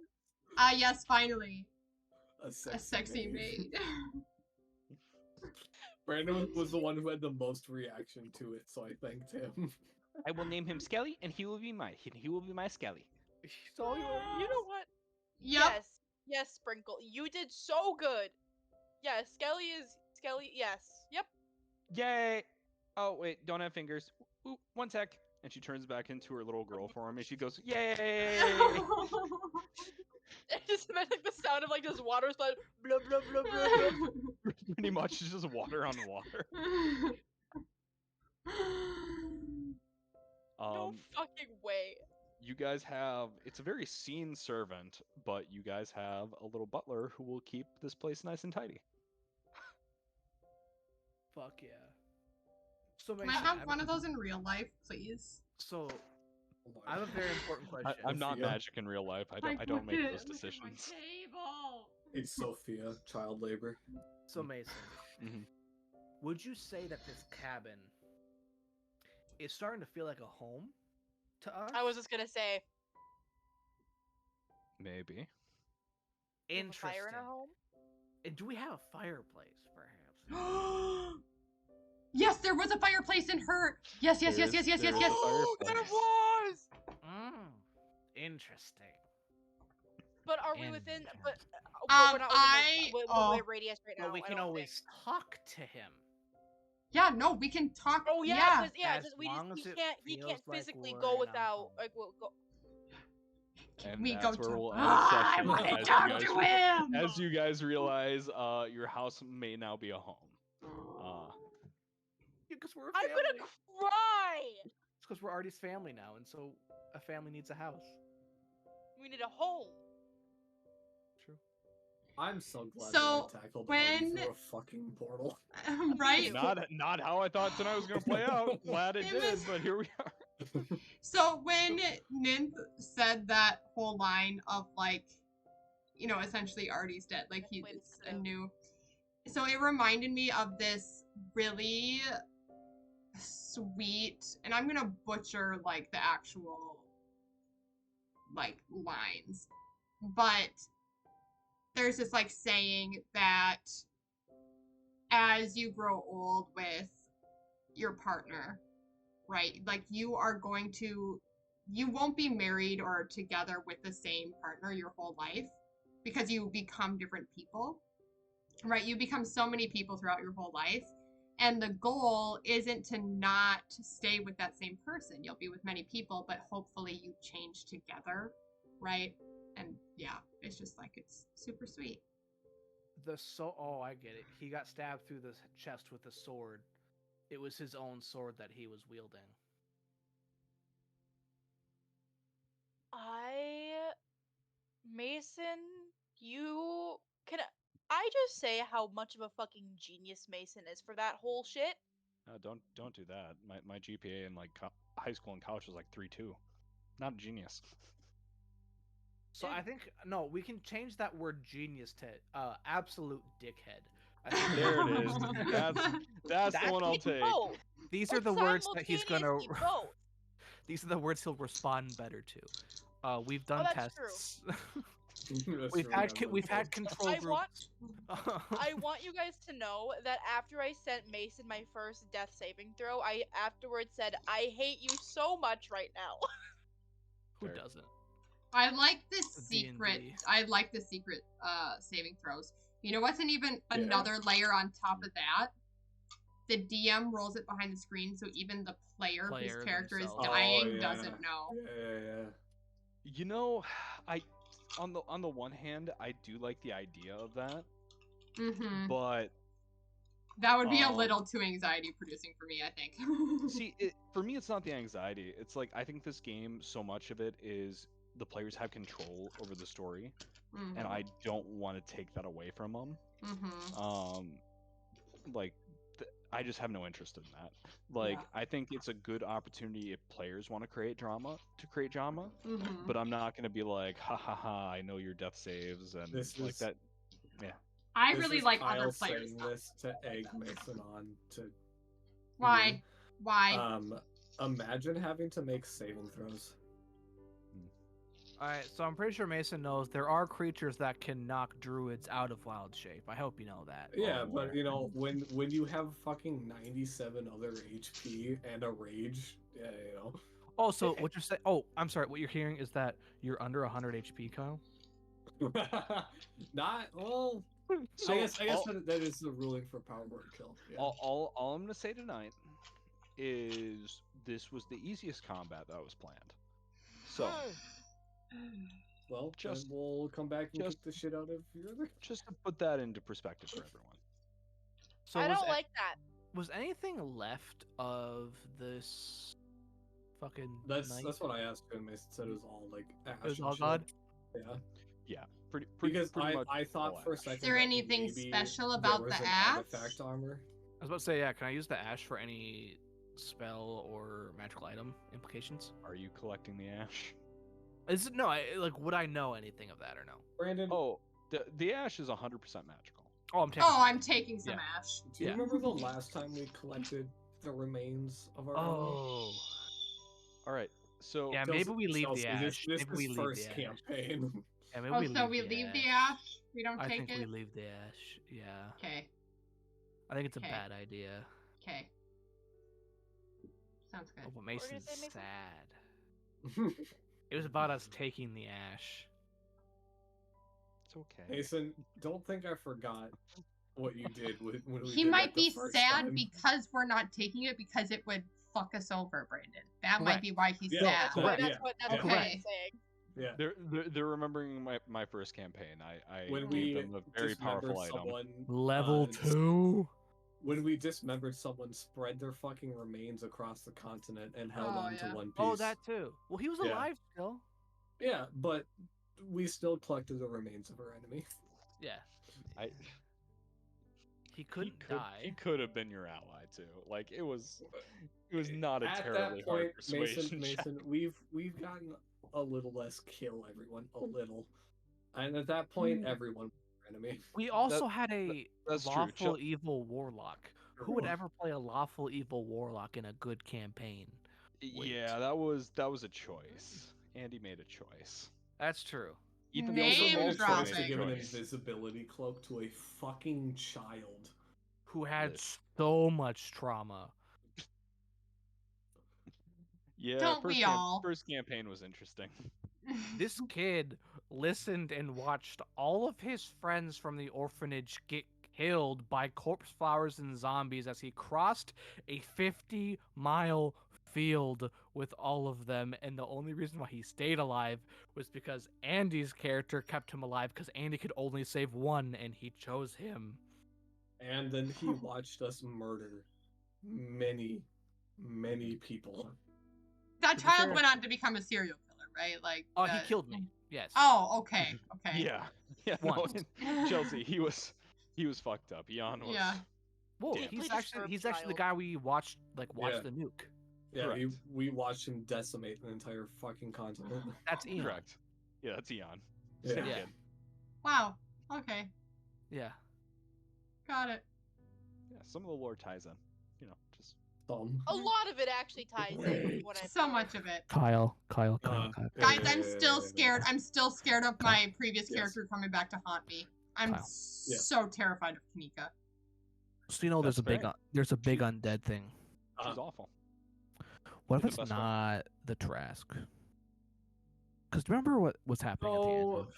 Yes, finally. A A sexy maid. Brandon was the one who had the most reaction to it, so I thanked him. I will name him Skelly, and he will be my Skelly. So You know what? Yep. Yes. Yes, Sprinkle. You did so good. Yes, Skelly. Yes. Yep. Yay! Oh wait, don't have fingers. Ooh, one sec. And she turns back into her little girl form, and she goes, "Yay!" It just meant like the sound of like just water splat. Blah blah blah blah blah. Pretty much, it's just water on water. No fucking way. You guys have, it's a very seen servant, but you guys have a little butler who will keep this place nice and tidy. fuck yeah. So Can I Mason, have have one a- of those in real life, please? So Oh I have a very important question. I'm not Sophia. magic in real life. I Like, don't make look at- those look at my decisions. table. It's Sophia, child labor. So Mason, Mhm. would you say that this cabin is starting to feel like a home to us? I was just gonna say. Maybe. We have a Interesting. fire in our home. And do we have a fireplace, perhaps? Yes, there was a fireplace in her. Yes, yes, yes, There's- yes, yes, yes, there's yes. a fireplace. was. Interesting. But are we within? But Um, we're not I- within oh. the radius right now. But we I can don't always think. talk to him. Yeah, no, we can talk. Oh yeah, yeah. 'cause- yeah. As Just, long as he it can't. He feels can't like physically we're go in our without. home. Like, we'll go. And We that's go where to. we'll end the I session want to as you talk guys- to him. As you guys realize, your house may now be a home. Because we're a I'm family. gonna cry. It's because we're Artie's family now, and so a family needs a house. We need a home. True. I'm so glad So, that I tackled when- Artie through a fucking portal. Right? Not how I thought tonight was gonna play out. Glad it It did, was- but here we are. So when Ninth said that whole line of like, you know, essentially Artie's dead, like Wait, it's a so- new. So it reminded me of this really sweet, and I'm gonna butcher like the actual like lines, but there's this like saying that as you grow old with your partner, right? Like you won't be married or together with the same partner your whole life because you become different people, right? You become so many people throughout your whole life. And the goal isn't to not stay with that same person. You'll be with many people, but hopefully you change together, right? And yeah, it's just like, it's super sweet. Oh, I get it. He got stabbed through the chest with a sword. It was his own sword that he was wielding. Mason, can I just say how much of a fucking genius Mason is for that whole shit? Don't do that. My GPA in like high school and college was like 3.2. Not a genius. So Dude. I think no, we can change that word genius to absolute dickhead. I think There it is. That's the one I'll take. Both. These are Like, the words that he's gonna. simultaneously both. These are the words he'll respond better to. We've done that's true. tests. That's we've true, had yeah, we've had but- control I groups. want you guys to know that after I sent Mason my first death saving throw, I afterwards said, I hate you so much right now. Who Fair. doesn't? I like the D&D. secret. I like the secret saving throws. You know what's Yeah. another layer on top of that? The DM rolls it behind the screen, so even the player whose Player character is themselves. dying yeah. doesn't know. Yeah. You know, I on the one hand, I do like the idea of that, Mm-hmm. but That would be a little too anxiety producing for me, I think. see, for me, it's not the anxiety. It's like I think this game, so much of it is the players have control over the story, Mm-hmm. and I don't want to take that away from them. Mm-hmm. Like I just have no interest in that. Like Yeah. I think it's a good opportunity if players want to create drama, Mm-hmm. but I'm not gonna be like, ha ha ha, I know your death saves and This like is- that. Yeah. I This really is like Kyle other players. saying this to egg Mason on to. Why? Why? Imagine having to make saving throws. Alright, so I'm pretty sure Mason knows there are creatures that can knock druids out of wild shape. I hope you know that. Yeah, Oh, but you know when you have fucking 97 other HP and a rage, yeah, you know. Oh, so what you're saying? Oh, I'm sorry. What you're hearing is that you're under 100 HP, Kyle. Not well. So I guess all, that is the ruling for power word kill. Yeah. all I'm gonna say tonight is this was the easiest combat that was planned. So Well, just- then we'll come back and just- kick the shit out of your other. just to put that into perspective for everyone. So I was don't a- like that. was anything left of this fucking That's night? what I asked him. Mason said it was all like ash. It was and all shit. gone? Yeah. Pretty Because pretty much I thought all for a ash. second. Is there that anything maybe special there about was the an ash? artifact armor. I was about to say, yeah. Can I use the ash for any spell or magical item implications? Are you collecting the ash? Is it no? Like, would I know anything of that or no? Brandon, Oh, the ash is 100% magical. Oh, I'm taking. Oh, I'm taking some Yeah. ash. do you yeah. remember the last time we collected the remains of our armor? Oh, All right. So yeah. Chelsea- Maybe we leave Chelsea, the ash. This maybe we is leave first the ash. campaign. Yeah, maybe Oh, we so leave we the leave ash. the ash? We don't I take think we it? leave the ash. Yeah. Okay. I think it's a Okay. bad idea. Okay. Sounds Oh, good. but were you gonna Mason's say, Mason? sad. It was about us taking the ash. it's okay. Mason, don't think I forgot what you did when we He did might that the be first sad time. because we're not taking it because it would fuck us over, Brandon. That might Correct. be why he's Yeah, sad. That's correct. what that's what Okay. I'm saying. Yeah. They're remembering my first campaign. I When gave we them a very dismembered powerful item. someone, Level dis- 2. when we dismembered someone, spread their fucking remains across the continent and held Oh, on yeah. to one piece. Oh, that too. Well, he was Yeah. alive still. Yeah, but we still collected the remains of our enemy. Yeah. I He couldn't He die. could have been your ally too. Like it was not a At terribly that point, hard persuasion check. Mason, we've gotten a little less kill everyone, a little, and at that point, everyone was our enemy. We also had a that's true. lawful Chil- evil warlock. Who would ever play a lawful evil warlock in a good campaign? Wait. Yeah, that was a choice. Andy made a choice. That's true. Ethan He also Name made a also dropping. choice made to a give an choice. invisibility cloak to a fucking child. Who had Lit. so much trauma. Yeah, Don't we all? first campaign was interesting. This kid listened and watched all of his friends from the orphanage get killed by corpse flowers and zombies as he crossed a 50-mile field with all of them, and the only reason why he stayed alive was because Andy's character kept him alive because Andy could only save one and he chose him. And then he watched us murder many, many people. That To be child fair- went on to become a serial killer, right? Like. Oh, he killed me. Yes. Oh, okay, okay. Yeah. Yeah. No, Once. Chelsea, he was fucked up. Jan was Yeah. Whoa, Damn. he's Deeply actually disturbed the guy we watched watch Yeah. the nuke. Yeah, Correct. we watched him decimate an entire fucking continent. That's Ian. correct. Yeah, that's Eon. Yeah. Same Yeah. kid. Wow. Okay. Yeah. Got it. Yeah, some of the lore ties in. You know, just Thumb. A lot of it actually ties in. When I So much of it. Kyle. Uh, Guys, I'm still scared. I'm still scared of my previous Yes. character coming back to haunt me. I'm Kyle. so terrified of Kanika. So you know, That's fair. there's a big undead thing. She's awful. What if the it's best one. not the Trask? Because remember what was happening at the end No, of...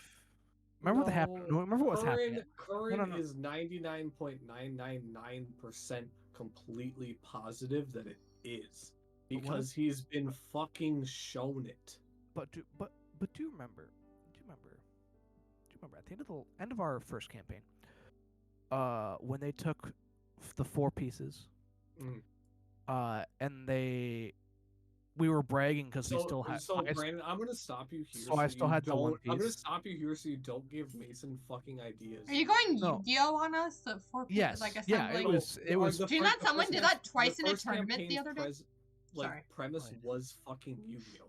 Remember what happened? No, remember what was happening? Curran no. is 99.999% completely positive that it is. But what Because he's been fucking shown it. But do you remember? Do you remember at the end of our first campaign, when they took the 4 pieces, Mm. and we were bragging because we still had. So Brandon, I'm gonna stop you here. So I still you had the one don't- I'm gonna piece. stop you here so you don't give Mason fucking ideas. Are you going No. Yu-Gi-Oh on us? The 4 pieces, Yes, like yeah, assembling? it was. It was. Do you not someone did that twice in a tournament the other day? Like Sorry. premise Right. was fucking Yu-Gi-Oh.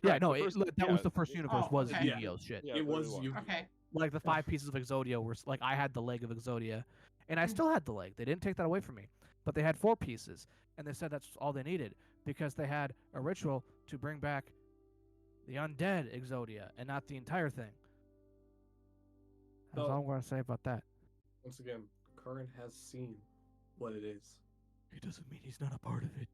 Yeah, Correct, no, the first- that was yeah, the first universe. Oh, Was okay. Yu-Gi-Oh shit. Yeah, it was literally Yu-Gi-Oh. Okay. Like the 5 pieces of Exodia were like I had the leg of Exodia, and I Mm. still had the leg. They didn't take that away from me, but they had 4 pieces, and they said that's all they needed because they had a ritual to bring back the undead Exodia and not the entire thing. That's So- all I'm going to say about that. Once again, Curran has seen what it is. It doesn't mean he's not a part of it.